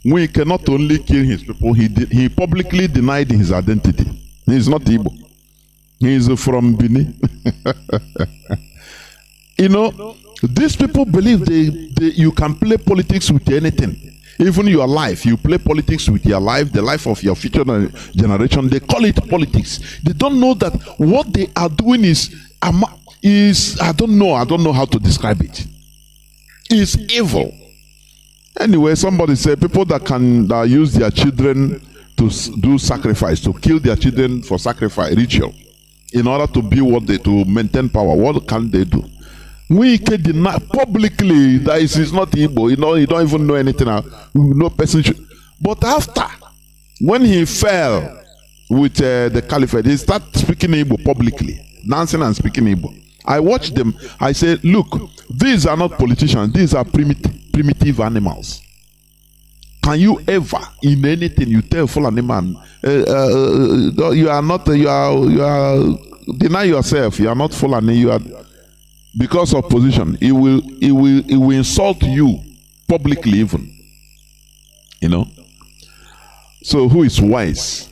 we cannot only kill his people, he publicly denied his identity. He is not Igbo. He is from Benin. You know, these people believe you can play politics with anything. Even your life, you play politics with your life, the life of your future generation. They call it politics. They don't know that what they are doing is I don't know how to describe it. It's evil. Anyway, somebody said people that use their children to do sacrifice, to kill their children for sacrifice ritual, in order to be to maintain power. What can they do? We can deny publicly that it is not Igbo. You don't even know anything. No person should. But after, when he fell with the caliphate, he started speaking Igbo publicly, dancing and speaking Igbo. I watched them. I said, look, these are not politicians. These are primitive animals. Can you ever, in anything, you tell Fulani man, you are deny yourself. You are not Fulani. You are, because of position. It will insult you publicly, even. You know. So who is wise?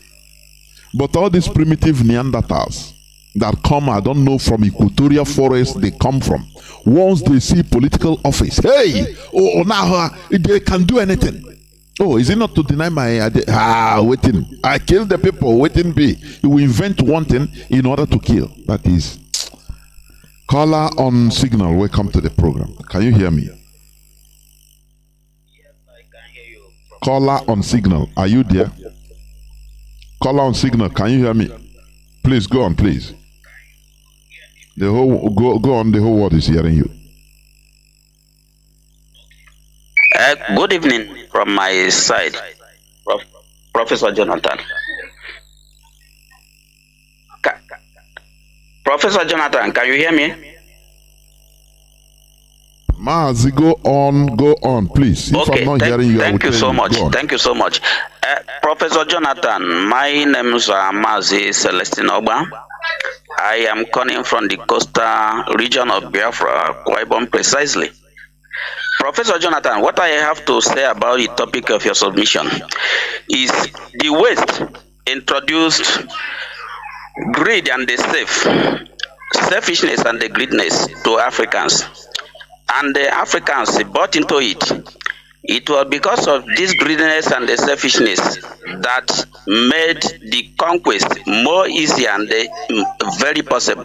But all these primitive Neanderthals that come, I don't know, from equatorial forest they come from. Once they see political office, hey, now they can do anything. Oh, is it not to deny my waiting? I kill the people, waiting be. You will invent one thing in order to kill. That is. Caller on signal, welcome to the program. Can you hear me? Yes, I can hear you. Caller on signal, are you there? Caller on signal, can you hear me? Please go on, please. The whole go on. The whole world is hearing you. Good evening from my side, Professor Jonathan. Professor Jonathan, can you hear me? Mazi, go on, please. If Okay, I'm not hearing you, thank you so much. Thank you so much. Professor Jonathan, my name is Mazi Celestine Oba. I am calling from the coastal region of Biafra, Kwaibom precisely. Professor Jonathan, what I have to say about the topic of your submission is the West introduced greed and the selfishness and the greediness to Africans. And the Africans bought into it. It was because of this greediness and the selfishness that made the conquest more easy and very possible.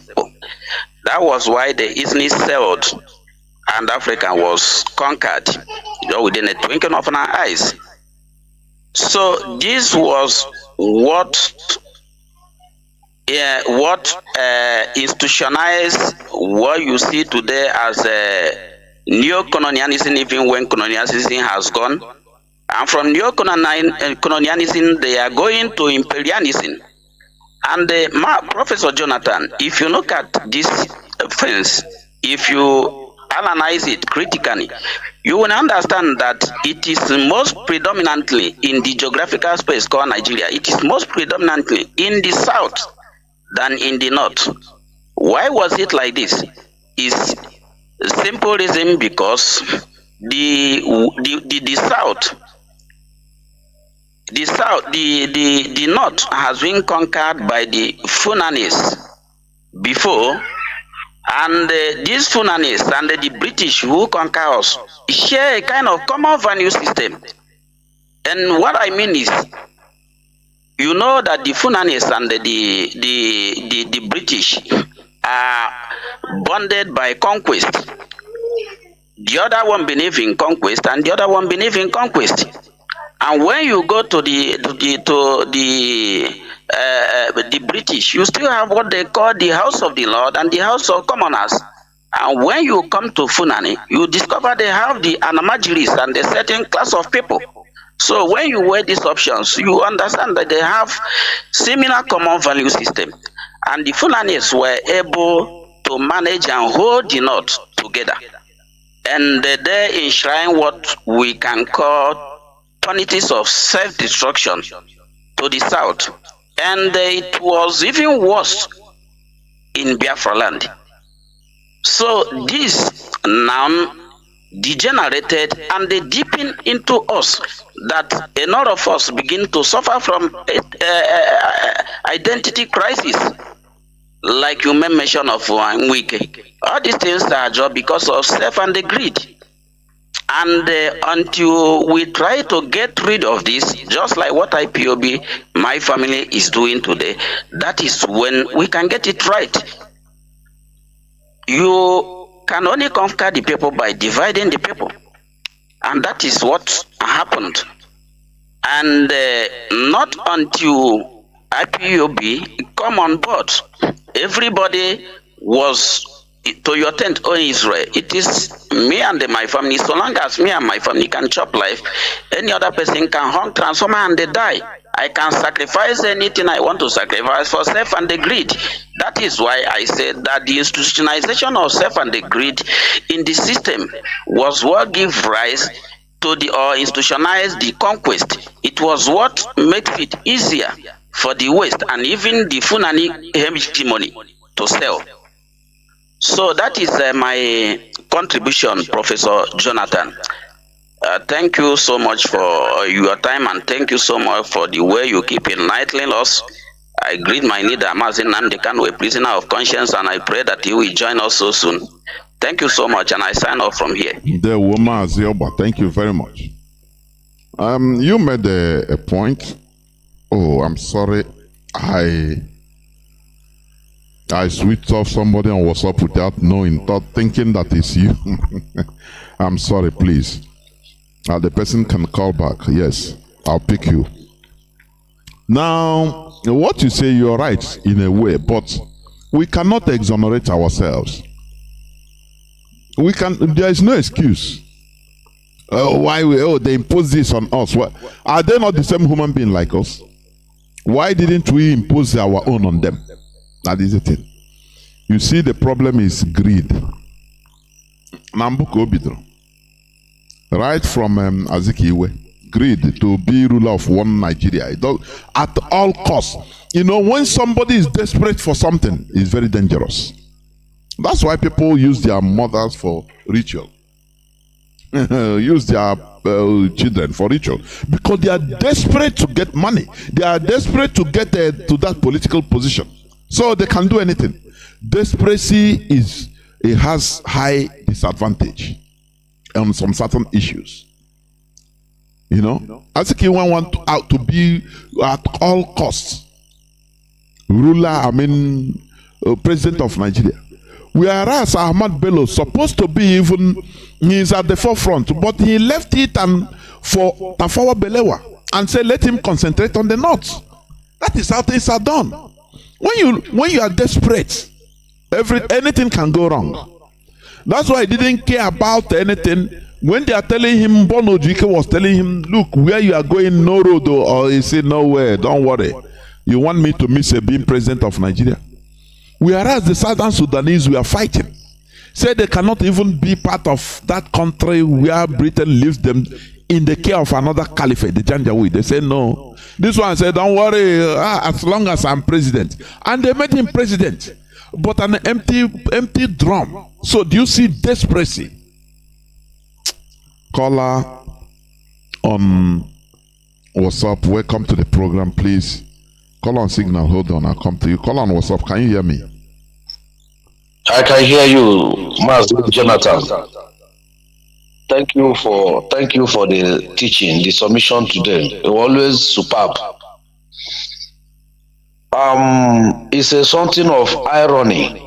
That was why the easily sailed and Africa was conquered, within a twinkling of an eyes. So this was what institutionalized what you see today as neo-colonialism, even when colonialism has gone. And from neo-colonialism, they are going to imperialism. And Professor Jonathan, if you look at this things, if you analyze it critically, you will understand that it is most predominantly in the geographical space called Nigeria. It is most predominantly in the south than in the north. Why was it like this? Is simple reason because the north has been conquered by the Funanis before, and these Funanis and the British who conquer us share a kind of common value system. And what I mean is, you know that the Funanis and the British are bonded by conquest. The other one believe in conquest, and the other one believe in conquest. And when you go to the British, you still have what they call the House of the Lord and the House of Commoners. And when you come to Funani, you discover they have the Anamajiris and a certain class of people. So when you weigh these options, you understand that they have similar common value system, and the Fulanis were able to manage and hold the North together, and they enshrine what we can call politics of self-destruction to the south, and it was even worse in Biafra land. So this now degenerated and they deepen into us, that a lot of us begin to suffer from identity crisis, like you made mention of Wike. All these things are just because of self and the greed. And until we try to get rid of this, just like what IPOB, my family, is doing today, that is when we can get it right. You can only conquer the people by dividing the people, and that is what happened. And not until IPOB come on board, everybody was to your tent, O Israel. It is me and my family. So long as me and my family can chop life, any other person can hunt, transform, and they die. I can sacrifice anything I want to sacrifice for self and the greed. That is why I said that the institutionalization of self and the greed in the system was what gave rise to the or institutionalized the conquest. It was what makes it easier for the West and even the Fulani hegemony to sell. So that is my contribution, Professor Jonathan. Thank you so much for your time, and thank you so much for the way you keep enlightening us. I greet my leader, Mazi, Nnamdi Kanu, a prisoner of conscience, and I pray that he will join us so soon. Thank you so much, and I sign off from here. The woman, thank you very much. You made a point. Oh, I'm sorry. I switched off somebody on WhatsApp without knowing, thinking that it's you. I'm sorry, please. The person can call back. Yes, I'll pick you. Now, what you say, you're right in a way, but we cannot exonerate ourselves. There is no excuse. They impose this on us. Are they not the same human being like us? Why didn't we impose our own on them? That is the thing. You see, the problem is greed. Right from Azikiwe, greed to be ruler of one Nigeria. At all costs. You know, when somebody is desperate for something, it's very dangerous. That's why people use their mothers for ritual. Use their children for ritual. Because they are desperate to get money. They are desperate to get to that political position. So they can do anything. Desperation has high disadvantage on some certain issues. You know, I think you want out to be at all costs ruler, president of Nigeria. Whereas Ahmad Bello supposed to be he's at the forefront, but he left it for Tafawa Balewa and said, let him concentrate on the north. That is how things are done. When you are desperate, anything can go wrong. That's why he didn't care about anything. When they are telling him, Bono Jike was telling him, look, where you are going, no road, or he said, nowhere, don't worry. You want me to miss being president of Nigeria? Whereas the Southern Sudanese were fighting. Said they cannot even be part of that country where Britain leaves them in the care of another caliphate, the Janjaweed. They said no. This one said, don't worry, as long as I'm president. And they made him president. But an empty drum. So do you see desperation? Caller on WhatsApp, welcome to the program, please. Call on Signal, hold on, I'll come to you. Call on WhatsApp, can you hear me? I can hear you, Mazi Jonathan. Thank you for the teaching, the submission today. It was always superb. It's something of irony.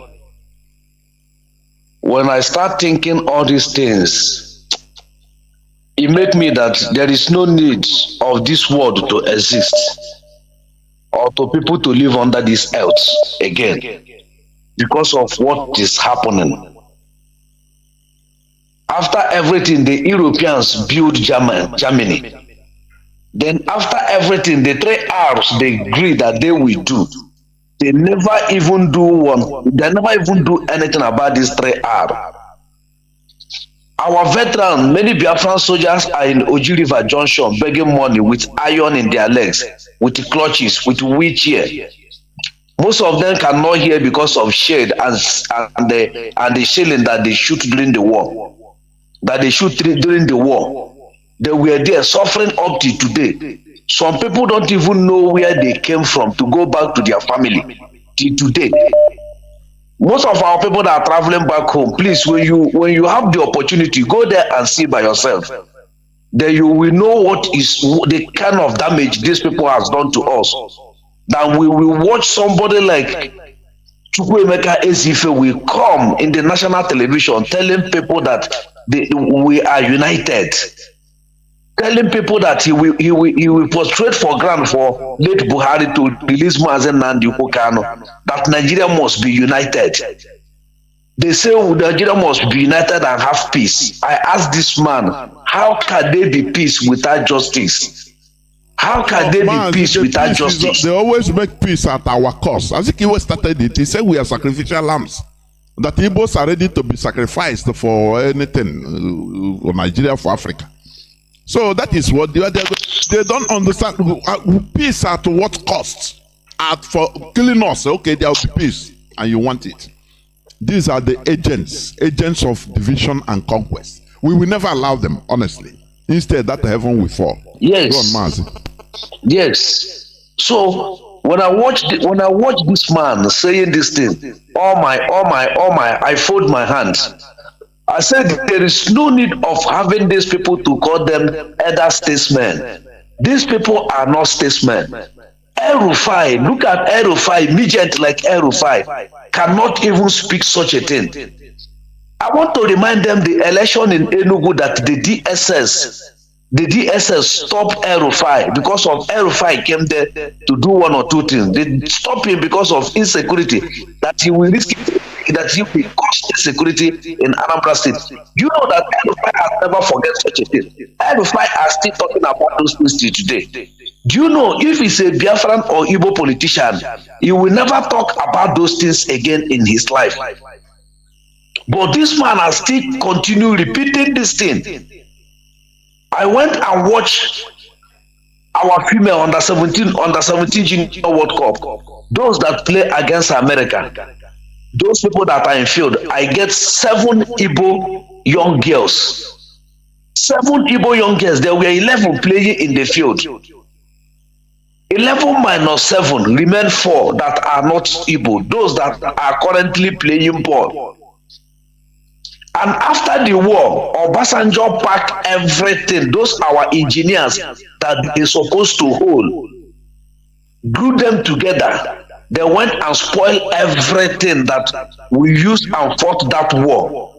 When I start thinking all these things, it made me that there is no need of this world to exist or to people to live under this earth again because of what is happening. After everything, the Europeans built Germany. Then after everything, the 3 R's they agree that they will do. They never even do one. They never even do anything about this 3 R. Our veterans, many Biafran soldiers are in Oji River Junction begging money with iron in their legs, with clutches, with wheelchair. Most of them cannot hear because of shade and the shelling that they shoot during the war. During the war. They were there suffering up to today. Some people don't even know where they came from to go back to their family till today. Most of our people that are traveling back home, please, when you have the opportunity, go there and see by yourself. Then you will know what is the kind of damage these people has done to us. That we will watch somebody like Chukwuemeka Ezife will come in the national television telling people that we are united. Telling people that he will prostrate for ground for late Buhari to release Mazi Nnamdi Kanu, that Nigeria must be united. They say Nigeria must be united and have peace. I ask this man, how can there be peace without justice? How can there be peace without justice? They always make peace at our cost. As Ikiwe started it, he said we are sacrificial lambs. That Igbos are ready to be sacrificed for anything, for Nigeria, for Africa. So that is what they don't understand. Peace at what cost? For killing us, okay, there will be peace, and you want it. These are the agents of division and conquest. We will never allow them, honestly. Instead, that heaven will fall. Yes. Go on, Mazi. Yes. So when I watch this man saying this thing, oh my, I fold my hands. I said there is no need of having these people to call them elder statesmen. These people are not statesmen. El-Rufai, look at El-Rufai, midget like El-Rufai, cannot even speak such a thing. I want to remind them the election in Enugu that the DSS stopped El-Rufai because of El-Rufai came there to do one or two things. They stopped him because of insecurity, that he will risk it, that he will cause insecurity in Anambra State. You know that El-Rufai has never forget such a thing. El-Rufai are still talking about those things till today. Do you know if he's a Biafran or Igbo politician, he will never talk about those things again in his life. But this man has still continued repeating this thing. I went and watched our female under 17 junior World Cup. Those that play against America, those people that are in field, I get 7 Igbo young girls. 7 Igbo young girls. There were 11 playing in the field. 11 minus 7 remain 4 that are not Igbo. Those that are currently playing ball. And after the war, Obasanjo packed everything. Those our engineers that they're supposed to hold, glue them together. They went and spoiled everything that we used and fought that war.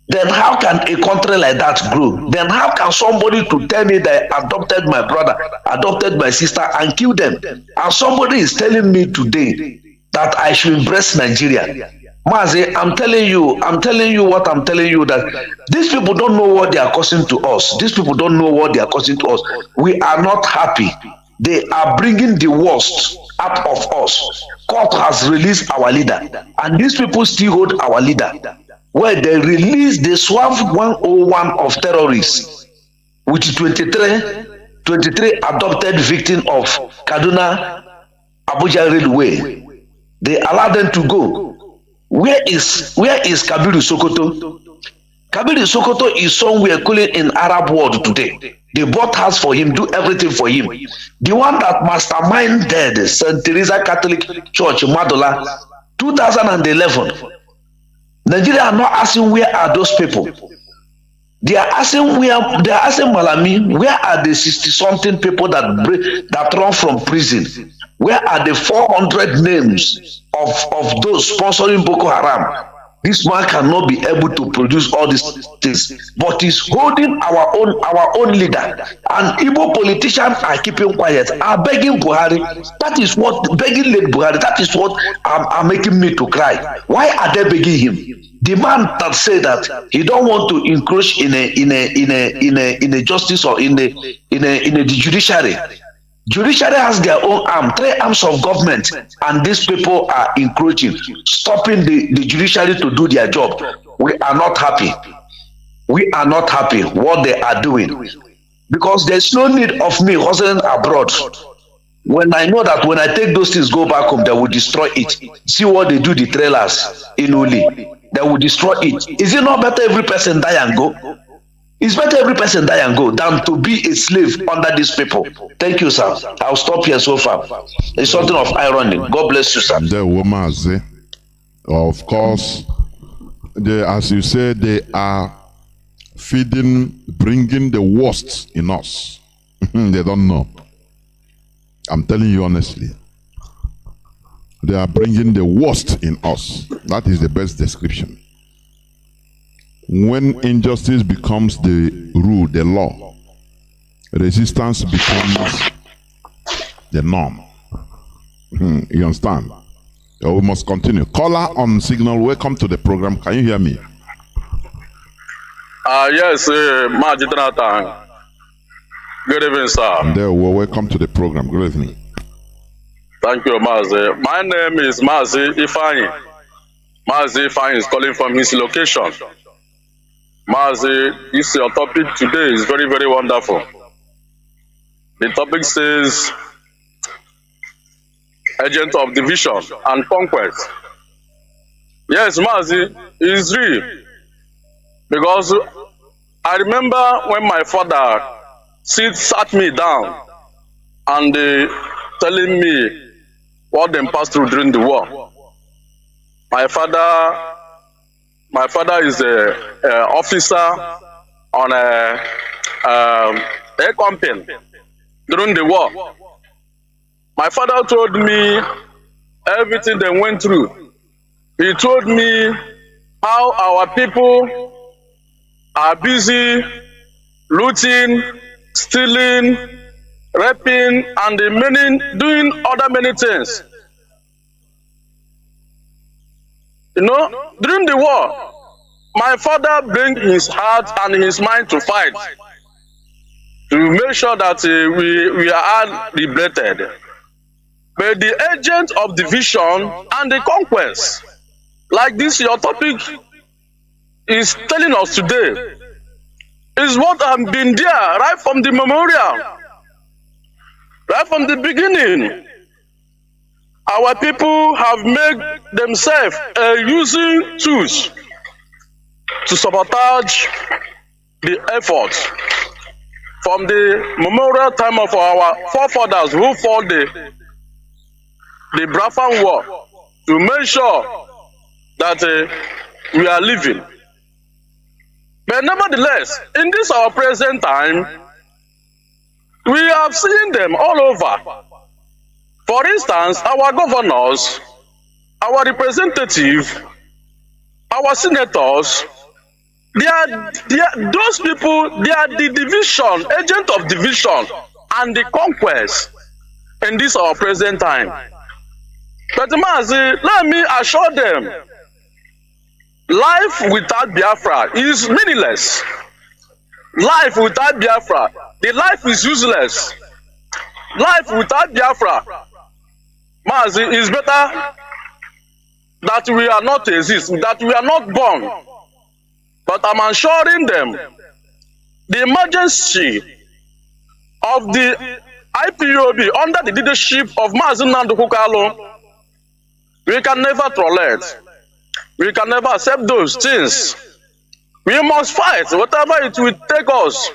Then how can a country like that grow? Then how can somebody to tell me that I adopted my brother, adopted my sister and kill them? And somebody is telling me today that I should embrace Nigeria. Mazi, I'm telling you what I'm telling you, that these people don't know what they are causing to us. These people don't know what they are causing to us. We are not happy. They are bringing the worst out of us. Court has released our leader, and these people still hold our leader. Where they released the SWAF 101 of terrorists, with 23 adopted victims of Kaduna Abuja Railway. They allowed them to go. Where is Kabiru Sokoto? Kabiru Sokoto is somewhere calling in Arab world today. They bought house for him, do everything for him. The one that masterminded St. Teresa Catholic Church, Madola, 2011. Nigeria are not asking where are those people. They are asking Malami, where are the 60-something people that run from prison? Where are the 400 names of those sponsoring Boko Haram? This man cannot be able to produce all these things, but he's holding our own leader. And Igbo politicians are keeping quiet, are begging Buhari. That is what begging late Buhari. That is what are making me to cry. Why are they begging him? The man that said that he don't want to encroach in a justice or in the judiciary. Judiciary has their own arm, 3 arms of government, and these people are encroaching, stopping the judiciary to do their job. We are not happy. We are not happy what they are doing, because there's no need of me hustling abroad when I know that when I take those things go back home, they will destroy it. See what they do, the trailers in Uli, they will destroy it. Is it not better every person die and go? It's better every person die and go than to be a slave under these people. Thank you, sir. I'll stop here so far. It's something of irony. God bless you, sir. The woman, of course, as you said, they are bringing the worst in us. They don't know. I'm telling you honestly. They are bringing the worst in us. That is the best description. When injustice becomes the rule, the law, resistance becomes the norm. You understand? So we must continue. Caller on signal, welcome to the program. Can you hear me? Yes, Mazi Jonathan. Good evening, sir. There, welcome to the program. Good evening. Thank you, Mazi. My name is Mazi Ifeanyi. Mazi Ifeanyi is calling from his location. Mazi, this your topic today is very, very wonderful. The topic says agent of division and conquest. Yes, Mazi, is real. Because I remember when my father sat me down and telling me what they passed through during the war. My father is a officer on a company during the war. My father told me everything they went through. He told me how our people are busy looting, stealing, raping, and doing other many things. You know, during the war, my father bring his heart and his mind to fight to make sure that we are liberated. But the agent of division and the conquest, like this your topic is telling us today, is what have been there right from the memorial, right from the beginning. Our people have made themselves using tools to sabotage the efforts from the memorial time of our forefathers who fought the Biafra war to make sure that we are living. But nevertheless, in this our present time, we have seen them all over. For instance, our governors, our representatives, our senators, those people, they are the division, agent of division and the conquest in this our present time. But Mazi, let me assure them, life without Biafra is meaningless. Life without Biafra, the life is useless. Life without Biafra, Mazi, is better that we are not exist, that we are not born. But I'm assuring them, the emergency of the IPOB under the leadership of Mazi Nnamdi, we can never tolerate. We can never accept those things. We must fight whatever it will take us.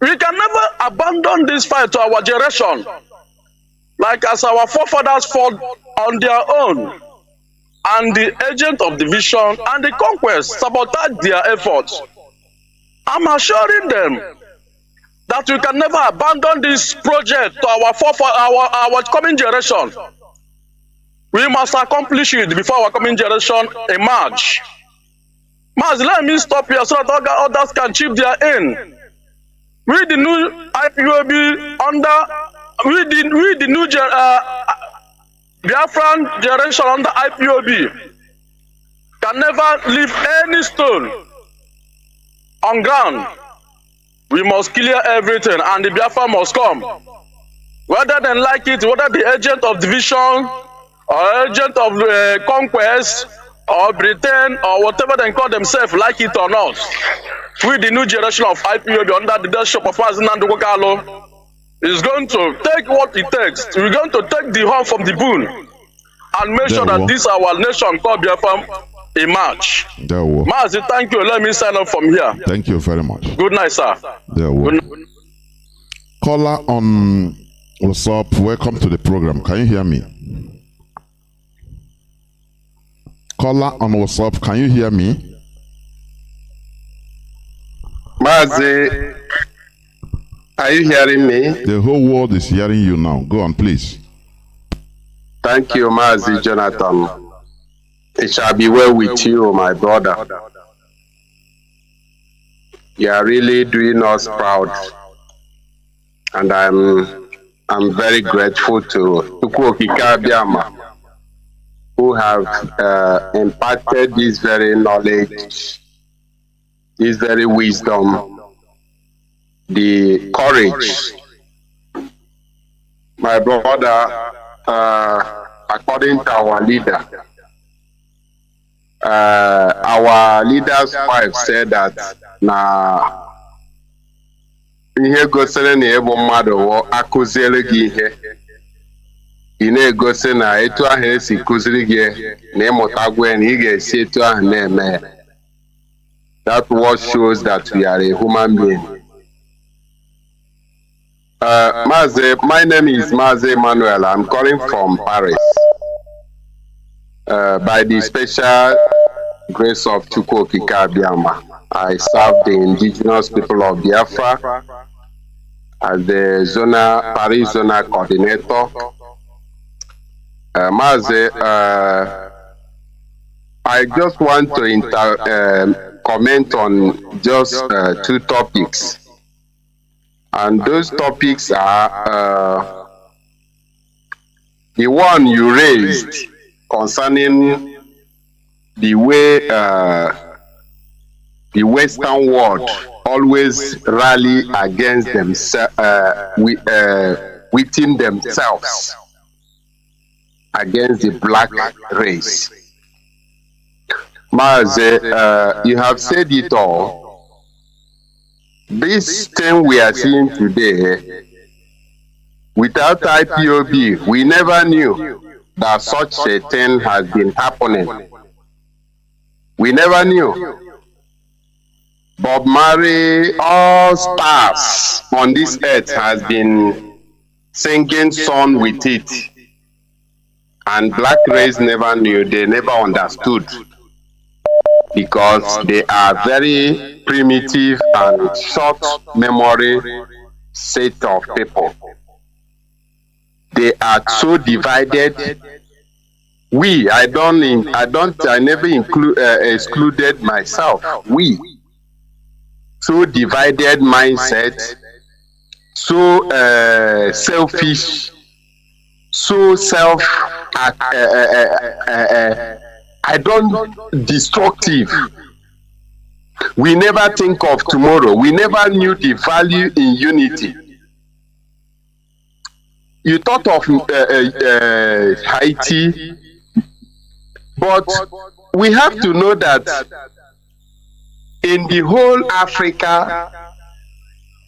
We can never abandon this fight to our generation, like as our forefathers fought on their own, and the agent of division and the conquest sabotage their efforts. I'm assuring them that we can never abandon this project to our coming generation. We must accomplish it before our coming generation emerge. Mazi, let me stop here so that others can chip their in. We the new IPOB we the new Biafran generation under IPOB can never leave any stone on ground. We must clear everything and the Biafra must come. Whether they like it, whether the agent of division or agent of conquest or Britain or whatever they call themselves, like it or not, we the new generation of IPOB under the leadership of Mazi Nnamdi is going to take what it takes. We're going to take the horn from the boon and make sure that this our nation called Biafra emerge. Mazi, thank you. Let me sign up from here. Thank you very much. Good night, sir. Caller on WhatsApp, welcome to the program. Can you hear me? Caller on WhatsApp, can you hear me? Mazi, are you hearing me? The whole world is hearing you now. Go on, please. Thank you, Mazi Jonathan. It shall be well with you, my brother. You are really doing us proud, and I'm very grateful to Chukwuokike Abiama, who have imparted this very knowledge, this very wisdom, the courage. My brother, according to our leader, our leader's wife said that na ihe gosiri na ịbụ mmadụ akụziere gị ihe, ị na-egosi na etu ahụ esi kụziri gị na ịmụtagwe na ị ga-esi etu ahụ na-eme. That what shows that we are a human being. Mazi, my name is Mazi Emmanuel. I'm calling from Paris. By the special grace of Chukwuokike Abiama, I serve the indigenous people of Biafra as the Paris Zona Coordinator. Mazi, I just want to comment on just two topics. And those topics are the one you raised concerning the way the Western world always rally against themselves, within themselves, against the black race. Mazi, you have said it all. This thing we are seeing today, without IPOB, we never knew that such a thing has been happening. We never knew. Bob Marley, all stars on this earth has been singing song with it. And black race never knew, they never understood. Because they are very primitive and short memory set of people. They are so divided. I never excluded myself. We, so divided mindset, so selfish, so destructive. We never think of tomorrow. We never knew the value in unity. You thought of Haiti, but we have to know that in the whole Africa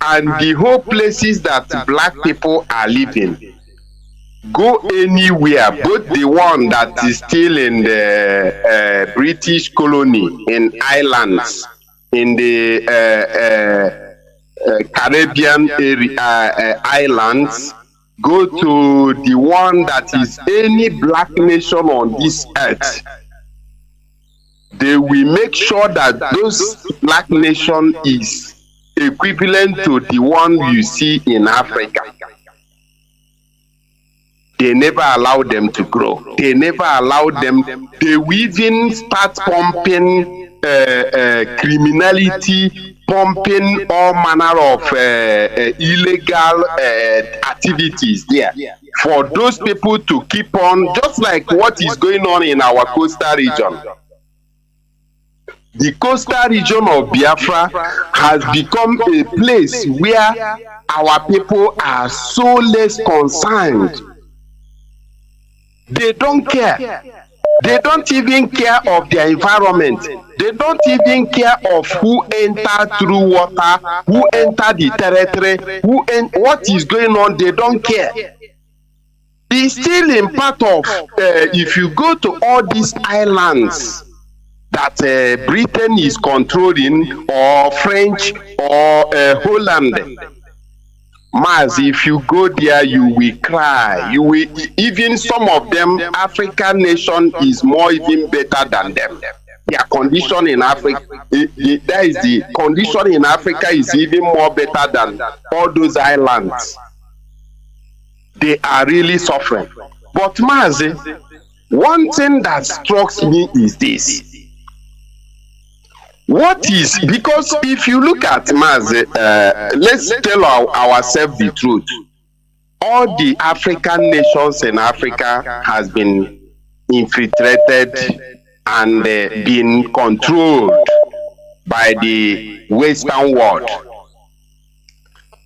and the whole places that black people are living, go anywhere, both the one that is still in the British colony, in islands, in the Caribbean area, islands, go to the one that is any black nation on this earth. They will make sure that those black nation is equivalent to the one you see in Africa. They never allowed them to grow. They never allowed them. They will even start pumping criminality, pumping all manner of illegal activities there for those people to keep on, just like what is going on in our coastal region. The coastal region of Biafra has become a place where our people are so less concerned. They don't care. They don't even care of their environment. They don't even care of who entered through water, who entered the territory, what is going on. They don't care. It's still in part of, if you go to all these islands that Britain is controlling, or French, or Holland, Mazi, if you go there, you will cry. You will, even some of them, African nation is more even better than them. Their condition in Africa, that is the condition in Africa is even more better than all those islands. They are really suffering. But Mazi, one thing that strikes me is this. What is, because if you look at Mazi, let's tell ourselves the truth. All the African nations in Africa has been infiltrated and been controlled by the Western world.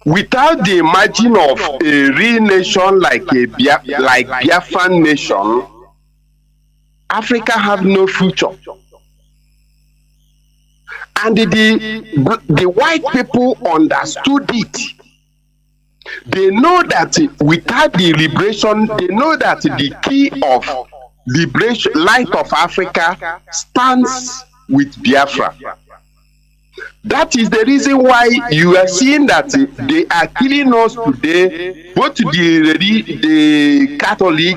Without the margin of a real nation like Biafran nation, Africa have no future. And the white people understood it. They know that without the liberation, they know that the key of liberation, light of Africa, stands with Biafra. That is the reason why you are seeing that they are killing us today, both the Catholic,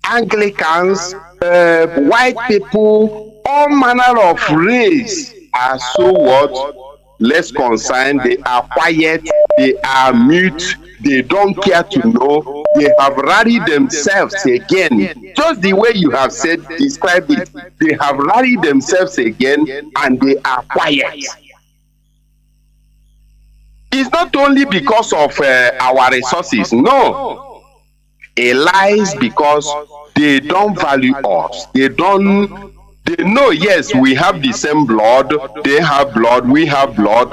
Anglicans, white people, all manner of race are so what? Less concerned. They are quiet, they are mute, they don't care to know. They have rallied themselves again, just the way you have said, described it. They have rallied themselves again and they are quiet. It's not only because of our resources, no. It lies because they don't value us. They know, yes, we have the same blood, they have blood, we have blood.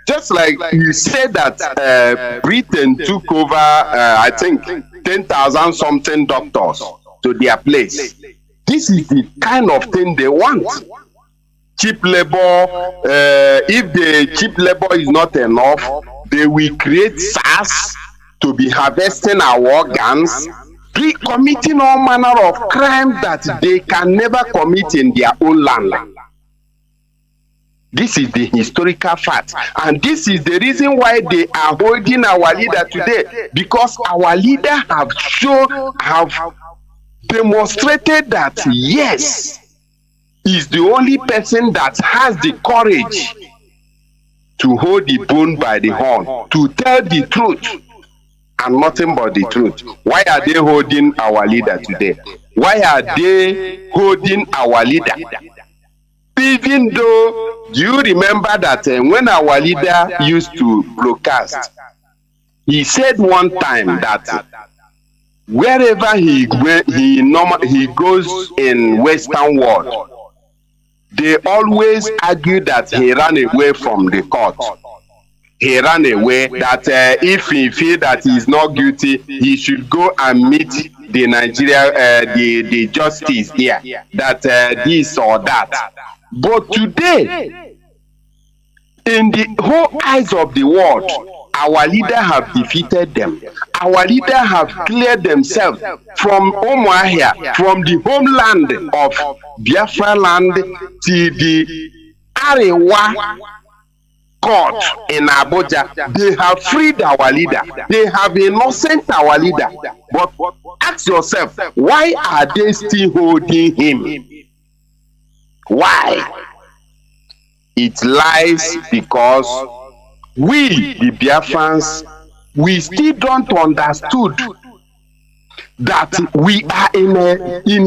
Just like you said that Britain took over, I think, 10,000 something doctors to their place. This is the kind of thing they want. Cheap labor, if the cheap labor is not enough, they will create SARS to be harvesting our organs, committing all manner of crime that they can never commit in their own land. This is the historical fact, and this is the reason why they are holding our leader today, because our leader have demonstrated that yes, is the only person that has the courage to hold the bone by the horn, to tell the truth and nothing but the truth. Why are they holding our leader today? Why are they holding our leader? Even though, do you remember that when our leader used to broadcast, he said one time that wherever he goes in Western world, they always argue that he ran away from the court. He ran away, that if he feels that he is not guilty, he should go and meet the Nigeria, the justice here, that this or that. But today, in the whole eyes of the world, our leader have defeated them. Our leader have cleared themselves from Umuahia, from the homeland of Biafra land to the Arewa court in Abuja. They have freed our leader. They have innocent our leader. But ask yourself, why are they still holding him? Why? It lies because we, the Biafrans, we still don't understood that we are in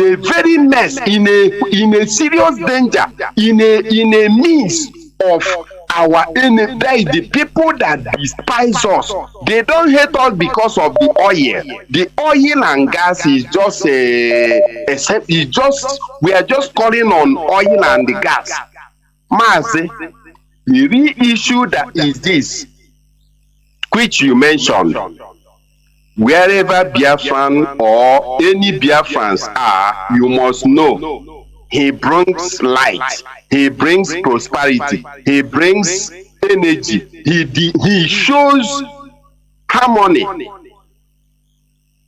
a very mess, in a serious danger, in a means of our enemy. That is the people that despise us. They don't hate us because of the oil. The oil and gas is just we are just calling on oil and the gas. Mazi, the real issue that is this, which you mentioned. Wherever Biafran or any Biafrans are, you must know he brings light, he brings prosperity, he brings energy, he shows harmony,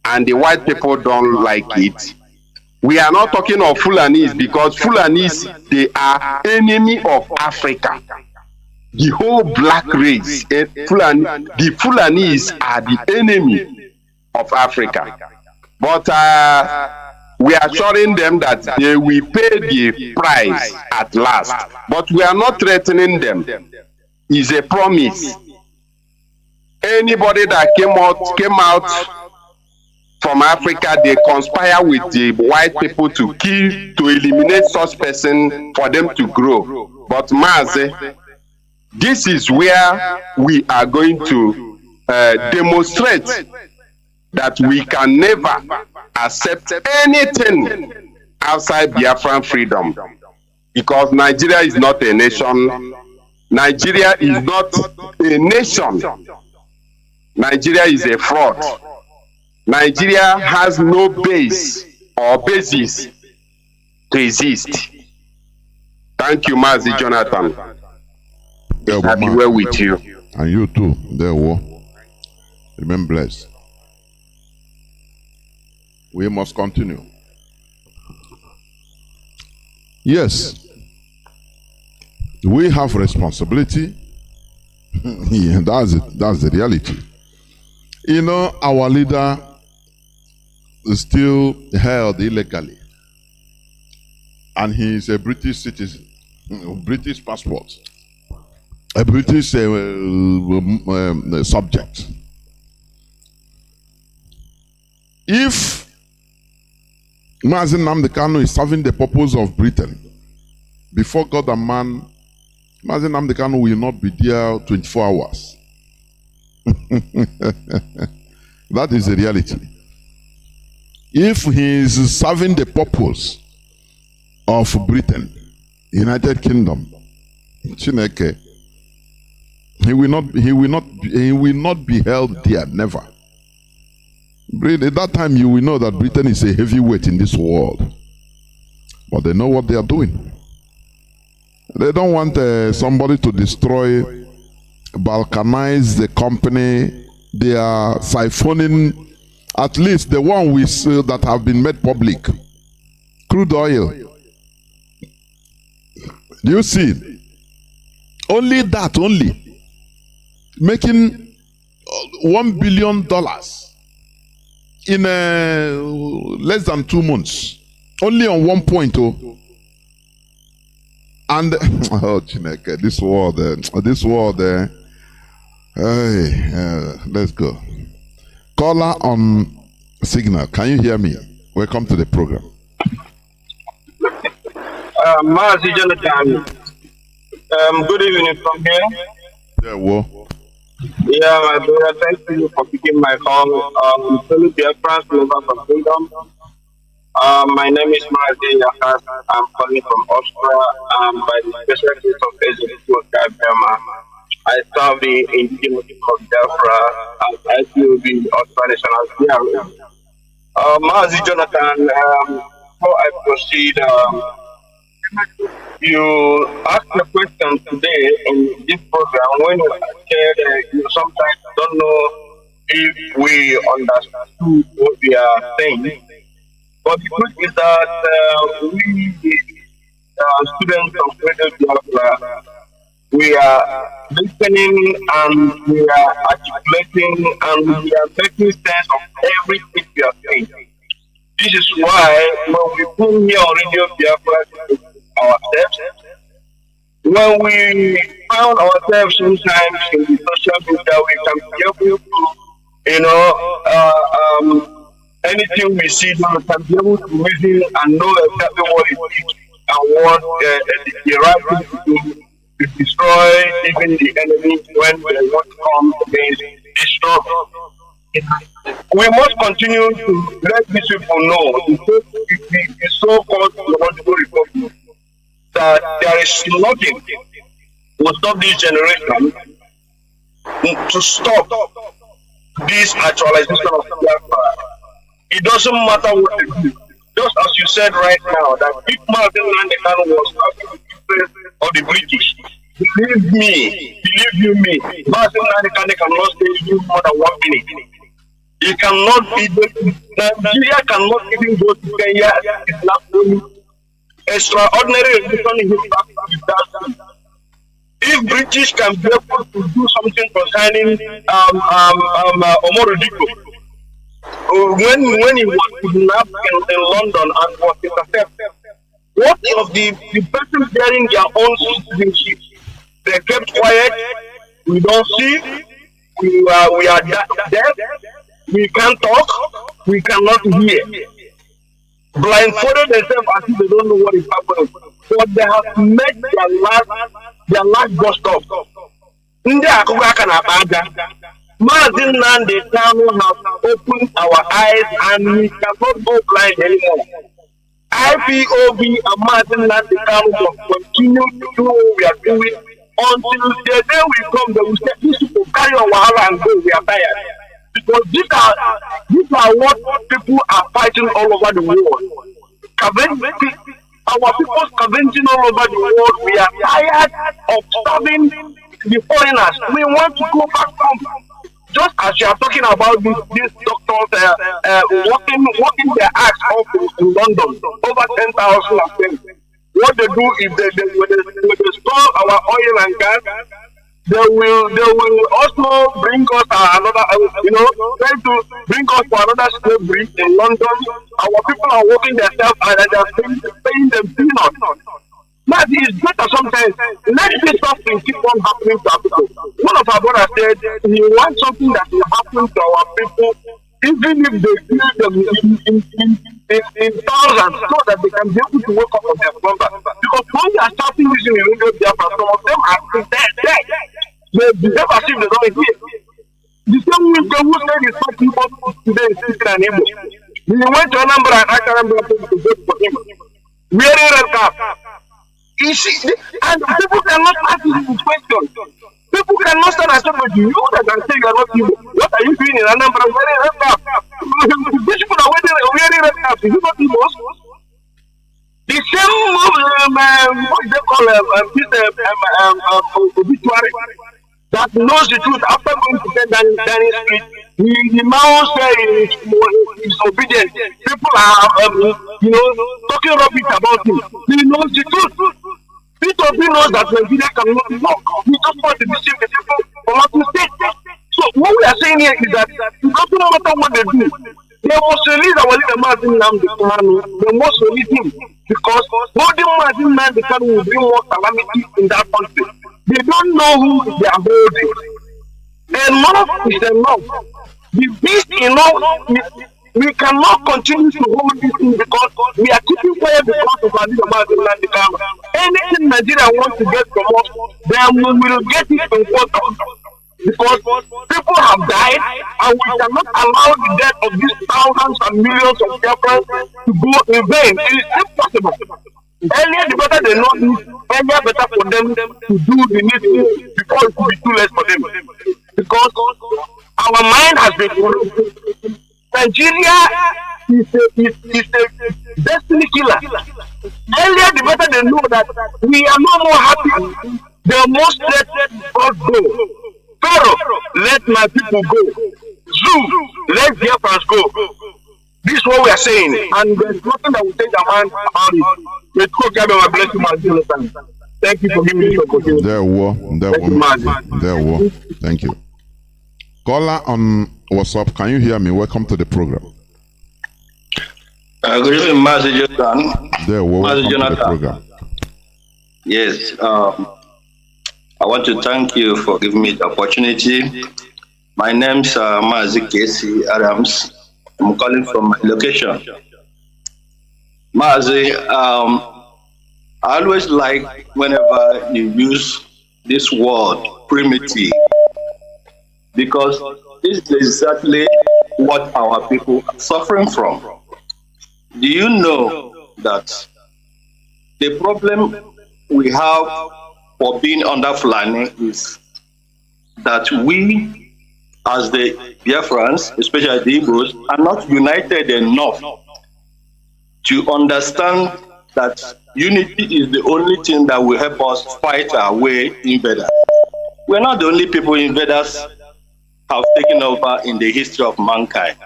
and the white people don't like it. We are not talking of Fulanis, because Fulanis, they are enemy of Africa. The whole black race, the Fulanis are the enemy of Africa. But we are assuring them that they will pay the price at last. But we are not threatening them. It's a promise. Anybody that came out from Africa, they conspire with the white people to kill, to eliminate such person for them to grow. But Mazi, this is where we are going to demonstrate that we can never accept anything outside Biafran freedom, because Nigeria is not a nation. Nigeria is not a nation. Nigeria is a fraud. Nigeria has no base or basis to exist. Thank you, Mazi Jonathan. Happy well with you. And you too. There, remain blessed. We must continue. Yes, we have responsibility. Yeah, that's it. That's the reality. You know, our leader is still held illegally, and he is a British citizen, British passport, a British subject. If Mazi Nnamdi Kanu is serving the purpose of Britain, before God and man, Mazi Nnamdi Kanu will not be there 24 hours. That is the reality. If he is serving the purpose of Britain, United Kingdom, Chineke, he will not be held there, never. At that time, you will know that Britain is a heavyweight in this world. But they know what they are doing. They don't want somebody to destroy, balkanize the company. They are siphoning at least the one that have been made public. Crude oil. Do you see? Only that, only. Making $1 billion in less than 2 months, only on one point. And oh, Chineke, this world, let's go. Caller on signal, can you hear me? Welcome to the program. Mazi Jonathan, good evening from here. Yeah, well. Yeah, my brother, thank you for picking my call. Fellow Biafrans, Global for Freedom. My name is Mazi. I'm calling from Austria. By the special case of Executive I serve the indigenous people of Biafra as IPOB Austria National Bureau. Mazi Jonathan, before I proceed, you asked a question today in this program when you said you sometimes don't know if we understood what we are saying. But the truth is that we, students of Radio Biafra, we are listening and we are articulating and we are making sense of everything we are saying. This is why when we come here on Radio Biafra ourselves, when we found ourselves sometimes in the social media, we can be able to you know, anything we see now can be able to reason and know exactly what it is and what the right thing to do to destroy even the enemy when they want to come against the struggle. We must continue to let these people know, the so-called theological republic, that there is nothing will stop this generation to stop this actualization of Biafra. It doesn't matter what they do. Just as you said right now, that if Nnamdi Kanu was of the British, believe you me, Nnamdi Kanu cannot stay you more than 1 minute. He cannot be, Nigeria cannot even go to Kenya. It's not extraordinary revolution in his back. If British can be able to do something concerning Omorodipo, when he was kidnapped in London and was intercepted, what of the person bearing their own citizenship? They kept quiet. We don't see. We are deaf. We can't talk. We cannot hear. Blindfolded themselves as if they don't know what is happening. But they have met their last bus stop. Mazi Nnamdi Kanu has opened our eyes and we cannot go blind anymore. IPOB and Mazi Nnamdi Kanu will continue to do what we are doing until the day we come. They will say, these people carry our wahala and go. We are tired. Because these are what people are fighting all over the world. Our people scavenging all over the world. We are tired of starving the foreigners. We want to go back home. Just as you are talking about these doctors working their ass off in London, over 10,000 of them. What they do is when they store our oil and gas, they will also bring us another, try to bring us to another slavery in London. Our people are working themselves and they are paying them peanuts. Mazi, it's better sometimes. Let this something keep on happening to our people. One of our brothers said he wants something that will happen to our people, even if they kill them in thousands, so that they can be able to wake up from their slumber. Because when they are starting using the radio Biafra, some of them are dead. They behave as if they don't exist. The same way who said it's not people today is speaking an English. He went to Anambra and asked Anambra to vote for him. Wearing red cap. You see, and people cannot ask you this question. People cannot stand and say, but you that can say you are not evil. What are you doing in Anambra wearing red cap? These people are wearing red cap. Is it not evil? The same, what they call obituary, that knows the truth after going to bed Daniel Street. He now says he's obedient. People are, talking rubbish about him. He knows the truth. Peter knows that Nigeria cannot work. We just want to deceive the people from what to say. So what we are saying here is that it doesn't matter what they do. They must release our leader Mazi Nnamdi Kanu. They must release him because holding Mazi Nnamdi Kanu will bring more calamity in that country. They don't know who they are holding. Enough is enough. The beast enough. We cannot continue to hold this thing because we are keeping quiet because of our leader Mazi Nnamdi Kanu. Anything Nigeria wants to get from us, then we will get it in water. Because people have died and we cannot allow the death of these thousands and millions of Biafrans to go in vain. It is impossible. Earlier the better they know this, earlier better for them to do the needful before it will be too late for them. Because our mind has been corrupted. Nigeria is a destiny killer. Earlier the better they know that we are no more happy. They must let God go. Pharaoh, let my people go. Zoo, let Biafrans go. This is what we are saying, and there's nothing that will change our mind about it. May God bless you, Mazi. Thank you for giving me the opportunity. There were. Thank you. Caller on WhatsApp, can you hear me? Welcome to the program. Good evening, Mazi Jonathan. Welcome to the program. Yes. I want to thank you for giving me the opportunity. My name's Mazi Casey Adams. I'm calling from my location. Mazi, I always like whenever you use this word primitive, because this is exactly what our people are suffering from. Do you know that the problem we have for being under Fulani is that we, as the Biafrans, especially the Igbos, are not united enough to understand that unity is the only thing that will help us fight our way invaders. We're not the only people invaders have taken over in the history of mankind,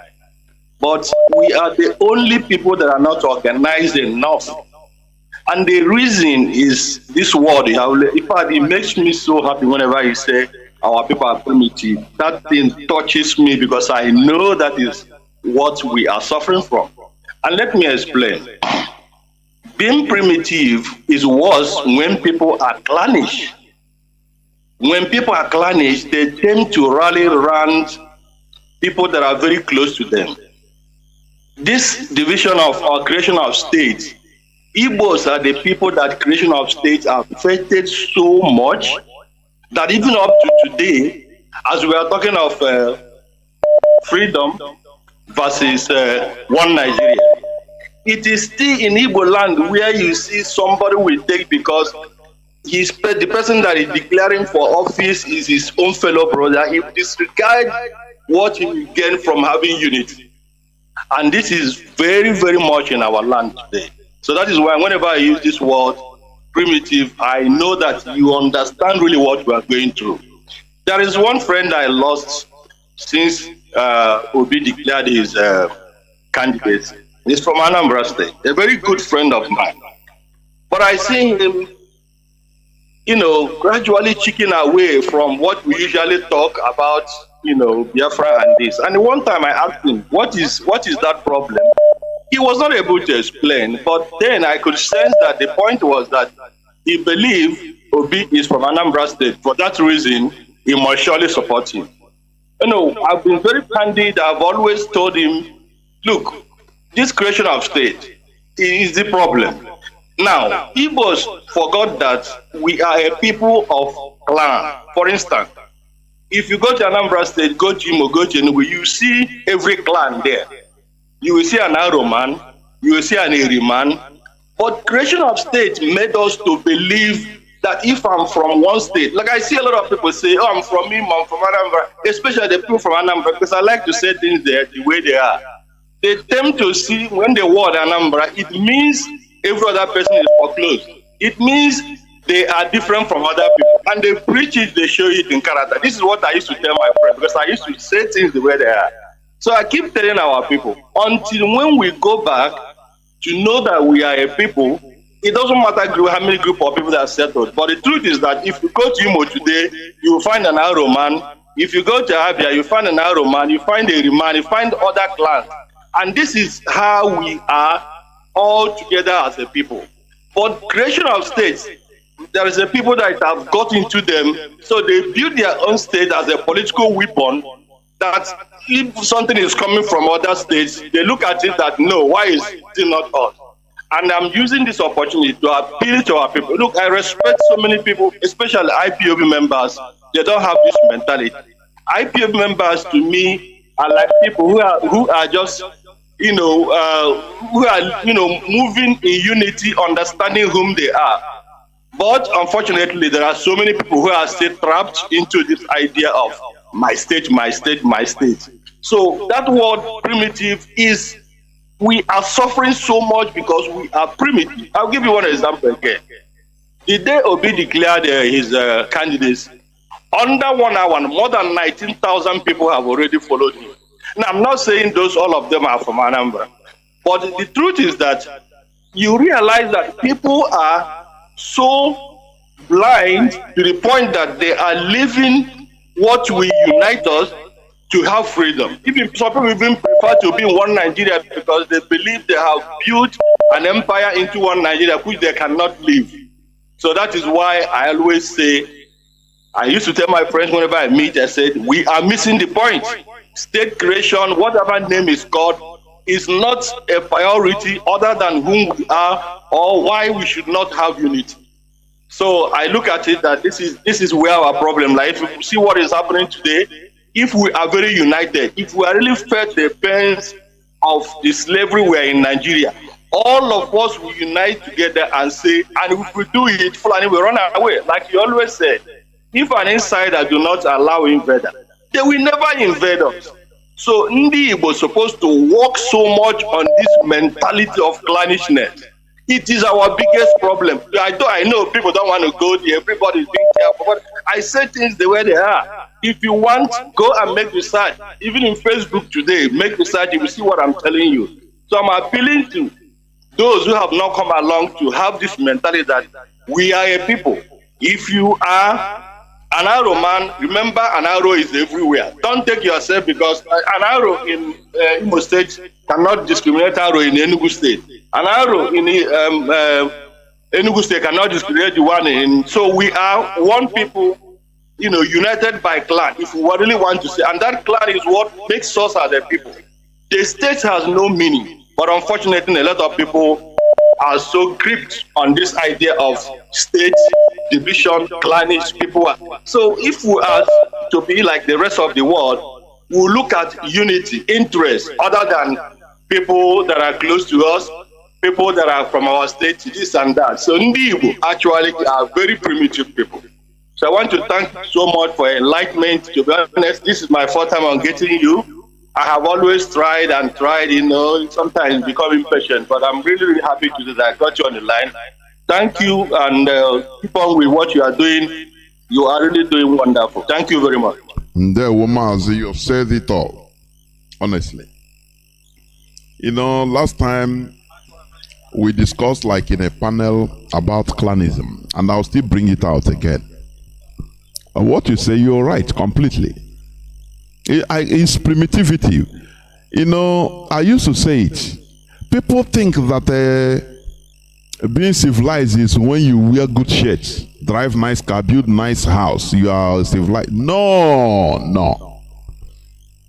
but we are the only people that are not organized enough. And the reason is this word. In fact, it makes me so happy whenever you say our people are primitive. That thing touches me because I know that is what we are suffering from. And let me explain. Being primitive is worse when people are clannish. When people are clannish, they tend to rally around people that are very close to them. This division of or creation of states, Igbos are the people that creation of states have affected so much that even up to today, as we are talking of freedom versus one Nigeria, it is still in Igbo land where you see somebody will take because the person that is declaring for office is his own fellow brother. He disregards what he will gain from having unity. And this is very, very much in our land today. So that is why whenever I use this word primitive, I know that you understand really what we are going through. There is one friend I lost since Obi declared his candidacy. He's from Anambra State, a very good friend of mine. But I see him, gradually chicken away from what we usually talk about, Biafra and this. And one time I asked him, what is that problem? He was not able to explain, but then I could sense that the point was that he believed Obi is from Anambra State. For that reason, he must surely support him. I've been very candid. I've always told him, look, this creation of state is the problem. Now, Igbos forgot that we are a people of clan. For instance, if you go to Anambra State, go to Imo, go to Enugu, you see every clan there. You will see an Aro man, you will see an Eri man. But creation of state made us to believe that if I'm from one state, like I see a lot of people say, oh, I'm from Imo, I'm from Anambra, especially the people from Anambra, because I like to say things there the way they are. They tend to see when the word Anambra, it means every other person is foreclosed. It means they are different from other people. And they preach it, they show it in character. This is what I used to tell my friends, because I used to say things the way they are. So I keep telling our people, until when we go back to know that we are a people, it doesn't matter how many group of people that are settled. But the truth is that if you go to Imo today, you will find an Aro man. If you go to Abia, you find an Aro man, you find a Eri man, you find other clans. And this is how we are all together as a people. But creation of states, there is a people that have got into them, so they build their own state as a political weapon, that if something is coming from other states, they look at it that, no, why is it not us? And I'm using this opportunity to appeal to our people. Look, I respect so many people, especially IPOB members. They don't have this mentality. IPOB members, to me, are like people who are just, who are, moving in unity, understanding whom they are. But unfortunately, there are so many people who are still trapped into this idea of my state, my state, my state. So that word primitive is, we are suffering so much because we are primitive. I'll give you one example again. The day Obi declared his candidacy, under 1 hour, more than 19,000 people have already followed him. Now, I'm not saying all of them are from Anambra, but the truth is that you realize that people are so blind to the point that they are living what will unite us to have freedom. Even some people even prefer to be in one Nigeria because they believe they have built an empire into one Nigeria which they cannot live. So that is why I always say I used to tell my friends whenever I meet, I said, we are missing the point. State creation, whatever name is called, is not a priority other than whom we are or why we should not have unity. So I look at it that this is where our problem lies. If you see what is happening today, if we are very united, if we are really felt the pains of the slavery we are in Nigeria, all of us will unite together and say, and if we do it, Fulani will run away. Like you always said, if an insider do not allow invader, they will never invade us. So Ndi was supposed to work so much on this mentality of clannishness. It is our biggest problem. I know people don't want to go there. Everybody's being careful. But I say things the way they are. If you want, go and make research. Even in Facebook today, make research. You will see what I'm telling you. So I'm appealing to those who have not come along to have this mentality that we are a people. If you are an arrow man, remember an arrow is everywhere. Don't take yourself because an arrow in Imo State cannot discriminate arrow in Enugu State. An arrow in Enugu State cannot discriminate the one in. So we are one people, united by clan. If we really want to say, and that clan is what makes us as a people. The state has no meaning, but unfortunately, a lot of people are so gripped on this idea of state division, clannish people. So if we are to be like the rest of the world, we'll look at unity, interest, other than people that are close to us, people that are from our state, this and that. So Ndi Igbo actually are very primitive people. So I want to thank you so much for enlightenment. To be honest, this is my first time on getting you. I have always tried, sometimes become impatient, but I'm really, really happy to do that. I got you on the line. Thank you, and keep on with what you are doing. You are really doing wonderful. Thank you very much. Mazi, you have said it all, honestly. Last time we discussed like in a panel about clanism, and I'll still bring it out again. What you say, you're right, completely. It's primitivity. I used to say it. People think that being civilized is when you wear good shirts, drive nice car, build nice house. You are civilized. No.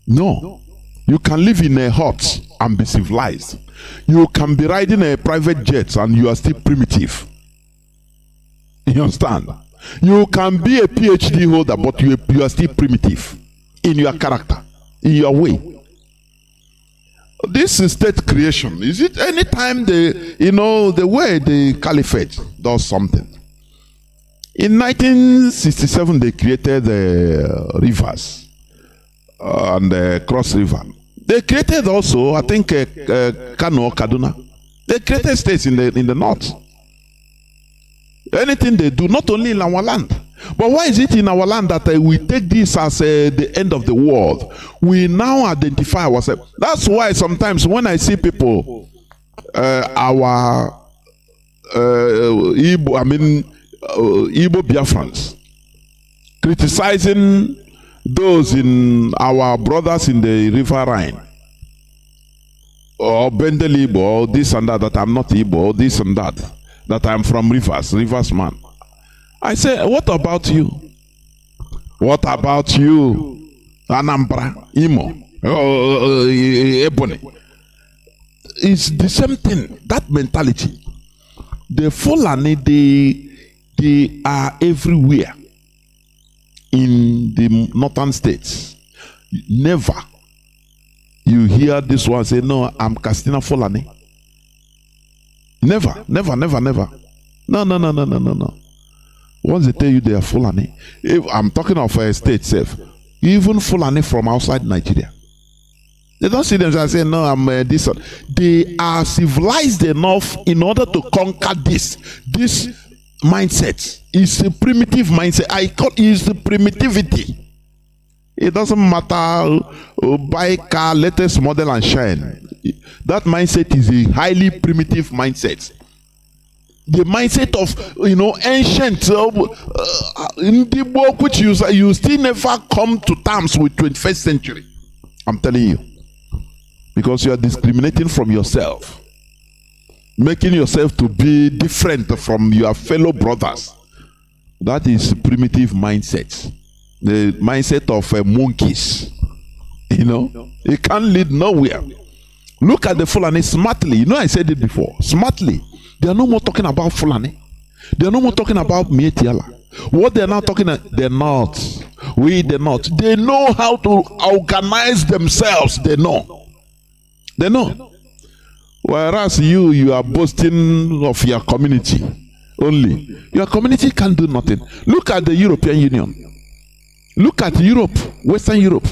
You can live in a hut and be civilized. You can be riding a private jet and you are still primitive. You understand? You can be a PhD holder, but you are still primitive in your character, in your way. This is state creation. Is it anytime the way the caliphate does something? In 1967, they created the rivers and the cross river. They created also, I think, Kanu or Kaduna. They created states in the north. Anything they do, not only in our land. But why is it in our land that we take this as the end of the world? We now identify ourselves. That's why sometimes when I see people, our Igbo Biafrans, criticizing those in our brothers in the River Rhine, or Bendel Igbo, or this and that I'm not Igbo, or this and that I'm from Rivers man. I say, what about you? What about you? Anambra, Imo, Ebony. It's the same thing, that mentality. The Fulani, they are everywhere in the northern states. Never you hear this one say, no, I'm Castina Fulani. Never. No. Once they tell you they are Fulani, I'm talking of a state self, even Fulani from outside Nigeria. They don't see themselves say, no, I'm this. They are civilized enough in order to conquer this. This mindset is a primitive mindset. I call it the primitivity. It doesn't matter, buy car, latest model and shine. That mindset is a highly primitive mindset. The mindset of, ancient, which you still never come to terms with 21st century. I'm telling you. Because you are discriminating from yourself. Making yourself to be different from your fellow brothers. That is primitive mindset. The mindset of monkeys. You know, it can't lead nowhere. Look at the Fulani smartly. You know, I said it before. Smartly. They are no more talking about Fulani. They are no more talking about Mietiala. What they are now talking about, they're not. They're not. They know how to organize themselves. They know. They know. Whereas you are boasting of your community only. Your community can't do nothing. Look at the European Union. Look at Europe, Western Europe.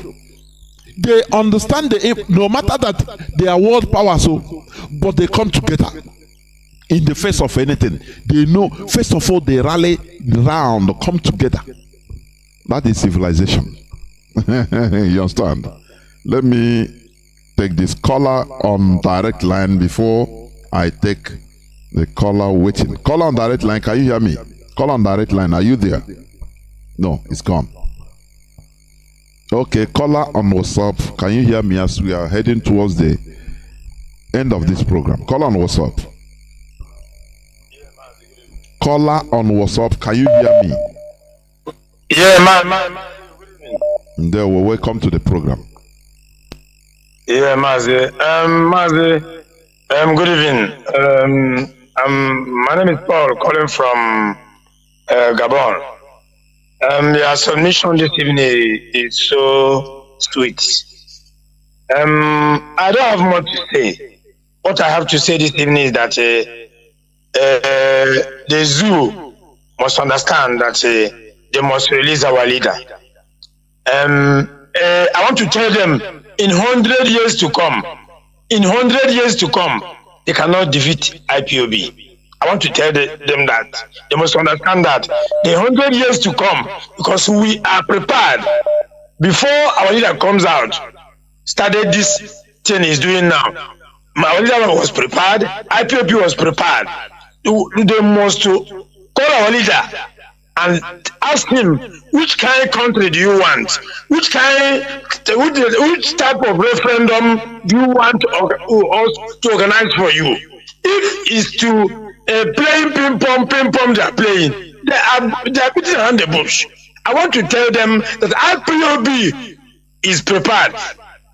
They understand no matter that they are world powers, but they come together in the face of anything. They know, first of all, they rally round, come together. That is civilization. You understand? Let me take this caller on direct line before I take the caller waiting. Caller on direct line, can you hear me? Caller on direct line, are you there? No, it's gone. Okay, caller on WhatsApp, can you hear me as we are heading towards the end of this program? Caller on WhatsApp. Caller on WhatsApp, can you hear me? Yeah, man. There, well, welcome to the program. Yeah, Mazi. Mazi, good evening. My name is Paul, calling from Gabon. Your submission this evening is so sweet. I don't have much to say. What I have to say this evening is that the zoo must understand that they must release our leader. I want to tell them, in 100 years to come, they cannot defeat IPOB. I want to tell them that they must understand that the 100 years to come, because we are prepared before our leader comes out, started this thing he's doing now. Our leader was prepared, IPOB was prepared. They must call our leader and ask him, which kind of country do you want? Which type of referendum do you want us to organize for you? If it's to playing ping pong they are playing, they are beating around the bush. I want to tell them that IPOB is prepared.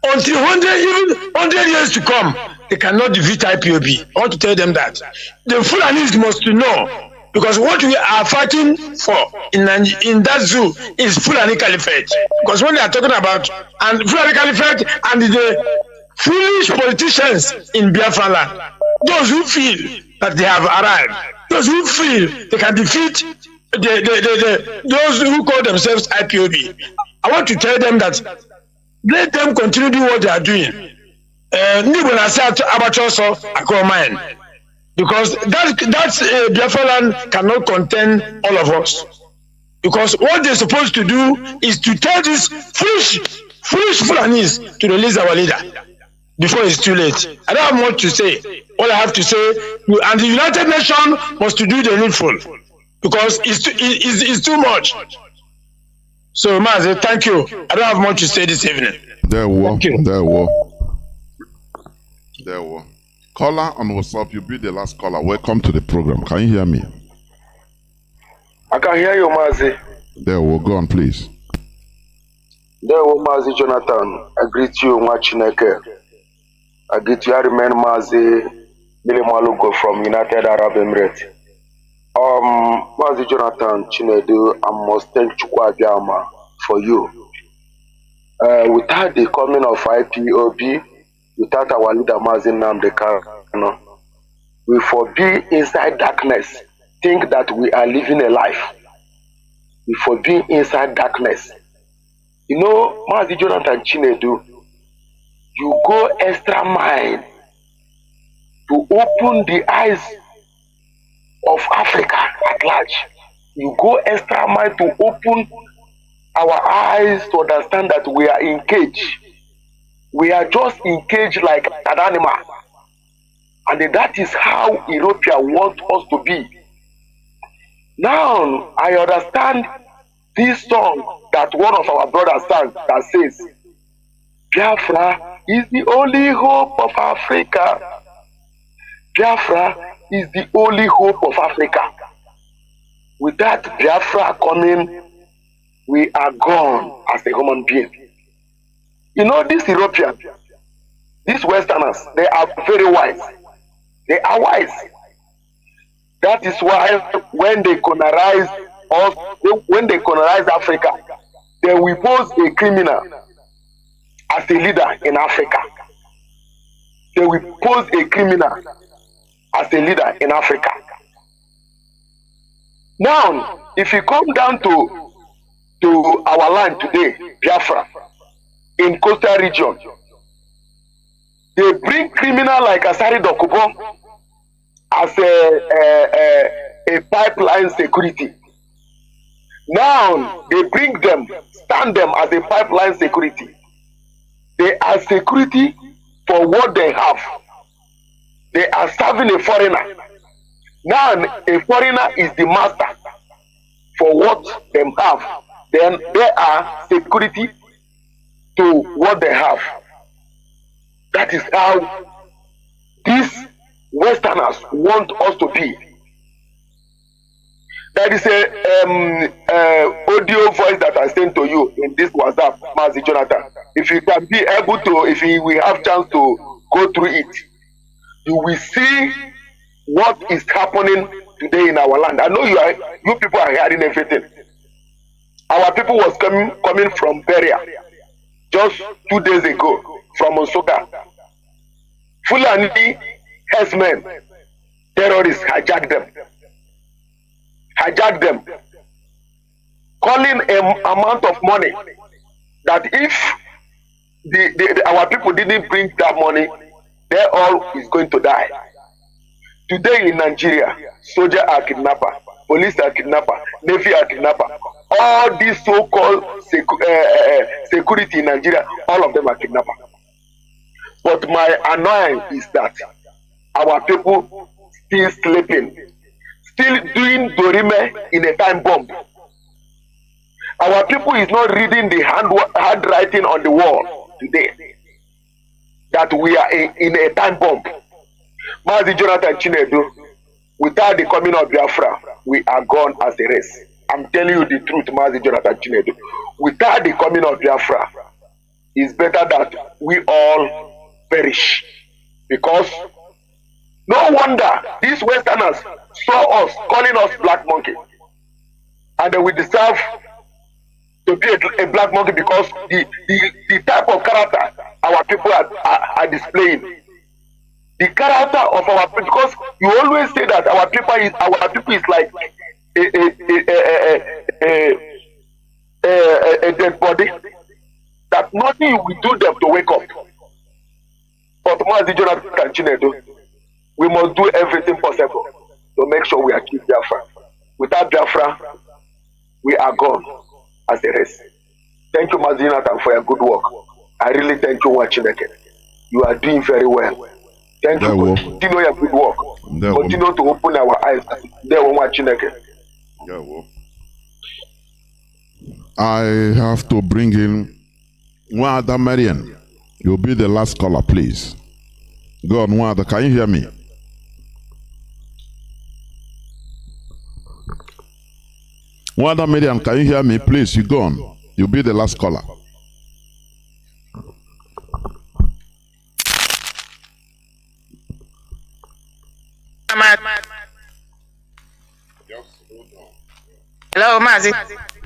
Until 100 years to come, they cannot defeat IPOB. I want to tell them that. The Fulanis must know, because what we are fighting for in that zoo is Fulani Caliphate. Because when they are talking about and Fulani Caliphate and the foolish politicians in Biafra land, those who feel that they have arrived, those who feel they can defeat those who call themselves IPOB, I want to tell them that let them continue doing what they are doing. Because that Biafra land cannot contain all of us. Because what they're supposed to do is to tell these foolish Fulanis to release our leader before it's too late. I don't have much to say. All I have to say, and the United Nations must to do the needful, because it's too much. So, Mazi, thank you. I don't have much to say this evening. There were. Caller on WhatsApp, you'll be the last caller. Welcome to the program. Can you hear me? I can hear you, Mazi. There we go on, please. There we Mazi Jonathan. I greet you, Machineke. I greet you, I remain Mazi Billy Malugo from United Arab Emirates. Mazi Jonathan, Chinedu, I must thank Chukwuabiama for you. Without the coming of IPOB, without our leader Mazi Nnamdi Kanu, we forbid inside darkness, think that we are living a life. We forbid inside darkness. You know, Mazi Jonathan Chinedu, you go extra mile to open the eyes of Africa at large. You go extra mile to open our eyes to understand that we are in cage. We are just in cage like an animal. And that is how Europeans want us to be. Now, I understand this song that one of our brothers sang that says, Biafra is the only hope of Africa. Biafra is the only hope of Africa. Without Biafra coming, we are gone as a human being. You know, these Europeans, these Westerners, they are very wise. They are wise. That is why when they colonize us, when they colonize Africa, they will pose a criminal as a leader in Africa. They will pose a criminal as a leader in Africa. Now, if you come down to our land today, Biafra, in coastal region, they bring criminal like Asari Dokubo as a pipeline security. Now they bring them, stand them as a pipeline security. They are security for what they have. They are serving a foreigner. Now a foreigner is the master for what they have. Then they are security to what they have. That is how these Westerners want us to be. There is a audio voice that I sent to you in this WhatsApp, Mazi Jonathan. If you can be able to, if we have chance to go through it, you will see what is happening today in our land. I know you people are hearing everything. Our people was coming from Beria just 2 days ago from Osoka. Fulani herdsmen, terrorists hijacked them, calling an amount of money that if our people didn't bring that money, they all is going to die. Today in Nigeria, soldiers are kidnapper, police are kidnapper, navy are kidnapper. All these so-called security in Nigeria, all of them are kidnapper. But my annoyance is that our people still sleeping, still doing dorime in a time bomb. Our people is not reading the handwriting on the wall today that we are in a time bomb. Mazi Jonathan Chinedu, without the coming of Biafra, we are gone as a race. I'm telling you the truth, Mazi Jonathan Chinedu. Without the coming of Biafra, it's better that we all perish. Because no wonder these Westerners saw us, calling us black monkey. And we deserve to be a black monkey because the type of character our people are displaying. The character of our people, because you always say that our people is like a dead body, that nothing will do them to wake up. But Mazi Jonathan Chinedu, we must do everything possible to make sure we achieve Biafra. Without Biafra, we are gone as a race. Thank you, Mazi Jonathan, for your good work. I really thank you, Wachineke. You are doing very well. Thank you. Continue your good work. Continue to open our eyes. I have to bring in one other Marian. You'll be the last caller, please. Go on, one other. Can you hear me? One other Marian, can you hear me? Please, you go on. You'll be the last caller. Hello, Mazi.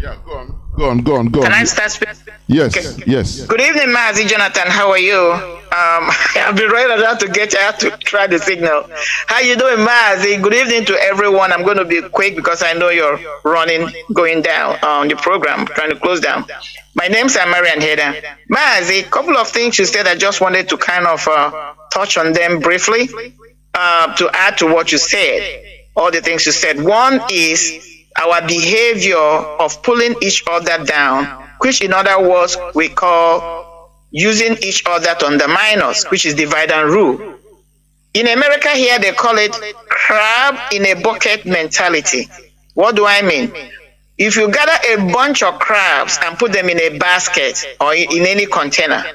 Yeah, go on. Can I start speaking? Yes, okay. Yes. Good evening, Mazi Jonathan. How are you? I've been right about to get you. I have to try the signal. How you doing, Mazi? Good evening to everyone. I'm going to be quick because I know you're going down on the program, trying to close down. My name's Marian Heder. Mazi, a couple of things you said. I just wanted to kind of touch on them briefly to add to what you said. All the things you said. One is our behavior of pulling each other down, which in other words we call using each other to undermine us, which is divide and rule. In America here they call it crab in a bucket mentality. What do I mean? If you gather a bunch of crabs and put them in a basket or in any container,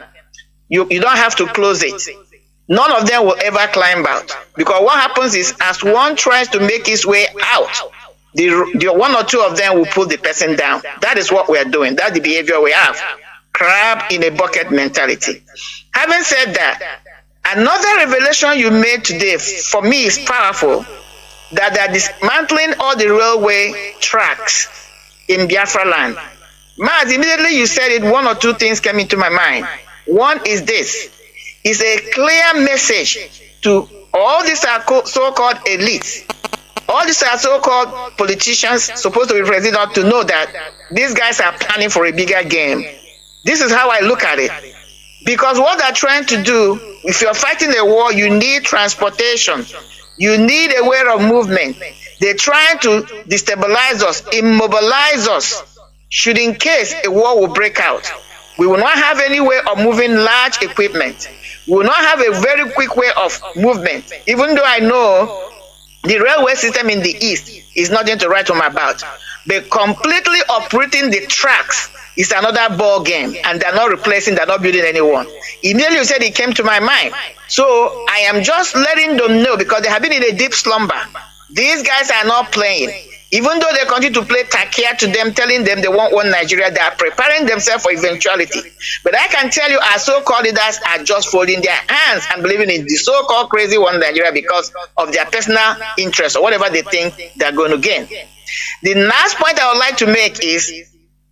you don't have to close it. None of them will ever climb out, because what happens is as one tries to make his way out, the one or two of them will pull the person down. That is what we are doing. That's the behavior we have. Crab in a bucket mentality. Having said that, another revelation you made today for me is powerful, that they are dismantling all the railway tracks in Biafra land. Mazi, immediately you said it, one or two things came into my mind. One is this. It's a clear message to all these so-called elites. All these are so-called politicians supposed to be president to know that these guys are planning for a bigger game. This is how I look at it. Because what they're trying to do, if you're fighting a war, you need transportation. You need a way of movement. They're trying to destabilize us, immobilize us, should in case a war will break out. We will not have any way of moving large equipment. We will not have a very quick way of movement. Even though I know the railway system in the east is nothing to write home about. But completely operating the tracks is another ball game, and they're not replacing, they're not building anyone. Immediately you said it came to my mind. So I am just letting them know, because they have been in a deep slumber. These guys are not playing. Even though they continue to play takia to them, telling them they want one Nigeria, they are preparing themselves for eventuality. But I can tell you, our so-called leaders are just folding their hands and believing in the so-called crazy one Nigeria because of their personal interest or whatever they think they're going to gain. The last point I would like to make is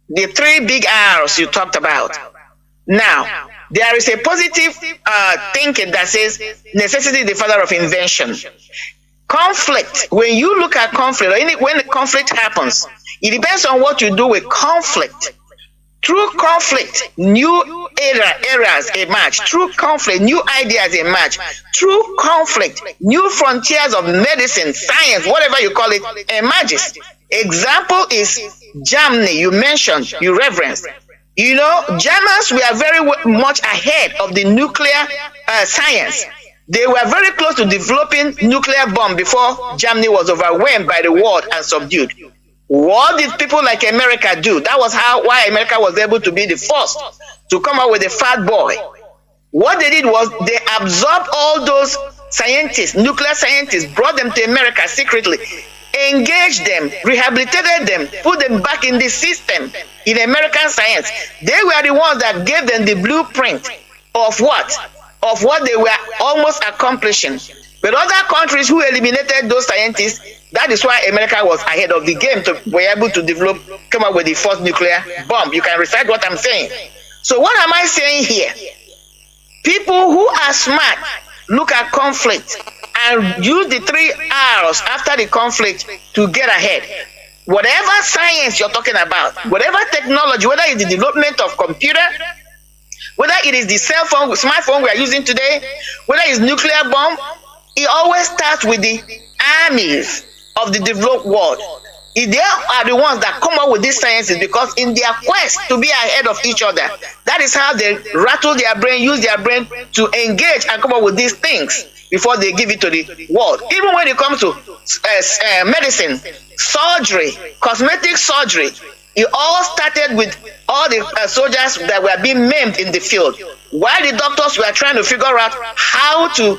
the three big R's you talked about. Now, there is a positive thinking that says necessity is the father of invention. Conflict, when you look at conflict, or when conflict happens, it depends on what you do with conflict. Through conflict, new eras emerge. Through conflict, new ideas emerge. Through conflict, new frontiers of medicine, science, whatever you call it, emerges. Example is Germany, you mentioned, you referenced. You know, Germans were very much ahead of the nuclear science. They were very close to developing nuclear bomb before Germany was overwhelmed by the world and subdued. What did people like America do? That was why America was able to be the first to come up with a fat boy. What they did was they absorbed all those scientists, nuclear scientists, brought them to America secretly, engaged them, rehabilitated them, put them back in the system in American science. They were the ones that gave them the blueprint of what? Of what they were almost accomplishing. But other countries who eliminated those scientists, that is why America was ahead of the game to be able to come up with the first nuclear bomb. You can recite what I'm saying. So what am I saying here? People who are smart look at conflict and use the three R's after the conflict to get ahead. Whatever science you're talking about, whatever technology, whether it's the development of computer, whether it is the cell phone, smartphone we are using today, whether it's nuclear bomb, it always starts with the armies of the developed world. They are the ones that come up with these sciences because in their quest to be ahead of each other, that is how they rattle their brain, use their brain to engage and come up with these things before they give it to the world. Even when it comes to medicine, surgery, cosmetic surgery, it all started with all the soldiers that were being maimed in the field, while the doctors were trying to figure out how to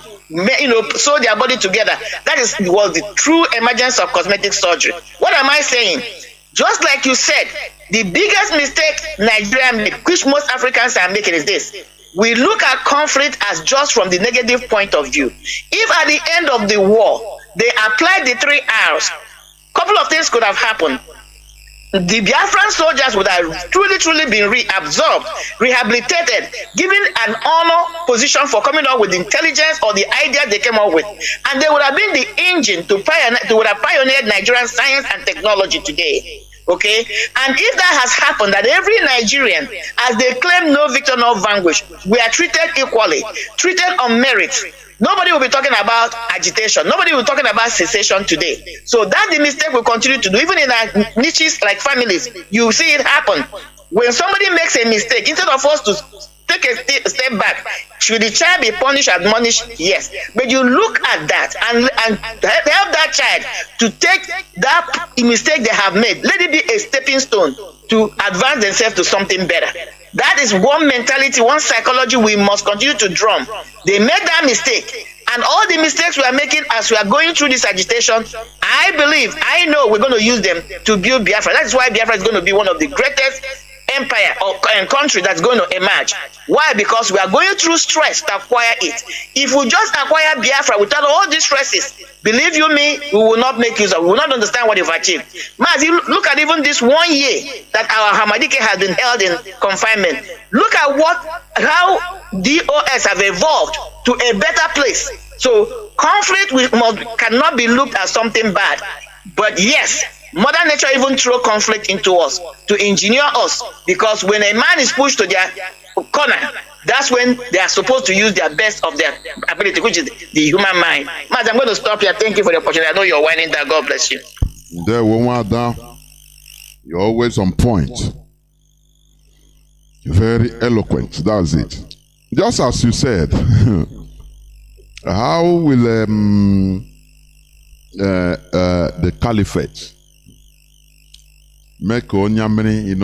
sew their body together. That was the true emergence of cosmetic surgery. What am I saying? Just like you said, the biggest mistake Nigeria made, which most Africans are making, is this. We look at conflict as just from the negative point of view. If at the end of the war, they applied the three R's, a couple of things could have happened. The Biafran soldiers would have truly been reabsorbed, rehabilitated, given an honor position for coming up with intelligence or the idea they came up with. And they would have been the engine to have pioneered Nigerian science and technology today. Okay? And if that has happened, that every Nigerian, as they claim no victor, no vanquish, we are treated equally, treated on merit. Nobody will be talking about agitation. Nobody will be talking about secession today. So that's the mistake we continue to do. Even in our niches like families, you see it happen. When somebody makes a mistake, instead of us to take a step back, should the child be punished, admonished? Yes. But you look at that and help that child to take that mistake they have made. Let it be a stepping stone to advance themselves to something better. That is one mentality, one psychology we must continue to drum. They made that mistake. And all the mistakes we are making as we are going through this agitation I know we're going to use them to build Biafra. That's why Biafra is going to be one of the greatest empire or country that's going to emerge. Why? Because we are going through stress to acquire it. If we just acquire Biafra without all these stresses, believe you me, we will not make use of, we will not understand what we've achieved. Mazi, look at even this 1 year that our Hamadike has been held in confinement. Look at how DOS have evolved to a better place. So conflict cannot be looked at something bad. But yes, Mother Nature even throw conflict into us to engineer us, because when a man is pushed to their corner, that's when they are supposed to use their best of their ability, which is the human mind. Mazi, I'm going to stop here. Thank you for the opportunity. I know you're winding down. God bless you. There, you're always on point. Very eloquent. That's it. Just as you said, how will the caliphate make Onyamini,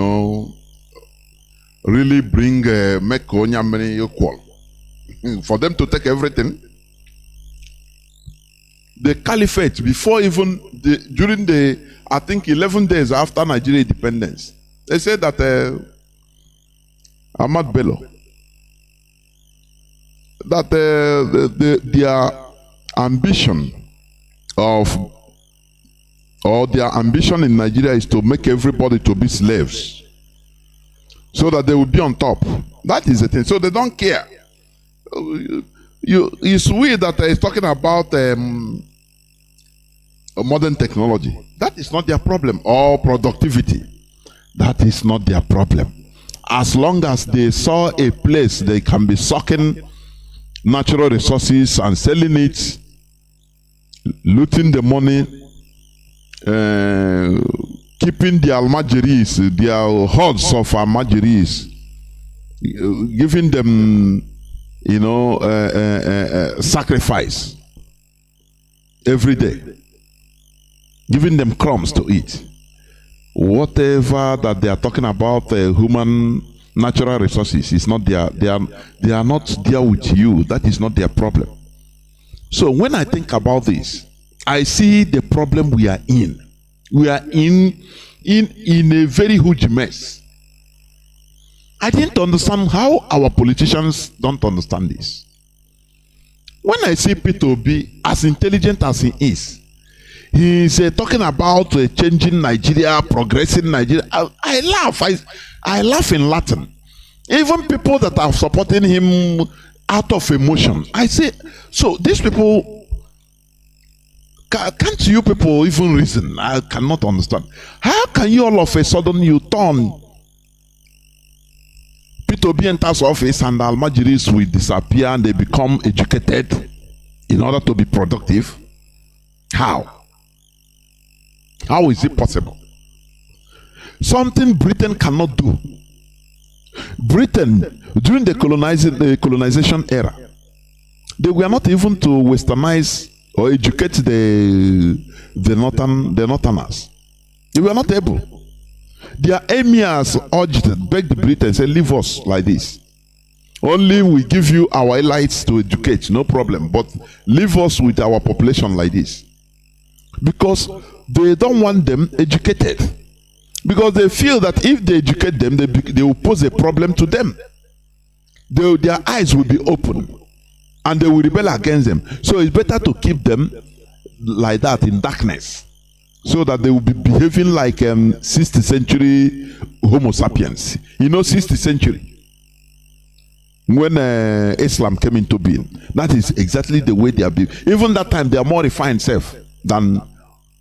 really bring make Onyamini equal? For them to take everything. The caliphate, before even during I think 11 days after Nigeria independence, they said that Ahmad Bello, that their ambition their ambition in Nigeria is to make everybody to be slaves, so that they will be on top. That is the thing. So they don't care. It's weird that is talking about modern technology. That is not their problem. Or productivity. That is not their problem. As long as they saw a place they can be sucking natural resources and selling it, looting the money, keeping the almajiris, their hordes of almajiris, giving them, sacrifice every day, giving them crumbs to eat. Whatever that they are talking about, human natural resources, is not their. They are not there with you. That is not their problem. So when I think about this, I see the problem we are in. We are in a very huge mess. I didn't understand how our politicians don't understand this. When I see Peter Obi, as intelligent as he is talking about changing Nigeria, progressing Nigeria. I laugh. I laugh in Latin. Even people that are supporting him out of emotion. I say, so these people, can't you people even reason? I cannot understand. How can you all of a sudden you turn Peter Obi enters office and Almajiris will disappear and they become educated in order to be productive? How? How is it possible? Something Britain cannot do. Britain, during the colonization era, they were not even to westernize or educate the northerners. They were not able. Their emirs begged Britain, said, leave us like this. Only we give you our elites to educate, no problem. But leave us with our population like this. Because they don't want them educated. Because they feel that if they educate them, they will pose a problem to them. Their eyes will be open. And they will rebel against them. So it's better to keep them like that in darkness. So that they will be behaving like 60th century Homo sapiens. 60th century. When Islam came into being. That is exactly the way they are behaving. Even that time, they are more refined self than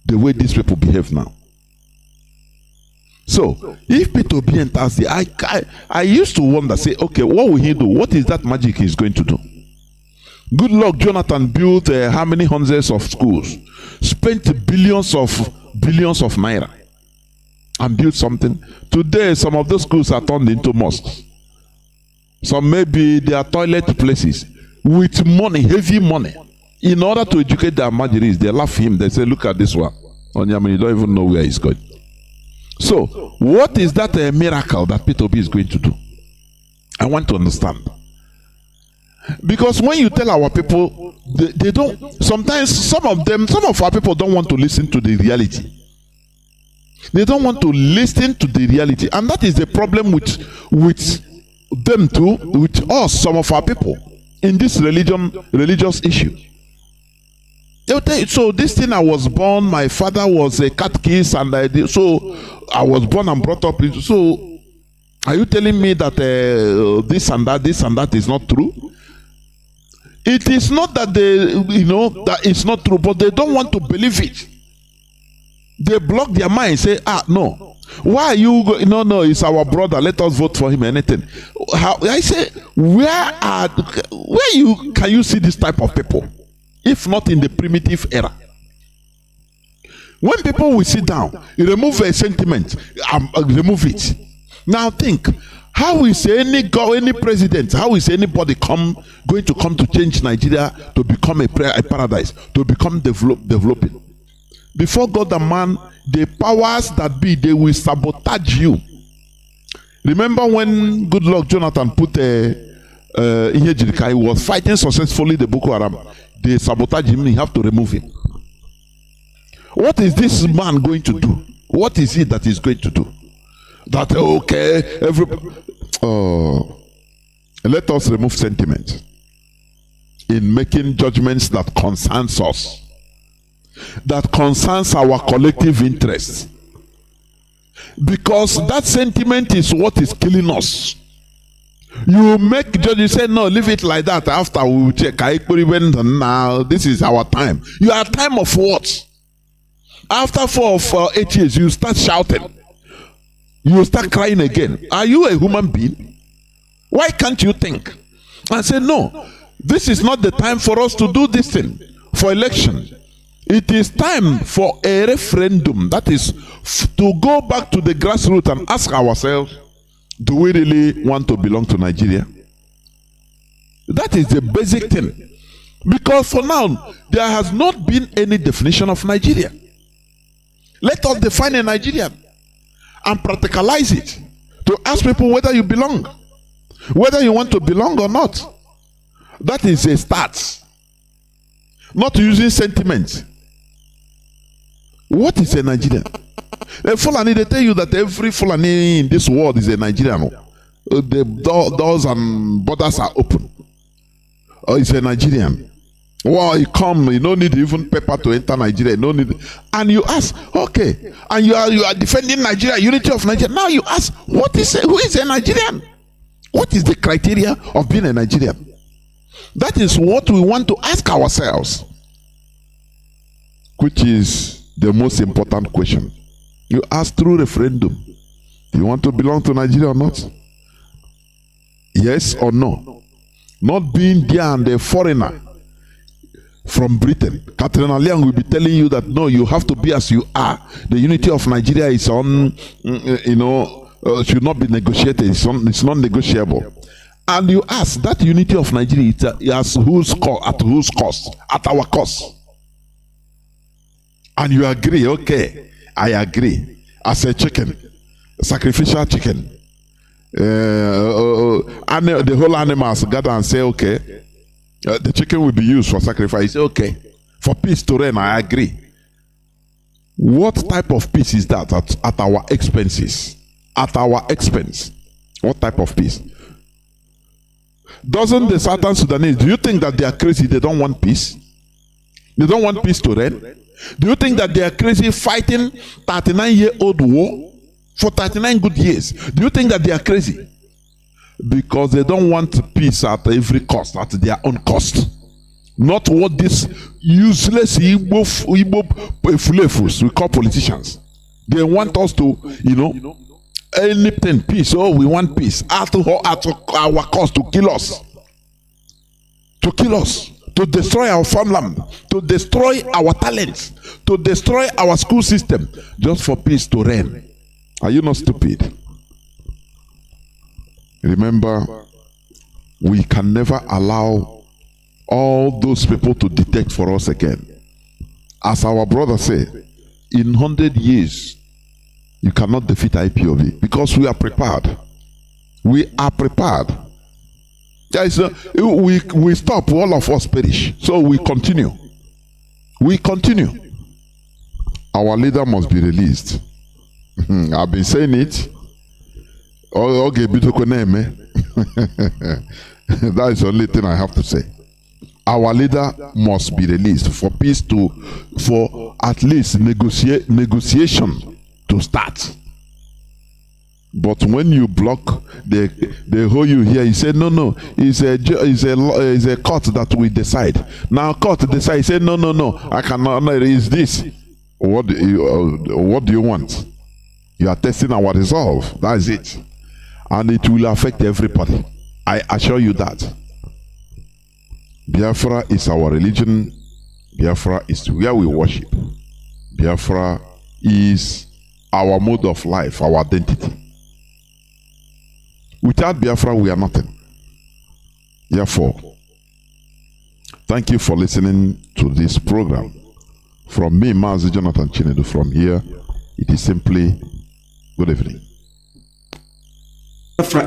the way these people behave now. So, if Peter Obi enters I used to wonder, say, okay, what will he do? What is that magic he's going to do? Good luck, Jonathan built how many hundreds of schools, spent billions of naira, and built something. Today, some of those schools are turned into mosques. Some maybe they are toilet places with money, heavy money. In order to educate the Almajiris, they laugh him. They say, look at this one. Onyamini, you don't even know where he's going. So, what is that miracle that Peter Obi is going to do? I want to understand. Because when you tell our people, they don't, sometimes some of our people don't want to listen to the reality. They don't want to listen to the reality. And that is the problem with them too, with us, some of our people, in this religious issue. So this thing, I was born, my father was a catechist, and so I was born and brought up. So are you telling me that this and that is not true? It is not that that it's not true, but they don't want to believe it. They block their mind, say, no. Why are you no, it's our brother, let us vote for him, anything. I say, can you see this type of people? If not in the primitive era. When people will sit down, you remove a sentiment, remove it. Now think, how is any president, how is anybody going to come to change Nigeria to become a paradise, to become developing? Before God and man, the powers that be, they will sabotage you. Remember when good luck Jonathan put he was fighting successfully the Boko Haram. They sabotage him, you have to remove him. What is this man going to do? What is it that he's going to do? That, okay, let us remove sentiment in making judgments that concerns us, that concerns our collective interests. Because that sentiment is what is killing us. You make judges say, no, leave it like that. After we will check. Now, this is our time. You are time of what? After 4 or 8 years, you start shouting. You start crying again. Are you a human being? Why can't you think? And say, no, this is not the time for us to do this thing for election. It is time for a referendum. That is to go back to the grassroots and ask ourselves, do we really want to belong to Nigeria? That is the basic thing. Because for now, there has not been any definition of Nigeria. Let us define a Nigerian and practicalize it to ask people whether you belong, whether you want to belong or not. That is a start. Not using sentiments. What is a Nigerian? A Fulani, they tell you that every Fulani in this world is a Nigerian. The doors and borders are open. Or it's a Nigerian. Well, you come, you don't need even paper to enter Nigeria. You don't need, and you ask, okay, and you are defending Nigeria, unity of Nigeria. Now you ask, who is a Nigerian? What is the criteria of being a Nigerian? That is what we want to ask ourselves, which is the most important question. You ask through referendum, do you want to belong to Nigeria or not? Yes or no? Not being there and a foreigner from Britain. Catherine Aliang will be telling you that no, you have to be as you are. The unity of Nigeria is should not be negotiated. It's not negotiable. And you ask, that unity of Nigeria at whose cost? At our cost. And you agree, okay, I agree. As a chicken, a sacrificial chicken, and the whole animals gather and say, okay, the chicken will be used for sacrifice. Okay, for peace to reign, I agree. What type of peace is that at our expenses? At our expense. What type of peace? Doesn't the Southern Sudanese, do you think that they are crazy? They don't want peace? They don't want peace to reign? Do you think that they are crazy fighting 39-year-old war for 39 good years? Do you think that they are crazy? Because they don't want peace at every cost, at their own cost. Not what these useless Igbo fulefus, we call politicians. They want us to, anything peace. Oh, we want peace. At our cost, to kill us. To kill us. To destroy our farmland. To destroy our talents. To destroy our school system. Just for peace to reign. Are you not stupid? Remember, we can never allow all those people to dictate for us again. As our brother said, in 100 years, you cannot defeat IPOB because we are prepared. We are prepared. Guys, we stop, all of us perish. So we continue. We continue. Our leader must be released. I've been saying it. Okay, that is the only thing I have to say. Our leader must be released for peace for at least negotiation to start. But when you block, they hold you here. You say no. It's a court that we decide. Now court decide. Say no. I cannot. No, it's this. What do you want? You are testing our resolve. That is it, and it will affect everybody. I assure you that. Biafra is our religion. Biafra is where we worship. Biafra is our mode of life, our identity. Without Biafra, we are nothing. Therefore, thank you for listening to this program. From me, Mazi Jonathan Chinedu, from here, it is simply good evening.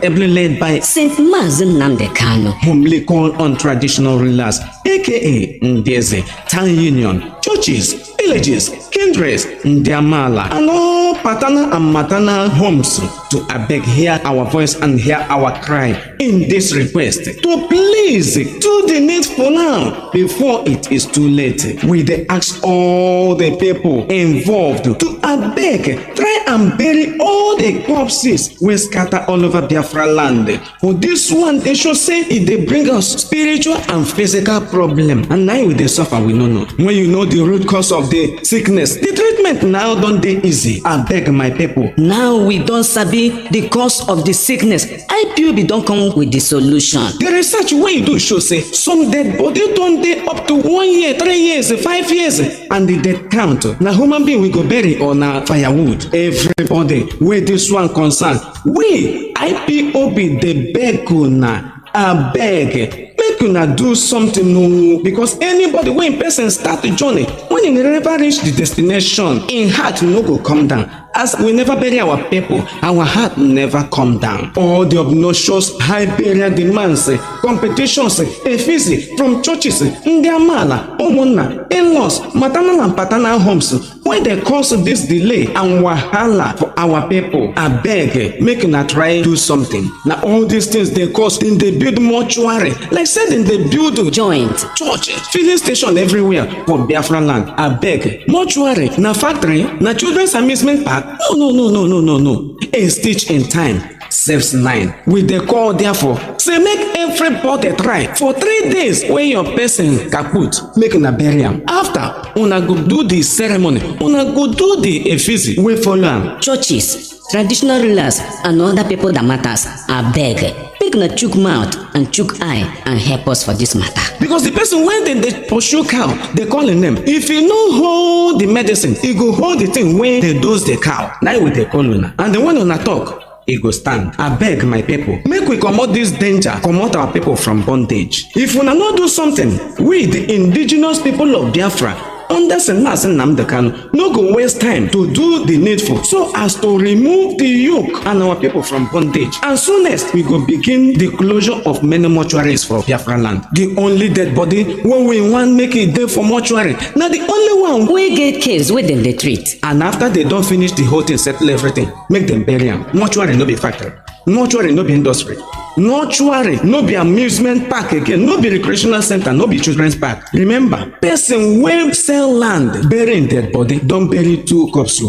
Ably led by Saint Mazi Nnamdi Kanu, whomly called on traditional rulers, aka Ndeze, town union, churches, villages, kindreds, Ndiamala, and all paternal and maternal homes to beg hear our voice and hear our cry in this request to please do the needful now before it is too late. We ask all the people involved to beg, try and bury all the corpses we scatter all over Biafra land. For this one, they should say if they bring us spiritual and physical problem, and now we they suffer, we don't know. When you know the root cause of the sickness, the treatment now don't dey easy. I beg my people. Now we don't sabi the cause of the sickness. IPOB don't come with the solution. The research wey you do show say some dead body don dey up to 1 year, 3 years, 5 years, and the death count na human being we go bury or na firewood. Everybody wey this one concern, we IPOB dey beg una, abeg make una do something because anybody when person start the journey, when he never reach the destination, in heart no go come down. As we never bury our people, our heart never come down. All the obnoxious high burial demands, competitions, effigy from churches, Ndiamala, Omona, in-laws, maternal and paternal homes, when they cause this delay and wahala for our people, I beg, make una try do something. Now all these things they cause, then they build mortuary, like said in they build joint, church, filling station everywhere for Biafra land. I beg, mortuary, na factory, na children's amusement park. No. A stitch in time saves 9. We dey call therefore say make everybody try for 3 days when your person kaput, make una bury am. After una go do the ceremony, una go do the effigy wey follow am. Churches, traditional rulers, and other people that matters, abeg, make una chook mouth and chook eye and help us for this matter. Because the person when they pursue cow, they call him name. If you no hold the medicine, he go hold the thing when they dose the cow. Now we dey call una, and the one una talk, he go stand. I beg my people, make we comot this danger, comot our people from bondage. If una no do something, we the indigenous people of Biafra under Mazi Nnamdi Kanu no go waste time to do the needful so as to remove the yoke and our people from bondage. And soonest we go begin the closure of many mortuaries for Biafra land. The only dead body when we want make it there for mortuary, now the only one we get case with them they treat. And after they don't finish the whole thing, settle everything, make them bury them. Mortuary no be factory, mortuary no be industry, mortuary no be amusement park again, no be recreational center, no be children's park. Remember, person wey sell land burying dead body don bury 2 corpse.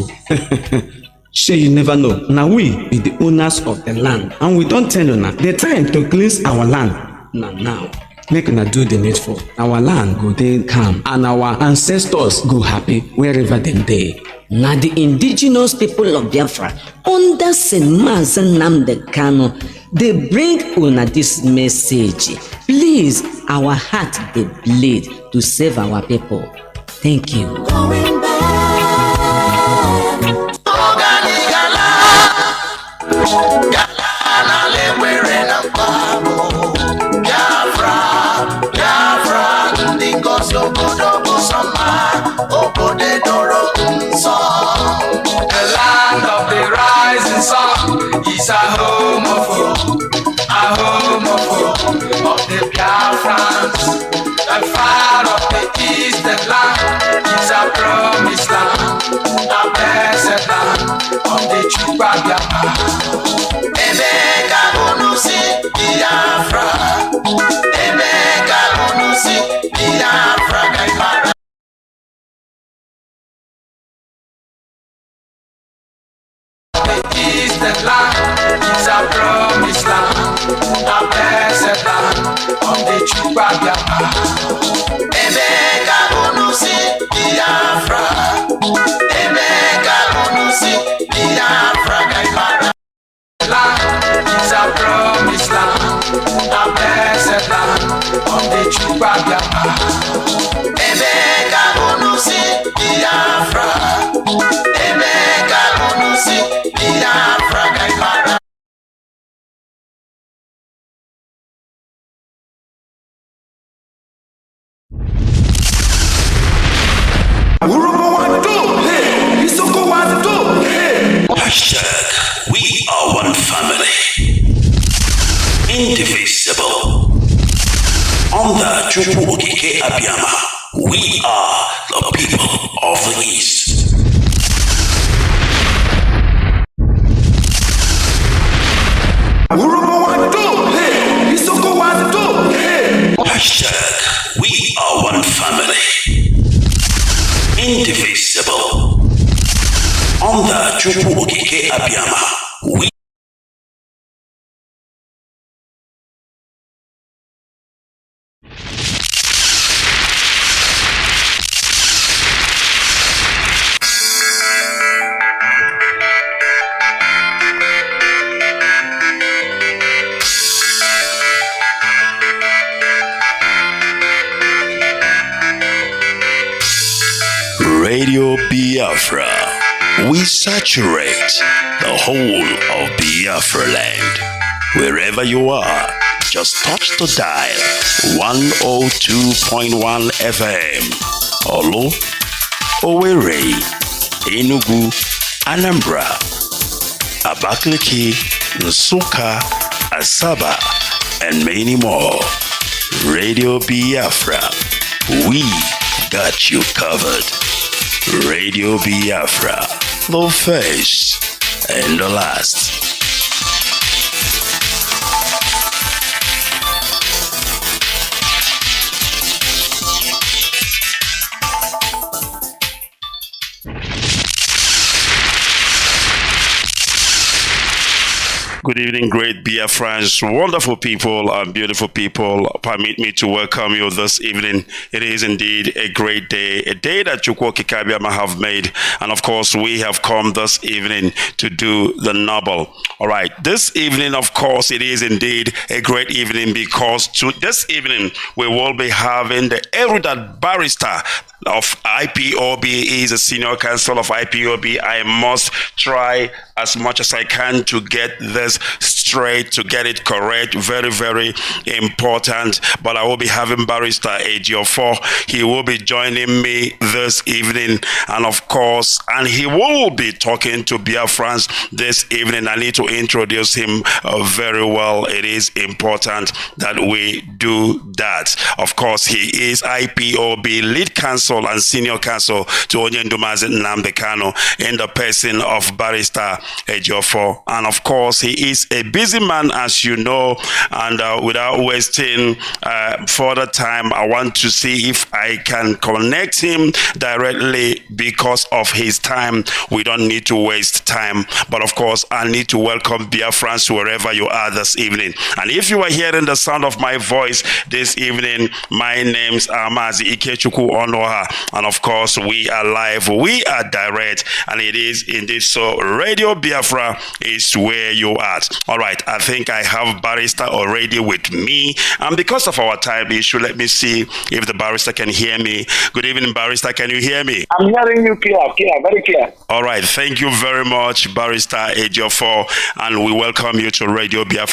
Shey you never know. Now we be the owners of the land, and we don tell una the time to cleanse our land now. Make una do the needful. Our land go dey calm and our ancestors go happy wherever dem dey. Na the indigenous people of Biafra under Saint Mazi Nnamdi Kanu they bring una this message. Please, our heart dey bleed to save our people. Thank you. The land of the rising sun is a home of hope, the Biafrans. The fire of the eastern land is a promised land, a blessed land of the Chukwa Biafra. Emeka unusi Biafra, Emeka unusi Biafra kaimara. The eastern land is a promised land, a blessed land of the Chukwa Biafra. Emeka unusi Biafra, Emeka unusi Biafra kaimara. Land is a promised land, a blessed land of the Chukwa Biafra. Emeka unusi Biafra, Emeka unusi Biafra kaimara. Hashtag we are one family, indivisible. Under Chukwu Okike Abiyama, we are the people of the East. Hashtag we are one family, indivisible. Under Chukwu Okike Abiyama, we Radio Biafra. We saturate the whole of Biafra land. Wherever you are, just touch the dial 102.1 FM. Olu, Owerri, Enugu, Anambra, Abakaliki, Nsukka, Asaba, and many more. Radio Biafra. We got you covered. Radio Biafra, the first and the last. Good evening, great Biafrans, wonderful people and beautiful people. Permit me to welcome you this evening. It is indeed a great day, a day that Chukwu Okike Abiyama have made. And of course, we have come this evening to do the noble. All right, this evening, of course, it is indeed a great evening because this evening we will be having the erudite barrister of IPOB. He is a senior counsel of IPOB. I must try as much as I can to get this straight, to get it correct. Very, very important. But I will be having Barrister Ejiofor. He will be joining me this evening. And of course, and he will be talking to Biafrans this evening. I need to introduce him very well. It is important that we do that. Of course, he is IPOB lead counsel and senior counsel to Mazi Nnamdi Kanu in the person of Barrister Ejiofor. And of course, he is a busy man, as you know, and without wasting further time, I want to see if I can connect him directly because of his time. We don't need to waste time, but of course, I need to welcome Biafrans wherever you are this evening. And if you are hearing the sound of my voice this evening, my name's Mazi Ikechukwu Onoha. And of course, we are live, we are direct, and it is indeed so. Radio Biafra is where you are. All right, I think I have Barrister already with me, and because of our time issue, let me see if the Barrister can hear me. Good evening, Barrister. Can you hear me? I'm hearing you clear, very clear. All right, thank you very much, Barrister Ejiofor, and we welcome you to Radio Biafra.